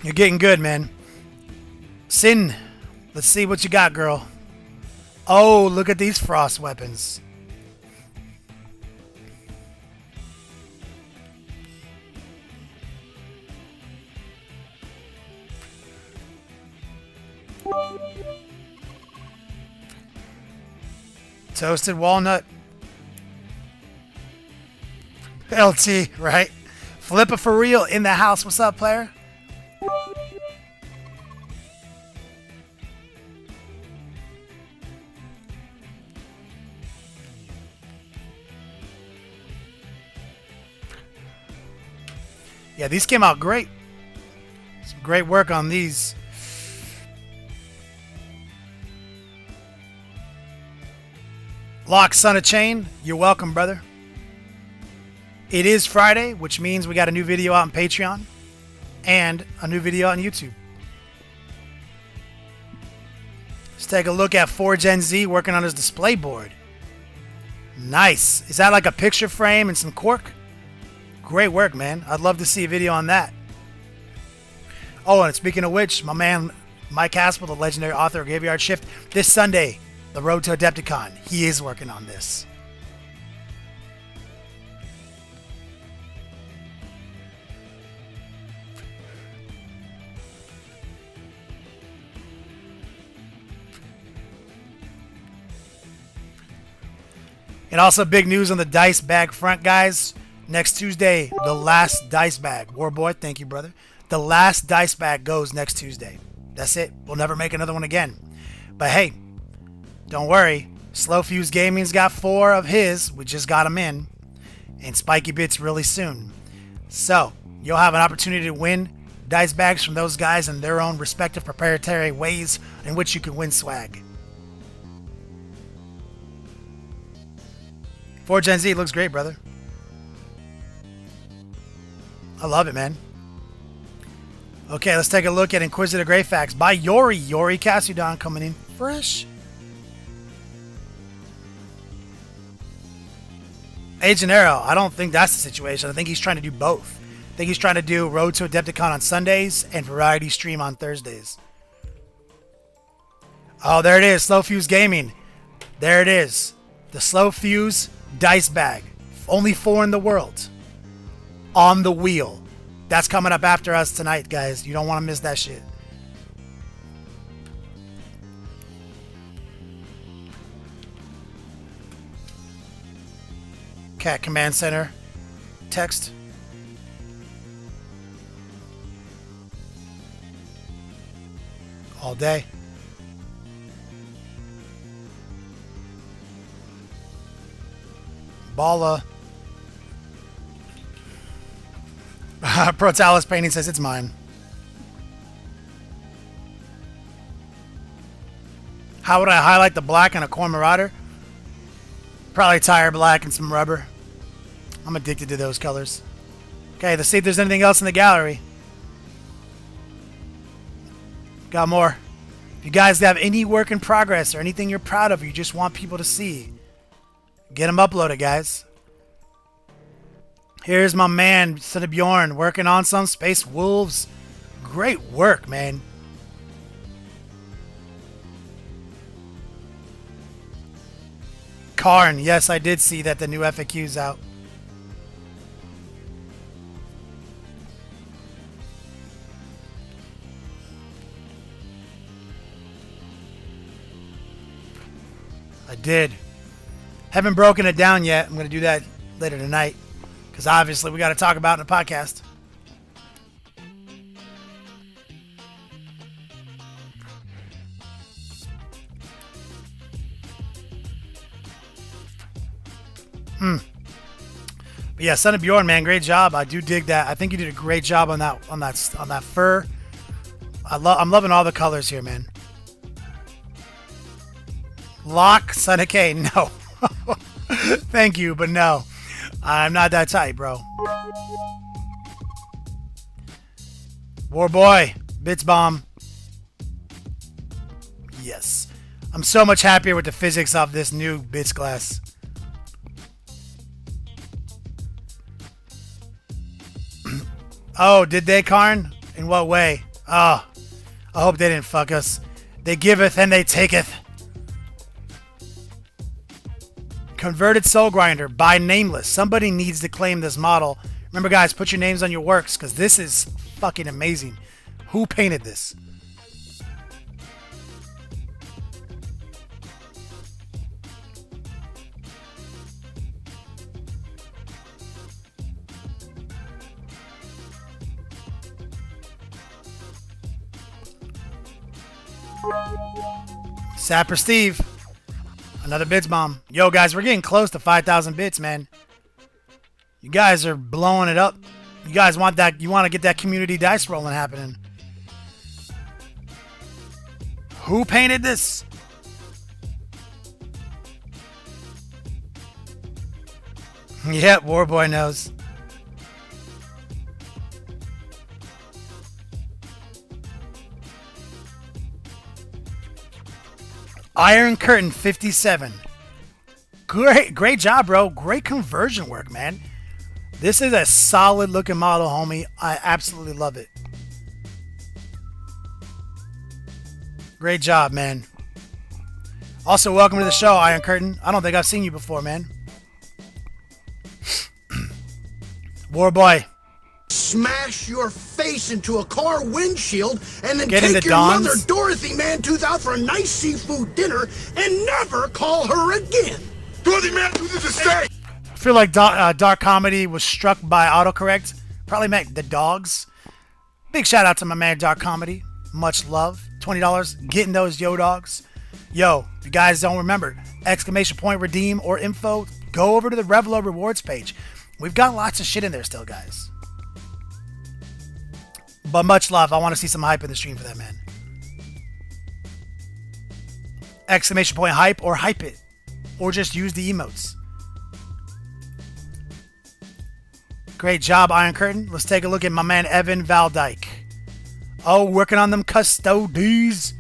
You're getting good, man. Sin, let's see what you got, girl. Oh, look at these frost weapons. Toasted walnut. LT, right? Flipper for real in the house. What's up, player? Yeah, these came out great. Some great work on these. Lock, son of chain, you're welcome, brother. It is Friday, which means we got a new video out on Patreon and a new video on YouTube. Let's take a look at 4Gen Z working on his display board. Nice. Is that like a picture frame and some cork? Great work, man. I'd love to see a video on that. Oh, and speaking of which, my man Mike Haspel, the legendary author of Graveyard Shift, this Sunday, The Road to Adepticon. He is working on this. And also big news on the dice bag front, guys. Next Tuesday, the last dice bag. Warboy, thank you, brother. The last dice bag goes next Tuesday. That's it. We'll never make another one again. But hey, don't worry. Slow Fuse Gaming's got 4 of his. We just got them in. And Spiky Bits really soon. So, you'll have an opportunity to win dice bags from those guys in their own respective proprietary ways in which you can win swag. 4Gen Z looks great, brother. I love it, man. Okay, let's take a look at Inquisitor Greyfax by Yori. Yori Cassiodon coming in fresh. Agent Arrow, I don't think that's the situation. I think he's trying to do both. I think he's trying to do Road to Adepticon on Sundays and Variety Stream on Thursdays. Oh, there it is. Slow Fuse Gaming. There it is. The Slow Fuse dice bag. Only 4 in the world. On the wheel. That's coming up after us tonight, guys. You don't want to miss that shit. Cat Command Center. Text. All day. Balla. Protalis Painting says it's mine. How would I highlight the black on a Corn Marauder? Probably tire black and some rubber. I'm addicted to those colors. Okay, let's see if there's anything else in the gallery. Got more. If you guys have any work in progress or anything you're proud of, you just want people to see, get them uploaded, guys. Here's my man, Son of Bjorn, working on some Space Wolves. Great work, man. Karn, yes, I did see that the new FAQ's out. I did. Haven't broken it down yet. I'm going to do that later tonight. Because obviously we got to talk about it in a podcast. But yeah, Son of Bjorn, man, great job. I do dig that. I think you did a great job on that fur. I'm loving all the colors here, man. Lock, Son of K, no. Thank you, but no. I'm not that tight, bro. War Boy, Bits Bomb. Yes. I'm so much happier with the physics of this new Bits class. Oh, did they, Karn? In what way? Oh, I hope they didn't fuck us. They giveth and they taketh. Converted Soul Grinder by Nameless. Somebody needs to claim this model. Remember, guys, put your names on your works because this is fucking amazing. Who painted this? Sapper Steve. Another bits bomb. Yo, guys, we're getting close to 5,000 bits, man. You guys are blowing it up. You guys want that? You want to get that community dice rolling happening. Who painted this? Yep, Warboy knows. Iron Curtain 57. Great job, bro. Great conversion work, man. This is a solid looking model, homie. I absolutely love it. Great job, man. Also, welcome to the show, Iron Curtain. I don't think I've seen you before, man. Warboy. Smash your face into a car windshield and then Get take into your Dawn's. mother Dorothy Mantooth out for a nice seafood dinner and never call her again. Dorothy Mantooth is a stay! I feel like Dark Comedy was struck by autocorrect. Probably meant the dogs. Big shout out to my man Dark Comedy. Much love. $20. Getting those yo dogs. Yo, if you guys don't remember, exclamation point redeem or info, go over to the Revelo rewards page. We've got lots of shit in there still, guys. But much love. I want to see some hype in the stream for that, man. Exclamation point hype or hype it. Or just use the emotes. Great job, Iron Curtain. Let's take a look at my man Evan Valdyke. Oh, working on them custodies.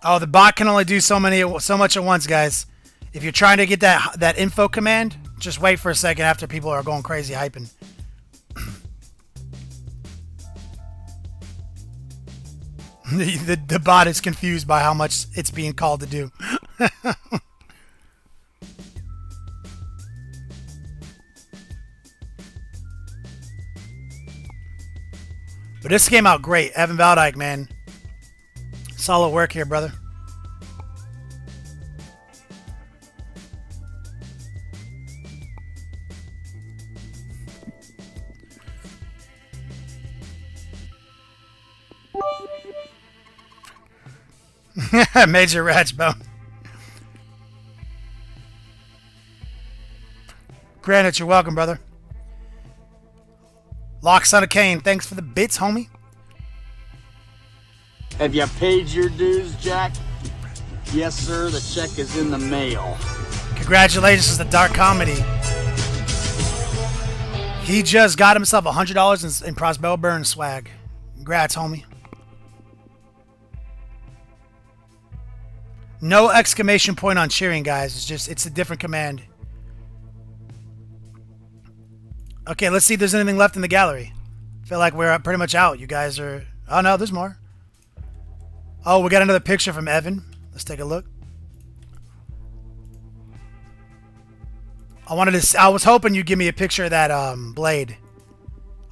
Oh, the bot can only do so much at once, guys. If you're trying to get that info command, just wait for a second after people are going crazy hyping. the bot is confused by how much it's being called to do. But this came out great. Evan Valdyke, man. Solid work here, brother. Major Ratchbone. Granted, you're welcome, brother. Lock Son of Cain, thanks for the bits, homie. Have you paid your dues, Jack? Yes, sir, the check is in the mail. Congratulations to Dark Comedy. He just got himself $100 in Prosbell Burn swag. Congrats, homie. No exclamation point on cheering, guys. It's a different command. Okay, let's see if there's anything left in the gallery. Feel like we're pretty much out. You guys are... Oh, no, there's more. Oh, we got another picture from Evan. Let's take a look. I was hoping you'd give me a picture of that blade.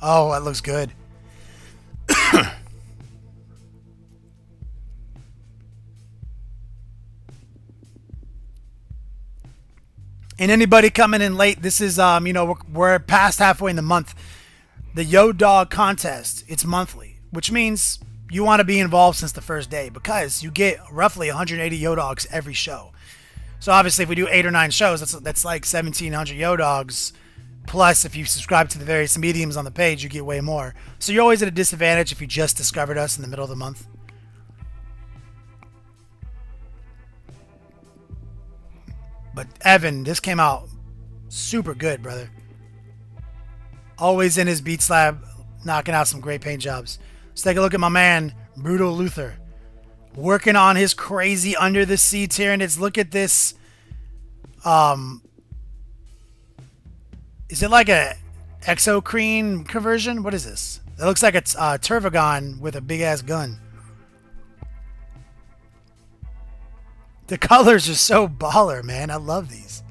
Oh, that looks good. And anybody coming in late, this is we're past halfway in the month. The Yo Dog contest, it's monthly, which means you want to be involved since the first day because you get roughly 180 Yo Dogs every show. So obviously, if we do 8 or 9 shows, that's like 1,700 Yo Dogs. Plus, if you subscribe to the various mediums on the page, you get way more. So you're always at a disadvantage if you just discovered us in the middle of the month. But Evan, this came out super good, brother. Always in his Beats Lab, knocking out some great paint jobs. Let's take a look at my man, Brutal Luther. Working on his crazy Under the Sea Tyranids. Look at this. Is it like a exocrine conversion? What is this? It looks like it's Turvagon with a big-ass gun. The colors are so baller, man. I love these.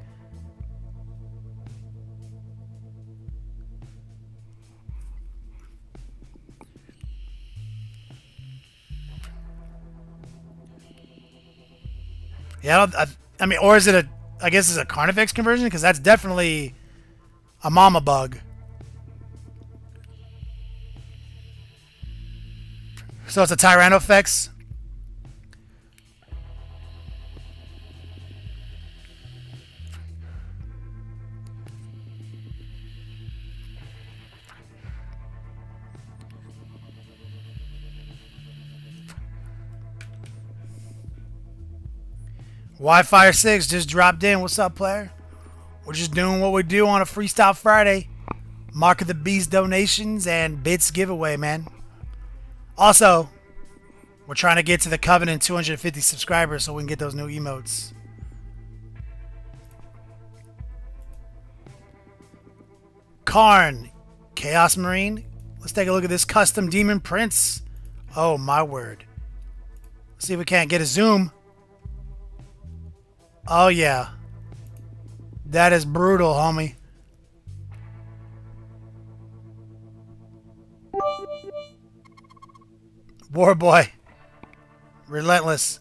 Yeah, I mean, or is it I guess it's a Carnifex conversion? Because that's definitely a mama bug. So it's a Tyrannofex. Wi-Fi 6 just dropped in. What's up, player? We're just doing what we do on a Freestyle Friday. Mark of the Beast donations and bits giveaway, man. Also, we're trying to get to the Covenant 250 subscribers so we can get those new emotes. Karn, Chaos Marine. Let's take a look at this custom Demon Prince. Oh, my word. Let's see if we can't get a zoom. Oh, yeah. That is brutal, homie. Warboy. Relentless.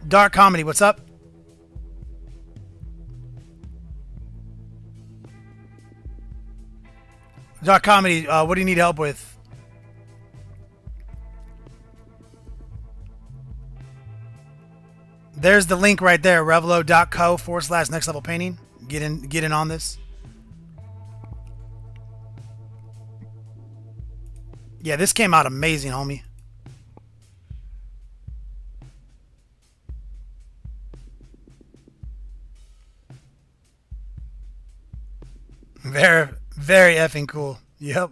Dark Comedy, what's up? Dark Comedy, what do you need help with? There's the link right there, revelo.co/next level painting. Get in on this. Yeah, this came out amazing, homie. Very, very effing cool. Yep.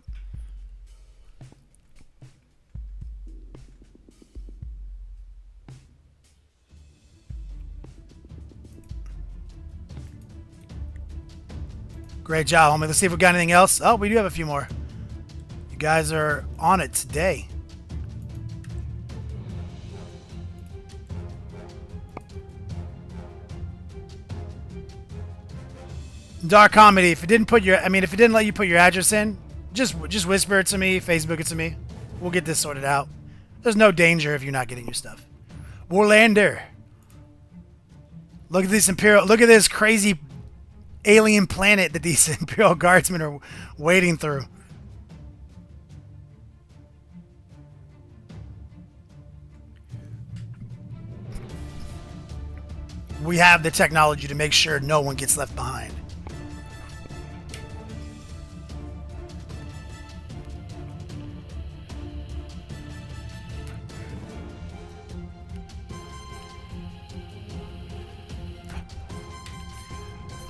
Great job, homie. Let's see if we got anything else. Oh, we do have a few more. You guys are on it today. Dark Comedy. If it didn't let you put your address in, just whisper it to me, Facebook it to me. We'll get this sorted out. There's no danger if you're not getting your stuff. Warlander. Look at this Look at this crazy alien planet that these Imperial Guardsmen are wading through. We have the technology to make sure no one gets left behind.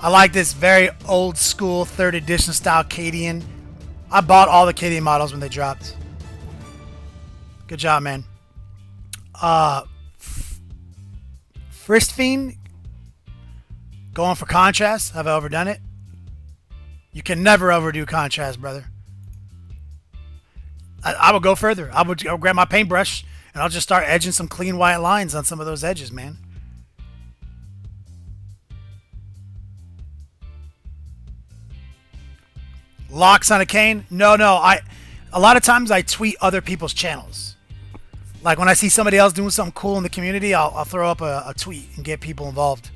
I like this very old school 3rd edition style Cadian. I bought all the Cadian models when they dropped. Good job, man. Fristfiend. Going for contrast. Have I overdone it? You can never overdo contrast, brother. I would go further. I would grab my paintbrush and I'll just start edging some clean white lines on some of those edges, man. Locks on a cane? No. A lot of times I tweet other people's channels. Like when I see somebody else doing something cool in the community, I'll throw up a tweet and get people involved.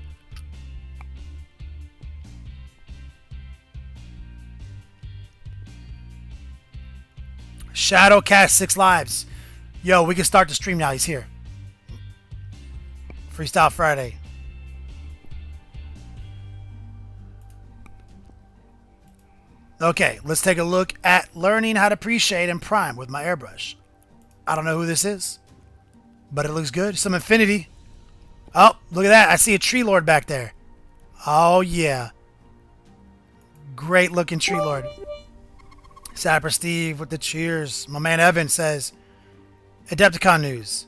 Shadowcast 6 lives. Yo, we can start the stream now. He's here. Freestyle Friday. Okay, let's take a look at learning how to pre-shade and prime with my airbrush. I don't know who this is, but it looks good. Some infinity. Oh, look at that. I see a tree lord back there. Oh, yeah. Great looking tree lord. Sapper Steve with the cheers. My man Evan says, Adepticon news.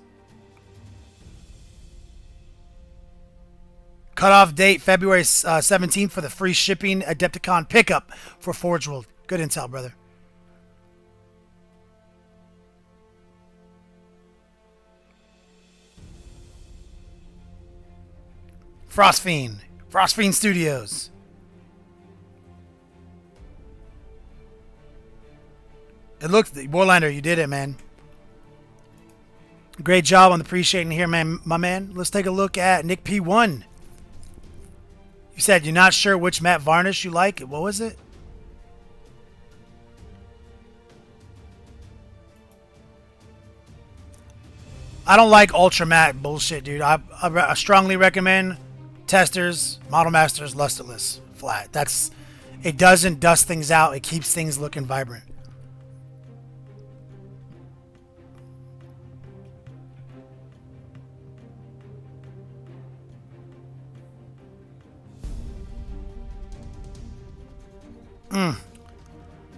Cutoff date February 17th for the free shipping Adepticon pickup for Forge World. Good intel, brother. Frostfiend. Frostfiend Studios. It looks, Warlander, you did it, man. Great job on the pre-shading here, man, my man. Let's take a look at Nick P1. You said you're not sure which matte varnish you like. What was it? I don't like ultra matte bullshit, dude. I strongly recommend Testers, Model Masters, Lusterless, flat. It doesn't dust things out. It keeps things looking vibrant.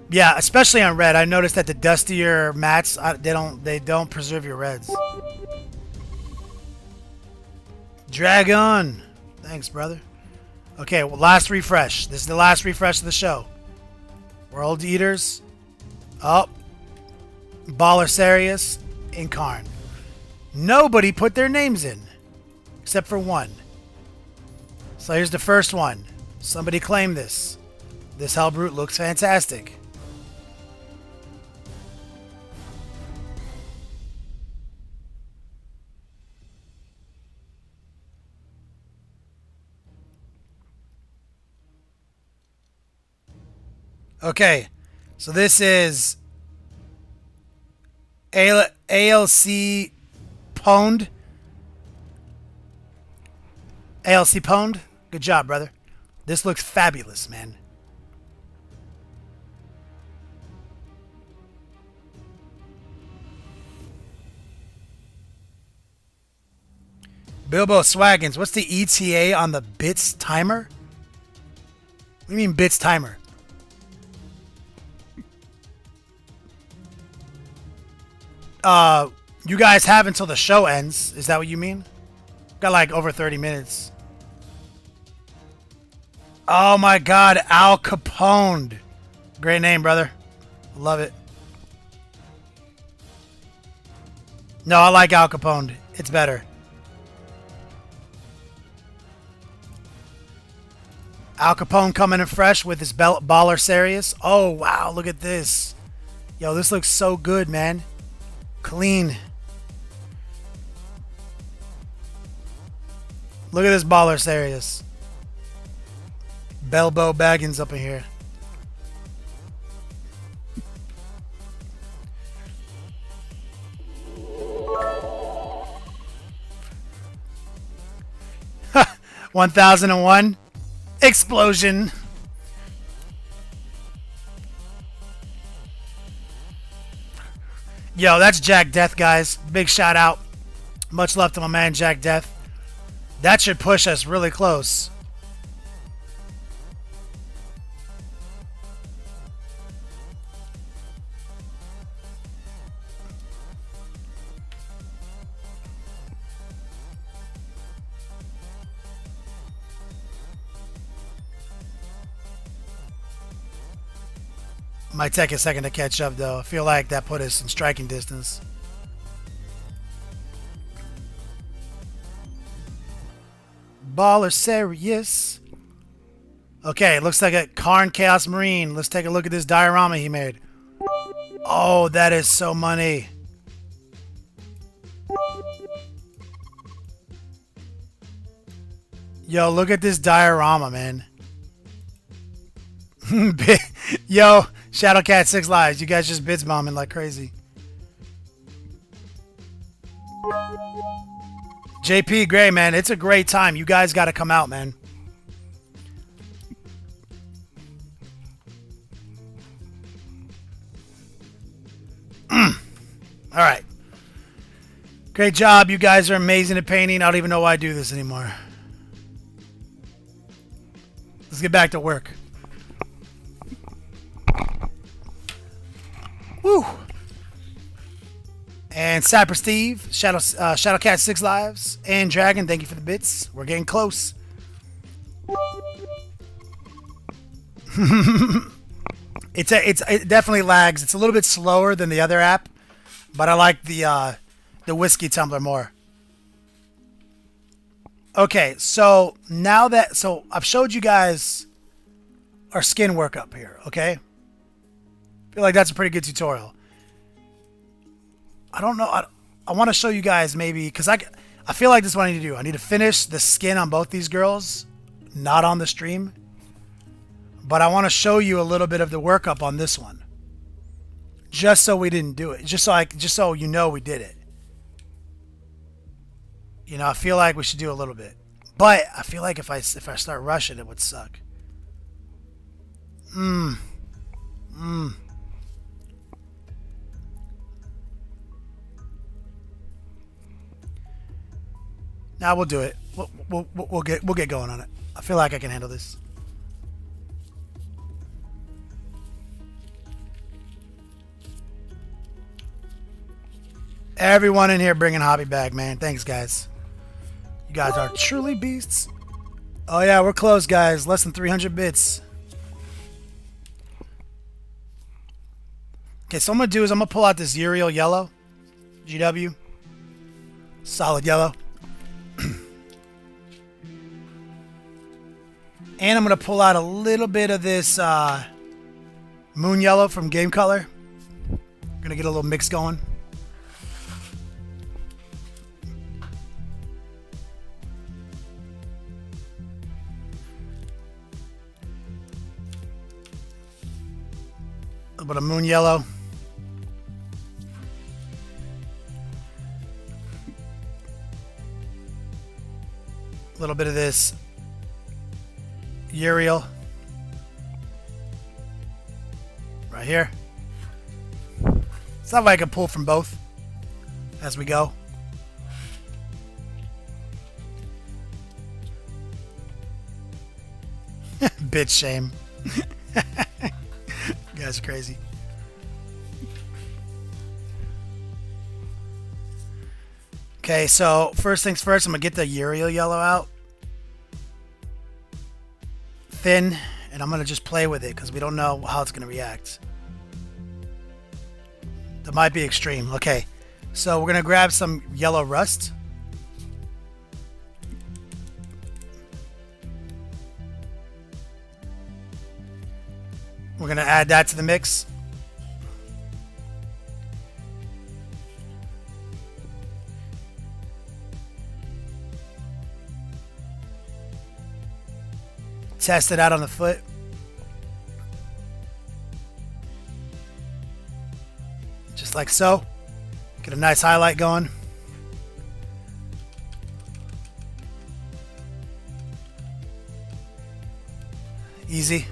Yeah, especially on red. I noticed that the dustier mattes, they don't preserve your reds. Dragon. Thanks, brother. Okay, well, last refresh. This is the last refresh of the show. World Eaters. Oh. Baller Sarius. Incarn. Nobody put their names in. Except for one. So here's the first one. Somebody claim this. This Hellbrute looks fantastic. Okay, so this is ALC Pwned. ALC Pwned. Good job, brother. This looks fabulous, man. Bilbo Swaggins, what's the ETA on the bits timer? What do you mean bits timer? You guys have until the show ends. Is that what you mean? Got like over 30 minutes. Oh my god, Al Capone. Great name, brother. Love it. No, I like Al Capone. It's better. Al Capone coming in fresh with his baller Sarius. Oh, wow. Look at this. Yo, this looks so good, man. Clean. Look at this baller Sarius. Bilbo Baggins up in here. Ha! 1001. Explosion. Yo, that's Jack Death, guys. Big shout out. Much love to my man Jack Death. That should push us really close. Might take a second to catch up, though. I feel like that put us in striking distance. Baller serious. Okay, looks like a Karn Chaos Marine. Let's take a look at this diorama he made. Oh, that is so money. Yo, look at this diorama, man. Yo, Shadowcat 6 Lives. You guys just bits bombing like crazy. JP Gray, man. It's a great time. You guys got to come out, man. All right. Great job. You guys are amazing at painting. I don't even know why I do this anymore. Let's get back to work. Woo! And Sapper Steve, Shadowcat 6 Lives, and Dragon, thank you for the bits. We're getting close. It definitely lags. It's a little bit slower than the other app, but I like the whiskey tumbler more. Okay, so now that I've showed you guys our skin work up here. Okay, I feel like that's a pretty good tutorial. I don't know. I want to show you guys maybe because I feel like this is what I need to do. I need to finish the skin on both these girls, not on the stream. But I want to show you a little bit of the workup on this one. Just so we didn't do it. Just so you know we did it. You know, I feel like we should do a little bit. But I feel like if I start rushing, it would suck. Now we'll do it. We'll get going on it. I feel like I can handle this. Everyone in here bringing hobby back, man. Thanks, guys. You guys are truly beasts. Oh yeah, we're close, guys. Less than 300 bits. Okay, so what I'm gonna do is I'm gonna pull out this Uriel yellow, GW, solid yellow. And I'm going to pull out a little bit of this moon yellow from Game Color. Going to get a little mix going. A little bit of moon yellow. A little bit of this Uriel right here. It's not like I can pull from both as we go. Bitch shame. You guys are crazy. Okay, so first things first, I'm gonna get the Uriel yellow out. Thin, and I'm going to just play with it because we don't know how it's going to react. That might be extreme. Okay, so we're going to grab some yellow rust. We're going to add that to the mix. Test it out on the foot. Just like so. Get a nice highlight going. Easy.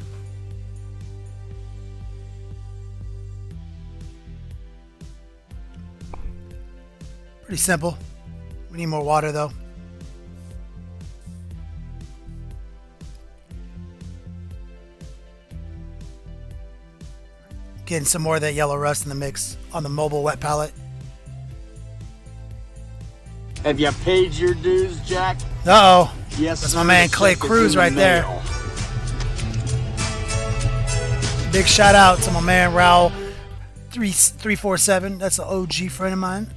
Pretty simple. We need more water though. Getting some more of that yellow rust in the mix on the mobile wet palette. Have you paid your dues, Jack? Uh-oh. Yes, that's sir, my man the Clay check is Cruz in the right there. mail. Big shout out to my man Raul 347. That's an OG friend of mine.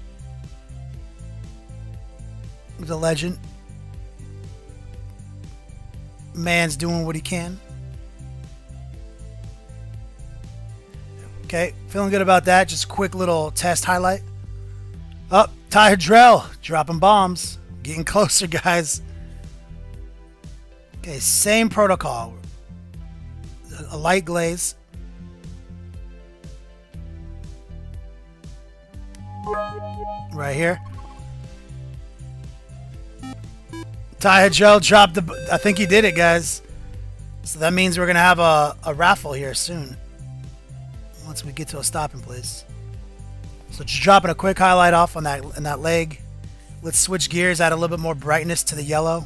He's a legend. Man's doing what he can. Okay, feeling good about that. Just a quick little test highlight. Up, Ty Hadrell dropping bombs. Getting closer, guys. Okay, same protocol. A light glaze. Right here. Ty Hadrell dropped the... I think he did it, guys. So that means we're going to have a raffle here soon. Once we get to a stopping place. So just dropping a quick highlight off on that leg. Let's switch gears, add a little bit more brightness to the yellow.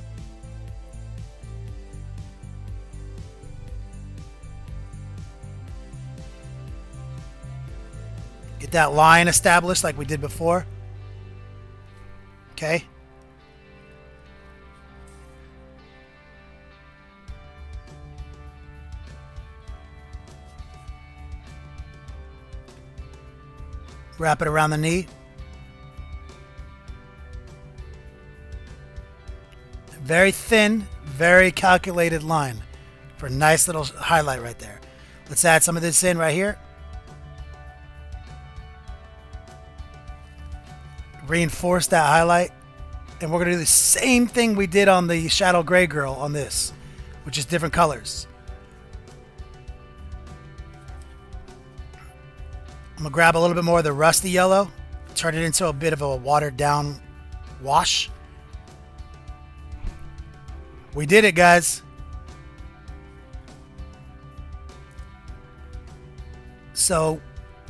Get that line established like we did before. Okay. Wrap it around the knee. Very thin, very calculated line for a nice little highlight right there. Let's add some of this in right here. Reinforce that highlight. And we're going to do the same thing we did on the Shadow Gray Girl on this, which is different colors. I'm going to grab a little bit more of the rusty yellow, turn it into a bit of a watered down wash. We did it, guys. So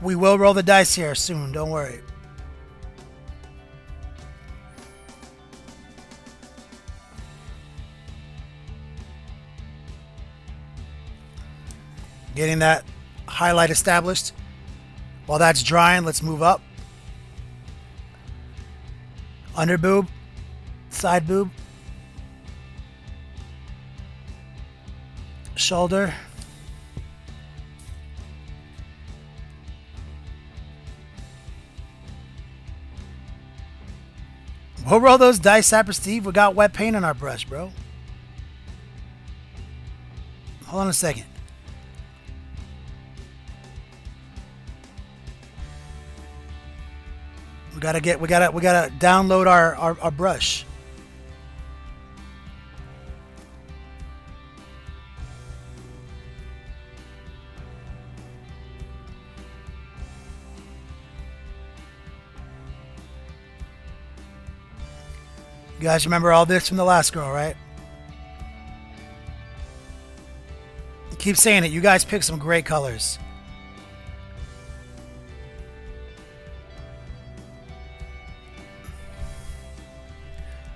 we will roll the dice here soon, don't worry. Getting that highlight established. While that's drying, let's move up. Under boob, side boob, shoulder. We'll roll those dice, Sapper Steve. We got wet paint on our brush, bro. Hold on a second. We gotta download our brush. You guys remember all this from the last girl, right? I keep saying it. You guys picked some great colors.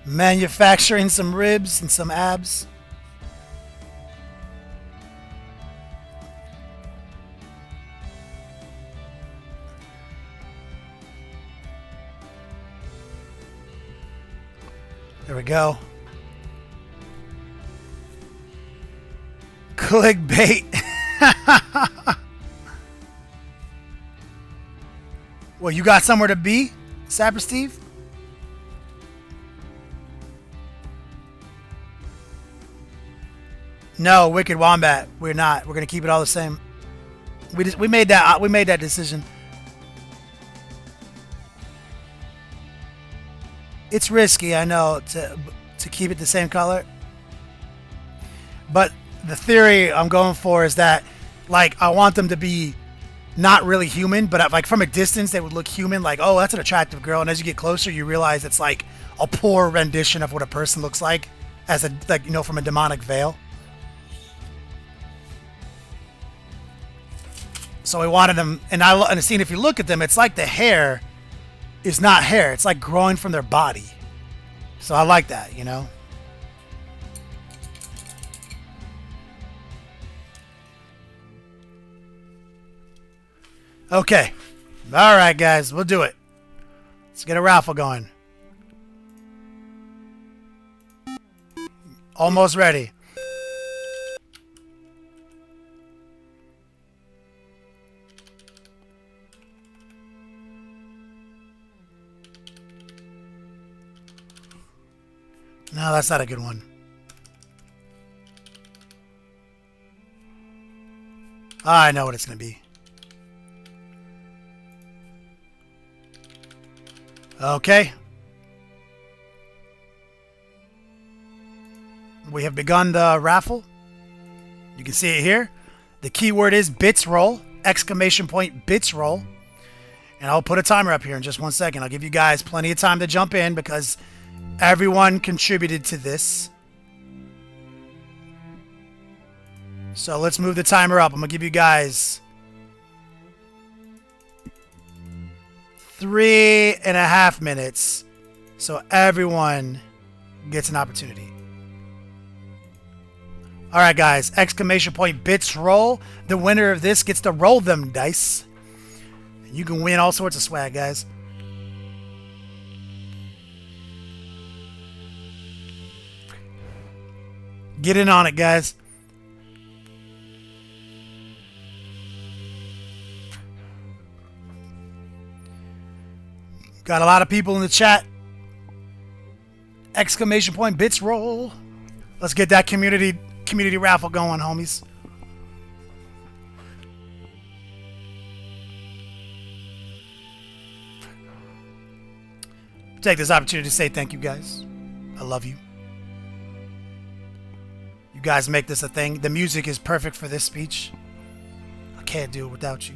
Manufacturing some ribs and some abs. There we go. Clickbait. Well, you got somewhere to be, Sapper Steve? No, Wicked Wombat. We're not. We're gonna keep it all the same. We made that decision. It's risky, I know, to keep it the same color. But the theory I'm going for is that, like, I want them to be not really human, but like from a distance they would look human. Like, oh, that's an attractive girl, and as you get closer, you realize it's like a poor rendition of what a person looks like, as from a demonic veil. So we wanted them, and seeing if you look at them, it's like the hair is not hair. It's like growing from their body. So I like that, you know. Okay. All right, guys. We'll do it. Let's get a raffle going. Almost ready. No, that's not a good one. I know what it's going to be. Okay. We have begun the raffle. You can see it here. The keyword is bits roll, ! Bits roll. And I'll put a timer up here in just 1 second. I'll give you guys plenty of time to jump in because everyone contributed to this. So let's move the timer up. I'm going to give you guys 3.5 minutes so everyone gets an opportunity. All right, guys. ! Bits roll. The winner of this gets to roll them dice. You can win all sorts of swag, guys. Get in on it, guys. Got a lot of people in the chat. ! Bits roll. Let's get that community raffle going, homies. Take this opportunity to say thank you, guys. I love you. You guys make this a thing. The music is perfect for this speech. I can't do it without you.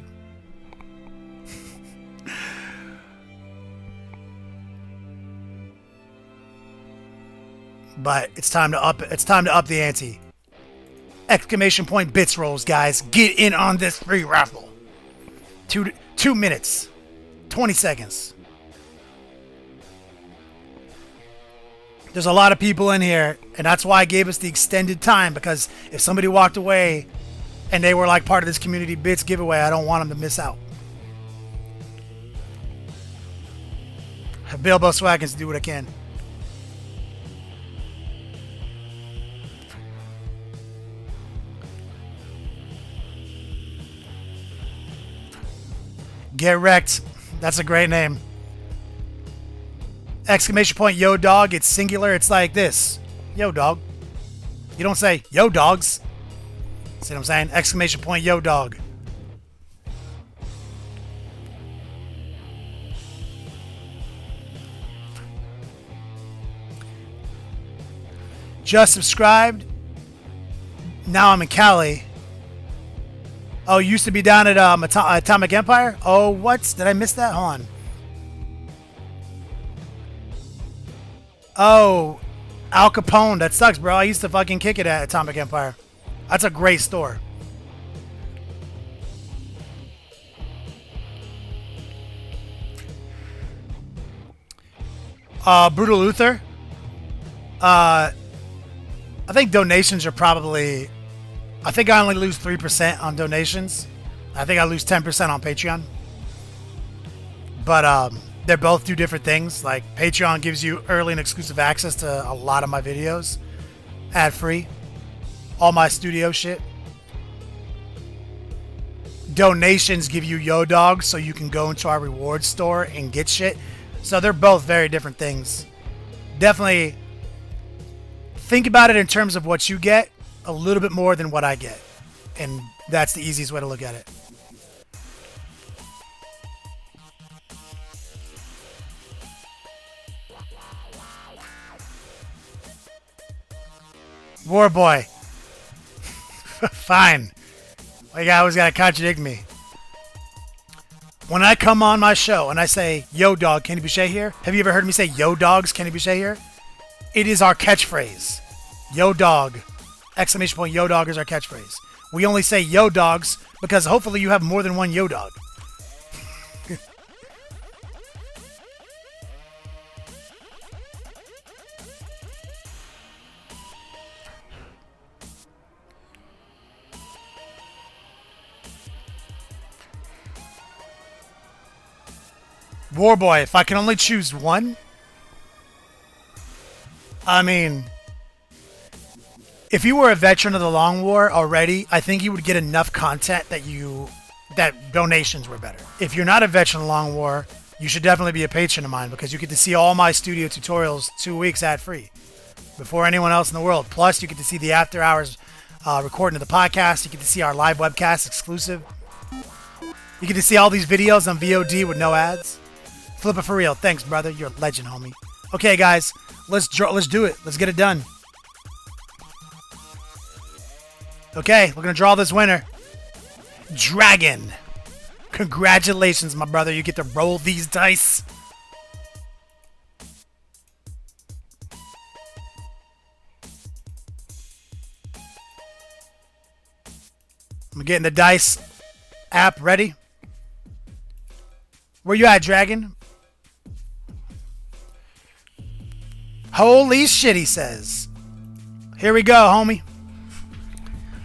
But it's time to up the ante. ! Bits rolls, guys. Get in on this free raffle. 2 minutes. 20 seconds. There's a lot of people in here, and that's why I gave us the extended time, because if somebody walked away and they were like part of this community bits giveaway, I don't want them to miss out. Bilbo Swaggins, do what I can. Get wrecked. That's a great name. ! Yo dog. It's singular. It's like this. Yo dog. You don't say yo dogs. See what I'm saying? ! Yo dog. Just subscribed. Now I'm in Cali. Oh, you used to be down at Atomic Empire? Oh, what? Did I miss that? Hold on. Oh, Al Capone. That sucks, bro. I used to fucking kick it at Atomic Empire. That's a great store. Brutal Luther. I think donations are probably... I think I only lose 3% on donations. I think I lose 10% on Patreon. But they both do different things. Like Patreon gives you early and exclusive access to a lot of my videos, ad-free, all my studio shit. Donations give you yo dogs, so you can go into our rewards store and get shit. So they're both very different things. Definitely think about it in terms of what you get a little bit more than what I get, and that's the easiest way to look at it. War boy. Fine. Like, I always gotta contradict me. When I come on my show and I say, yo dog, Kenny Boucher here. Have you ever heard me say, yo dogs, Kenny Boucher here? It is our catchphrase. Yo dog. ! Yo dog is our catchphrase. We only say yo dogs because hopefully you have more than one yo dog. Warboy, if I can only choose one, I mean, if you were a veteran of the Long War already, I think you would get enough content that donations were better. If you're not a veteran of the Long War, you should definitely be a patron of mine because you get to see all my studio tutorials 2 weeks ad-free. before anyone else in the world. Plus, you get to see the after hours recording of the podcast. You get to see our live webcast exclusive. You get to see all these videos on VOD with no ads. Flip it for real. Thanks, brother. You're a legend, homie. Okay, guys, let's do it. Let's get it done. Okay, we're gonna draw this winner. Dragon. Congratulations, my brother. You get to roll these dice. I'm getting the dice app ready. Where you at, Dragon? Holy shit, he says. Here we go, homie.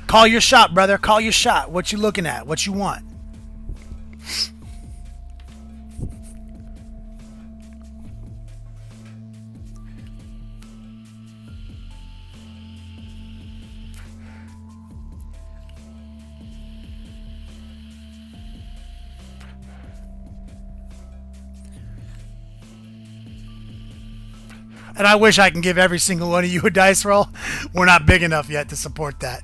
Call your shot, brother. Call your shot. What you looking at? What you want? And I wish I can give every single one of you a dice roll. We're not big enough yet to support that.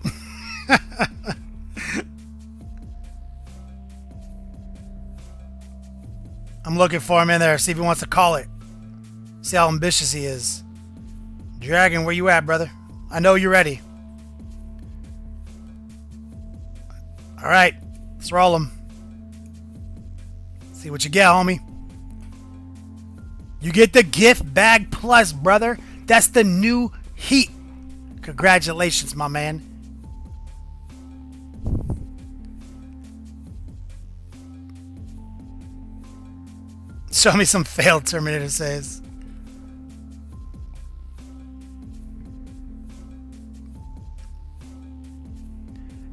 I'm looking for him in there. See if he wants to call it. See how ambitious he is. Dragon, where you at, brother? I know you're ready. Alright. Let's roll him. See what you get, homie. You get the gift bag plus, brother. That's the new heat. Congratulations, my man. Show me some failed Terminator saves.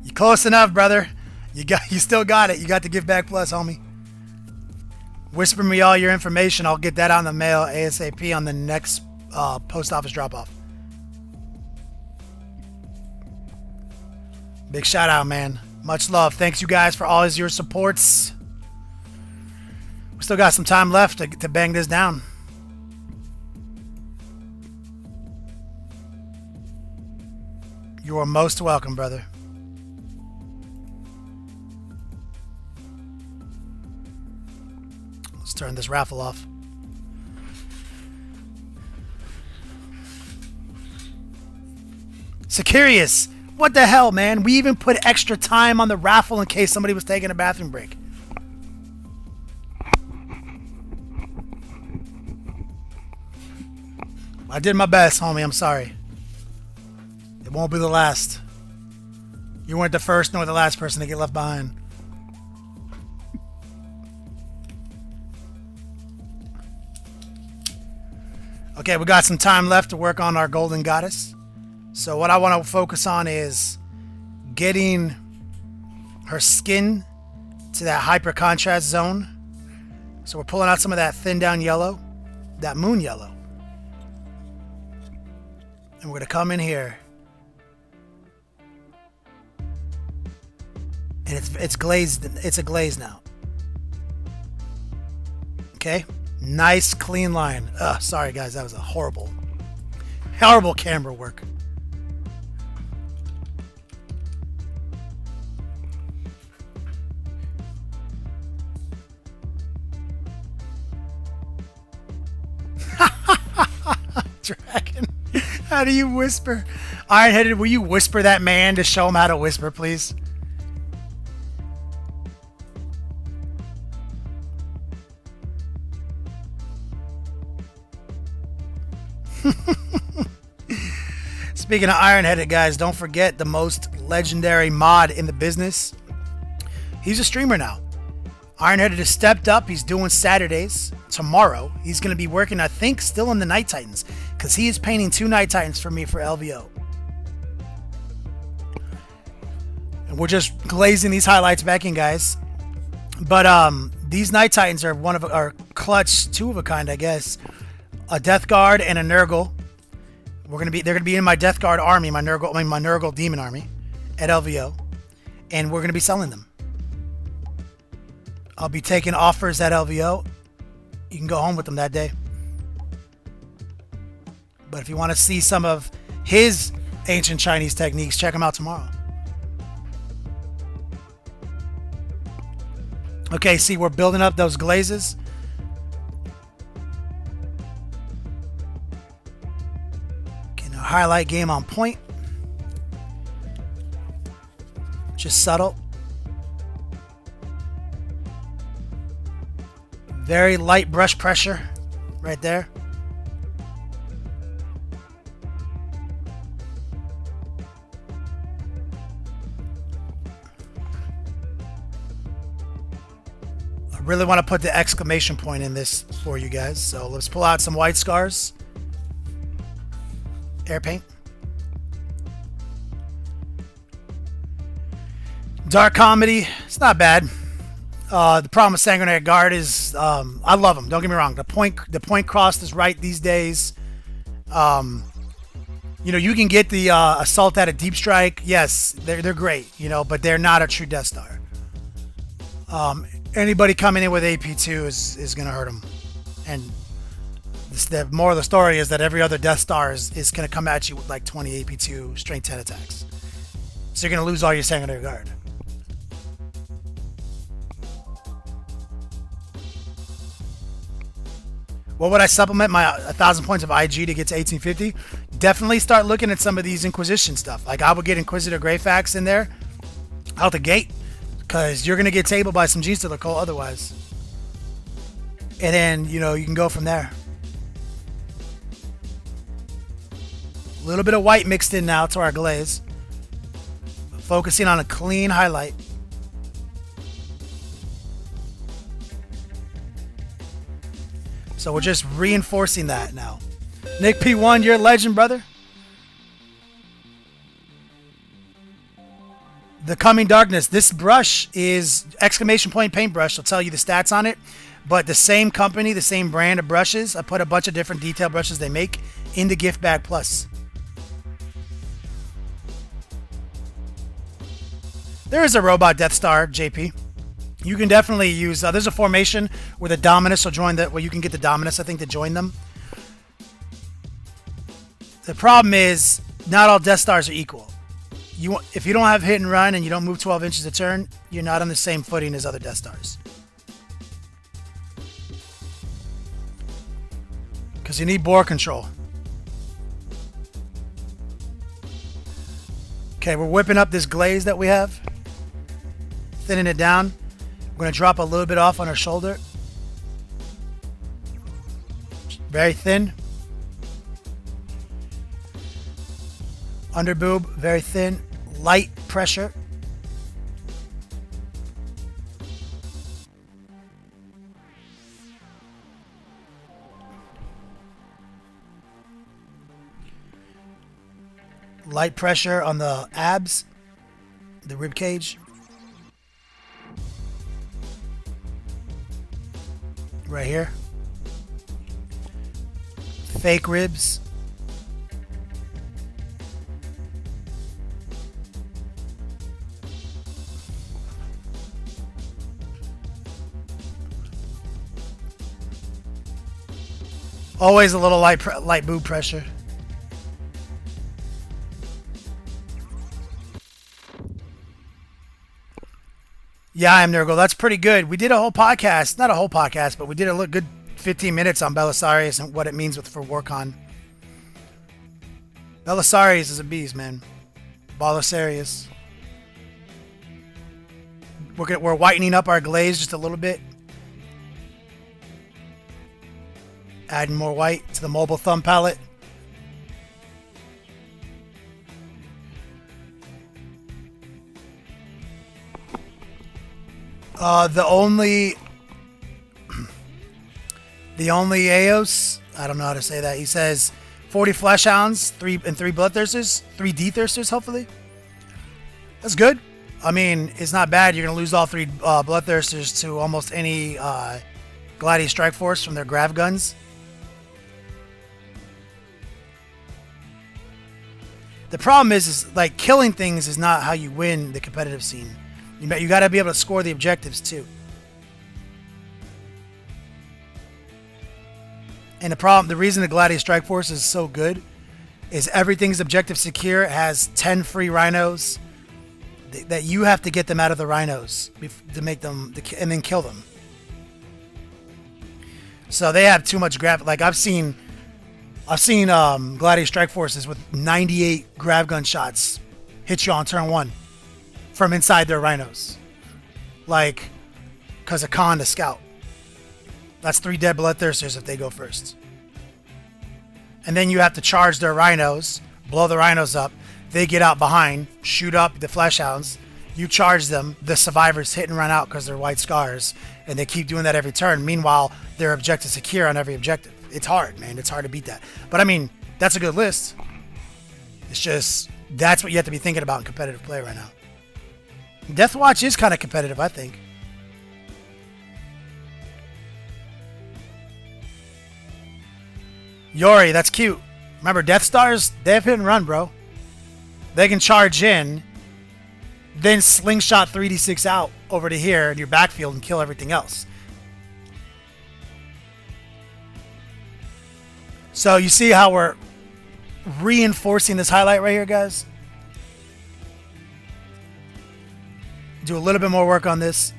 You close enough, brother. You still got it. You got the gift bag plus, homie. Whisper me all your information. I'll get that on the mail ASAP on the next post office drop-off. Big shout out, man. Much love. Thanks, you guys, for all your supports. We still got some time left to bang this down. You are most welcome, brother. Let's turn this raffle off. Securious, what the hell, man? We even put extra time on the raffle in case somebody was taking a bathroom break. I did my best, homie. I'm sorry. It won't be the last. You weren't the first nor the last person to get left behind. Okay, we got some time left to work on our golden goddess. So what I want to focus on is getting her skin to that hyper contrast zone. So we're pulling out some of that thin down yellow, that moon yellow. And we're going to come in here. And it's glazed. It's a glaze now. Okay? Nice, clean line. Ugh, sorry, guys. That was a horrible camera work. Dragon. How do you whisper? Ironheaded, will you whisper that man to show him how to whisper, please? Speaking of Ironheaded, guys, don't forget the most legendary mod in the business. He's a streamer now. Ironheaded has stepped up. He's doing Saturdays. Tomorrow, he's going to be working, I think, still in the Night Titans, because he is painting 2 Night Titans for me for LVO. And we're just glazing these highlights back in, guys. But these Night Titans are are clutch, 2 of a kind, I guess. A Death Guard and a Nurgle. They're gonna be in my Death Guard army, my Nurgle demon army at LVO, and we're gonna be selling them. I'll be taking offers at LVO. You can go home with them that day. But if you want to see some of his ancient Chinese techniques, check him out tomorrow. Okay, see, we're building up those glazes. Okay, now highlight game on point. Just subtle. Very light brush pressure right there. Really want to put the exclamation point in this for you guys. So let's pull out some white scars. Air paint. Dark comedy. It's not bad. The problem with Sanguinary Guard is I love them. Don't get me wrong. The point cost is right these days. You know, you can get the Assault at a Deep Strike. Yes, they're great. You know, but they're not a true Death Star. Anybody coming in with AP2 is going to hurt them. And the more of the story is that every other Death Star is going to come at you with like 20 AP2 strength 10 attacks. So you're going to lose all your Sanguinary Guard. What would I supplement my 1,000 points of IG to get to 1850? Definitely start looking at some of these Inquisition stuff. Like I would get Inquisitor Greyfax in there out the gate. Because you're going to get tabled by some Gene Stealer Cult otherwise. And then, you know, you can go from there. A little bit of white mixed in now to our glaze. Focusing on a clean highlight. So we're just reinforcing that now. Nick P1, you're a legend, brother. The Coming Darkness. This brush is exclamation point paintbrush. I'll tell you the stats on it. But the same company, the same brand of brushes. I put a bunch of different detail brushes they make in the Gift Bag Plus. There is a robot Death Star, JP. You can definitely use... there's a formation where the Dominus will join that. Where you can get the Dominus, I think, to join them. The problem is not all Death Stars are equal. If you don't have hit and run and you don't move 12 inches a turn, you're not on the same footing as other Death Stars. Because you need bore control. Okay, we're whipping up this glaze that we have. Thinning it down. We're going to drop a little bit off on our shoulder. Very thin. Under boob, very thin. Light pressure. Light pressure on the abs, the rib cage. Right here. Fake ribs. Always a little light boob pressure. Yeah, I am Nurgle. That's pretty good. We did a whole podcast. Not a whole podcast, but we did a good 15 minutes on Belisarius and what it means for Warcon. Belisarius is a beast, man. Belisarius. We're whitening up our glaze just a little bit. Adding more white to the mobile thumb palette. The only Eos, I don't know how to say that. He says 40 Flesh Hounds, 3 Bloodthirsters, 3 D-Thirsters, hopefully. That's good. I mean, it's not bad. You're going to lose all 3 Bloodthirsters to almost any Gladius Strike Force from their grav guns. The problem is like killing things is not how you win the competitive scene. You got to be able to score the objectives too. And the reason the Gladiator Strike Force is so good is everything's objective secure. It has 10 free rhinos that you have to get them out of the rhinos to make them, and then kill them. So they have too much grab. Like I've seen Gladiator Strike Forces with 98 grab gun shots hit you on turn 1 from inside their rhinos. Like, because of Khan to scout. That's 3 dead bloodthirsters if they go first. And then you have to charge their rhinos, blow the rhinos up. They get out behind, shoot up the flesh hounds. You charge them. The survivors hit and run out because they're white scars. And they keep doing that every turn. Meanwhile, their objective secure on every objective. It's hard, man. It's hard to beat that. But I mean, that's a good list. It's just, that's what you have to be thinking about in competitive play right now. Deathwatch is kind of competitive, I think. Yori, that's cute. Remember, Death Stars, they have hit and run, bro. They can charge in, then slingshot 3d6 out over to here in your backfield and kill everything else. So you see how we're reinforcing this highlight right here, guys? Do a little bit more work on this.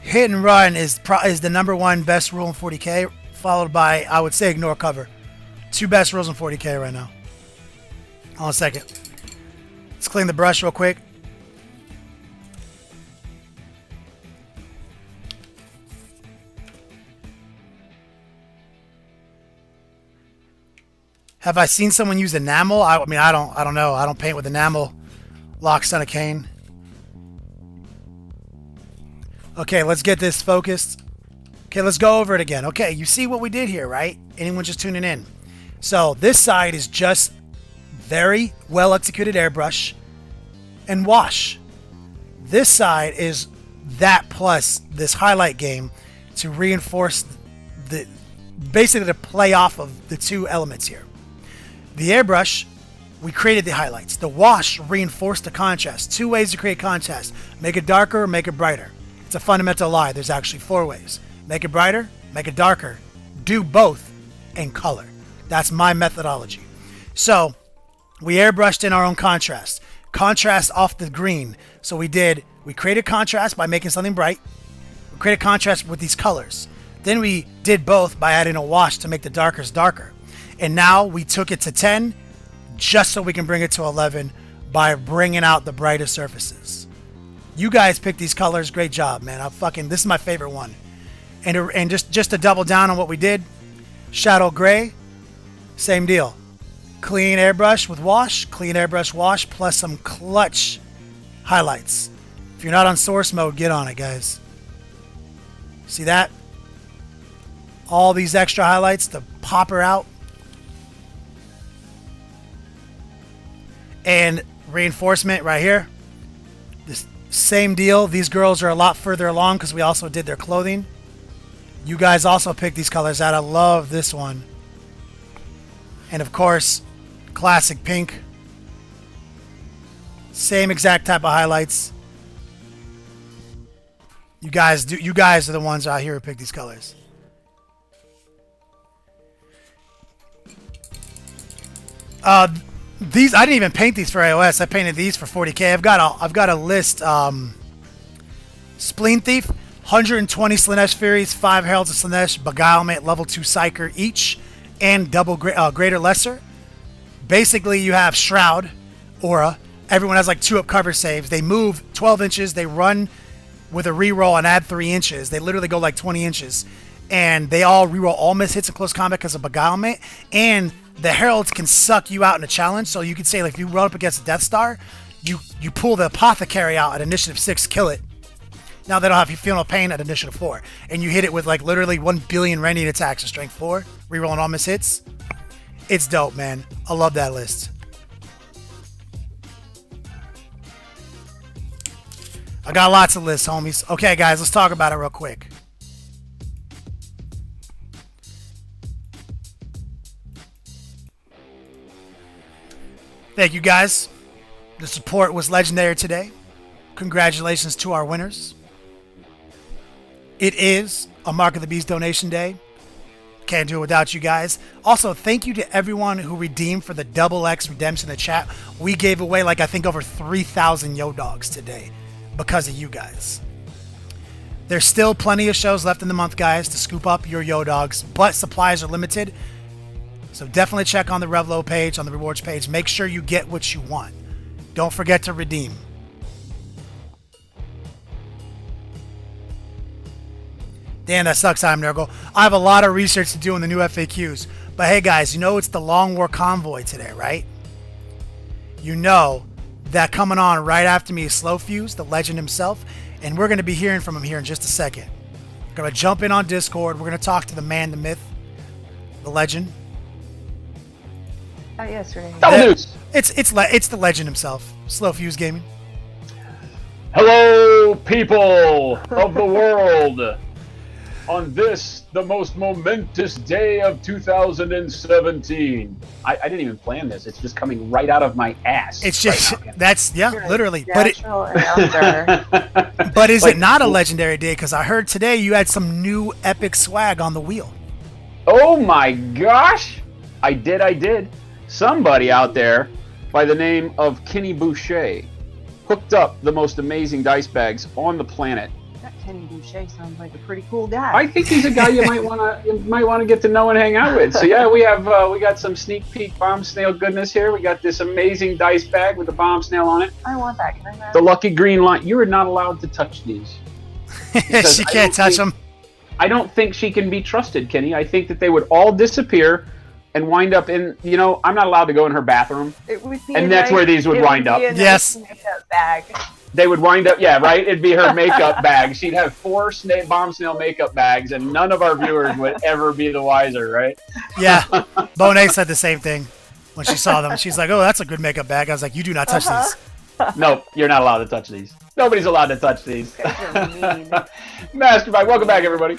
Hit and run is the #1 best rule in 40k, followed by, I would say, ignore cover. 2 best rules in 40k right now. Hold on a second. Let's clean the brush real quick. Have I seen someone use enamel? I mean, I don't know. I don't paint with enamel. Lock, Son of Cain. Okay, let's get this focused. Okay, let's go over it again. Okay, you see what we did here, right? Anyone just tuning in? So this side is just very well executed airbrush and wash. This side is that plus this highlight game to reinforce basically to play off of the 2 elements here. The airbrush, we created the highlights. The wash reinforced the contrast. 2 ways to create contrast. Make it darker, make it brighter. It's a fundamental lie. There's actually 4 ways. Make it brighter, make it darker, do both, and color. That's my methodology. So we airbrushed in our own contrast. Contrast off the green. So we created contrast by making something bright. We created contrast with these colors. Then we did both by adding a wash to make the darkers darker. And now we took it to 10 just so we can bring it to 11 by bringing out the brighter surfaces. You guys picked these colors. Great job, man. This is my favorite one. And just to double down on what we did, Shadow Gray, same deal. Clean airbrush with wash, clean airbrush wash, plus some clutch highlights. If you're not on source mode, get on it, guys. See that? All these extra highlights to pop her out. And reinforcement right here. This same deal. These girls are a lot further along because we also did their clothing. You guys also picked these colors out. I love this one. And of course, classic pink. Same exact type of highlights. You guys are the ones out here who picked these colors. These I didn't even paint these for AOS. I painted these for 40k. I've got a list. Spleen Thief, 120 Slaanesh Furies, 5 Heralds of Slaanesh, Beguilement, level 2 Psyker each, and double Greater Lesser. Basically, you have Shroud, Aura. Everyone has like 2 up cover saves. They move 12 inches. They run with a reroll and add 3 inches. They literally go like 20 inches. And they all reroll all miss hits in close combat because of Beguilement. And the Heralds can suck you out in a challenge. So you could say, like, if you run up against a Death Star, you pull the Apothecary out at initiative 6, kill it. Now they don't have you feel no pain at initiative 4. And you hit it with like literally 1 billion rending attacks at strength 4, rerolling all miss hits. It's dope, man. I love that list. I got lots of lists, homies. Okay, guys, let's talk about it real quick. Thank you, guys. The support was legendary today. Congratulations to our winners. It is a Mark of the Beast donation day. Can't do it without you guys. Also, thank you to everyone who redeemed for the Double X redemption in the chat. We gave away I think over 3,000 Yo Dogs today because of you guys. There's still plenty of shows left in the month, guys, to scoop up your Yo Dogs, but supplies are limited. So definitely check on the Revlo page, on the rewards page. Make sure you get what you want. Don't forget to redeem. Damn, that sucks, I'm Nurgle. I have a lot of research to do in the new FAQs. But hey, guys, you know it's the Long War Convoy today, right? You know that coming on right after me is Slow Fuse, the legend himself. And we're going to be hearing from him here in just a second. We're going to jump in on Discord. We're going to talk to the man, the myth, the legend. Oh, yesterday. It's the legend himself, Slow Fuse Gaming. Hello, people of the world. On this, the most momentous day of 2017. I didn't even plan this. It's just coming right out of my ass. It's just, right now, literally. But but is it not a legendary day? Because I heard today you had some new epic swag on the wheel. Oh my gosh. I did. Somebody out there by the name of Kenny Boucher hooked up the most amazing dice bags on the planet. Kenny Boucher sounds like a pretty cool guy. I think he's a guy you might want to get to know and hang out with. So yeah, we got some sneak peek bomb snail goodness here. We got this amazing dice bag with a bomb snail on it. I want that. Can I have The lucky green line. You are not allowed to touch these. She can't touch them. I don't think she can be trusted, Kenny. I think that they would all disappear and wind up in. I'm not allowed to go in her bathroom. It would be and that's where these would wind up. Yes. Makeup bag. They would wind up, yeah, right? It'd be her makeup bag. She'd have 4 bomb snail makeup bags, and none of our viewers would ever be the wiser, right? Yeah. Bonet said the same thing when she saw them. She's like, oh, that's a good makeup bag. I was like, you do not touch these. Nope, you're not allowed to touch these. Nobody's allowed to touch these. Mean. Mastermind, welcome back, everybody.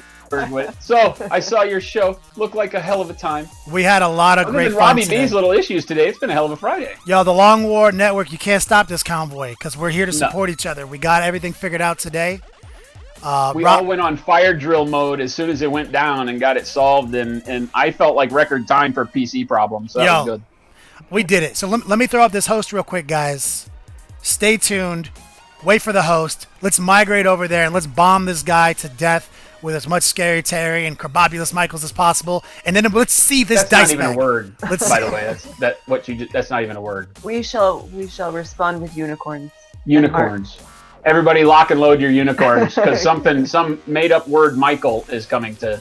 So, I saw your show. Looked like a hell of a time. We had a lot of great fun Robbie today. B's little issues today. It's been a hell of a Friday. Yo, the Long War Network, you can't stop this convoy because we're here to support each other. We got everything figured out today. We all went on fire drill mode as soon as it went down and got it solved, and I felt like record time for PC problems. So that was good. We did it. So let me throw up this host real quick, guys. Stay tuned. Wait for the host. Let's migrate over there and let's bomb this guy to death with as much Scary Terry and Carbobulus Michaels as possible, and then let's see this dice bag. That's not even a word. By the way, that's not even a word. We shall respond with unicorns. Unicorns. Everybody, lock and load your unicorns because some made up word Michael is coming to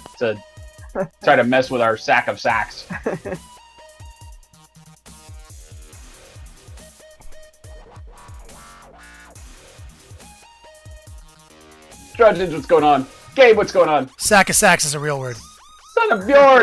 try to mess with our sack of sacks. Trudgeons, what's going on? Gabe, what's going on? Sack of sacks is a real word. Son of Bjorn!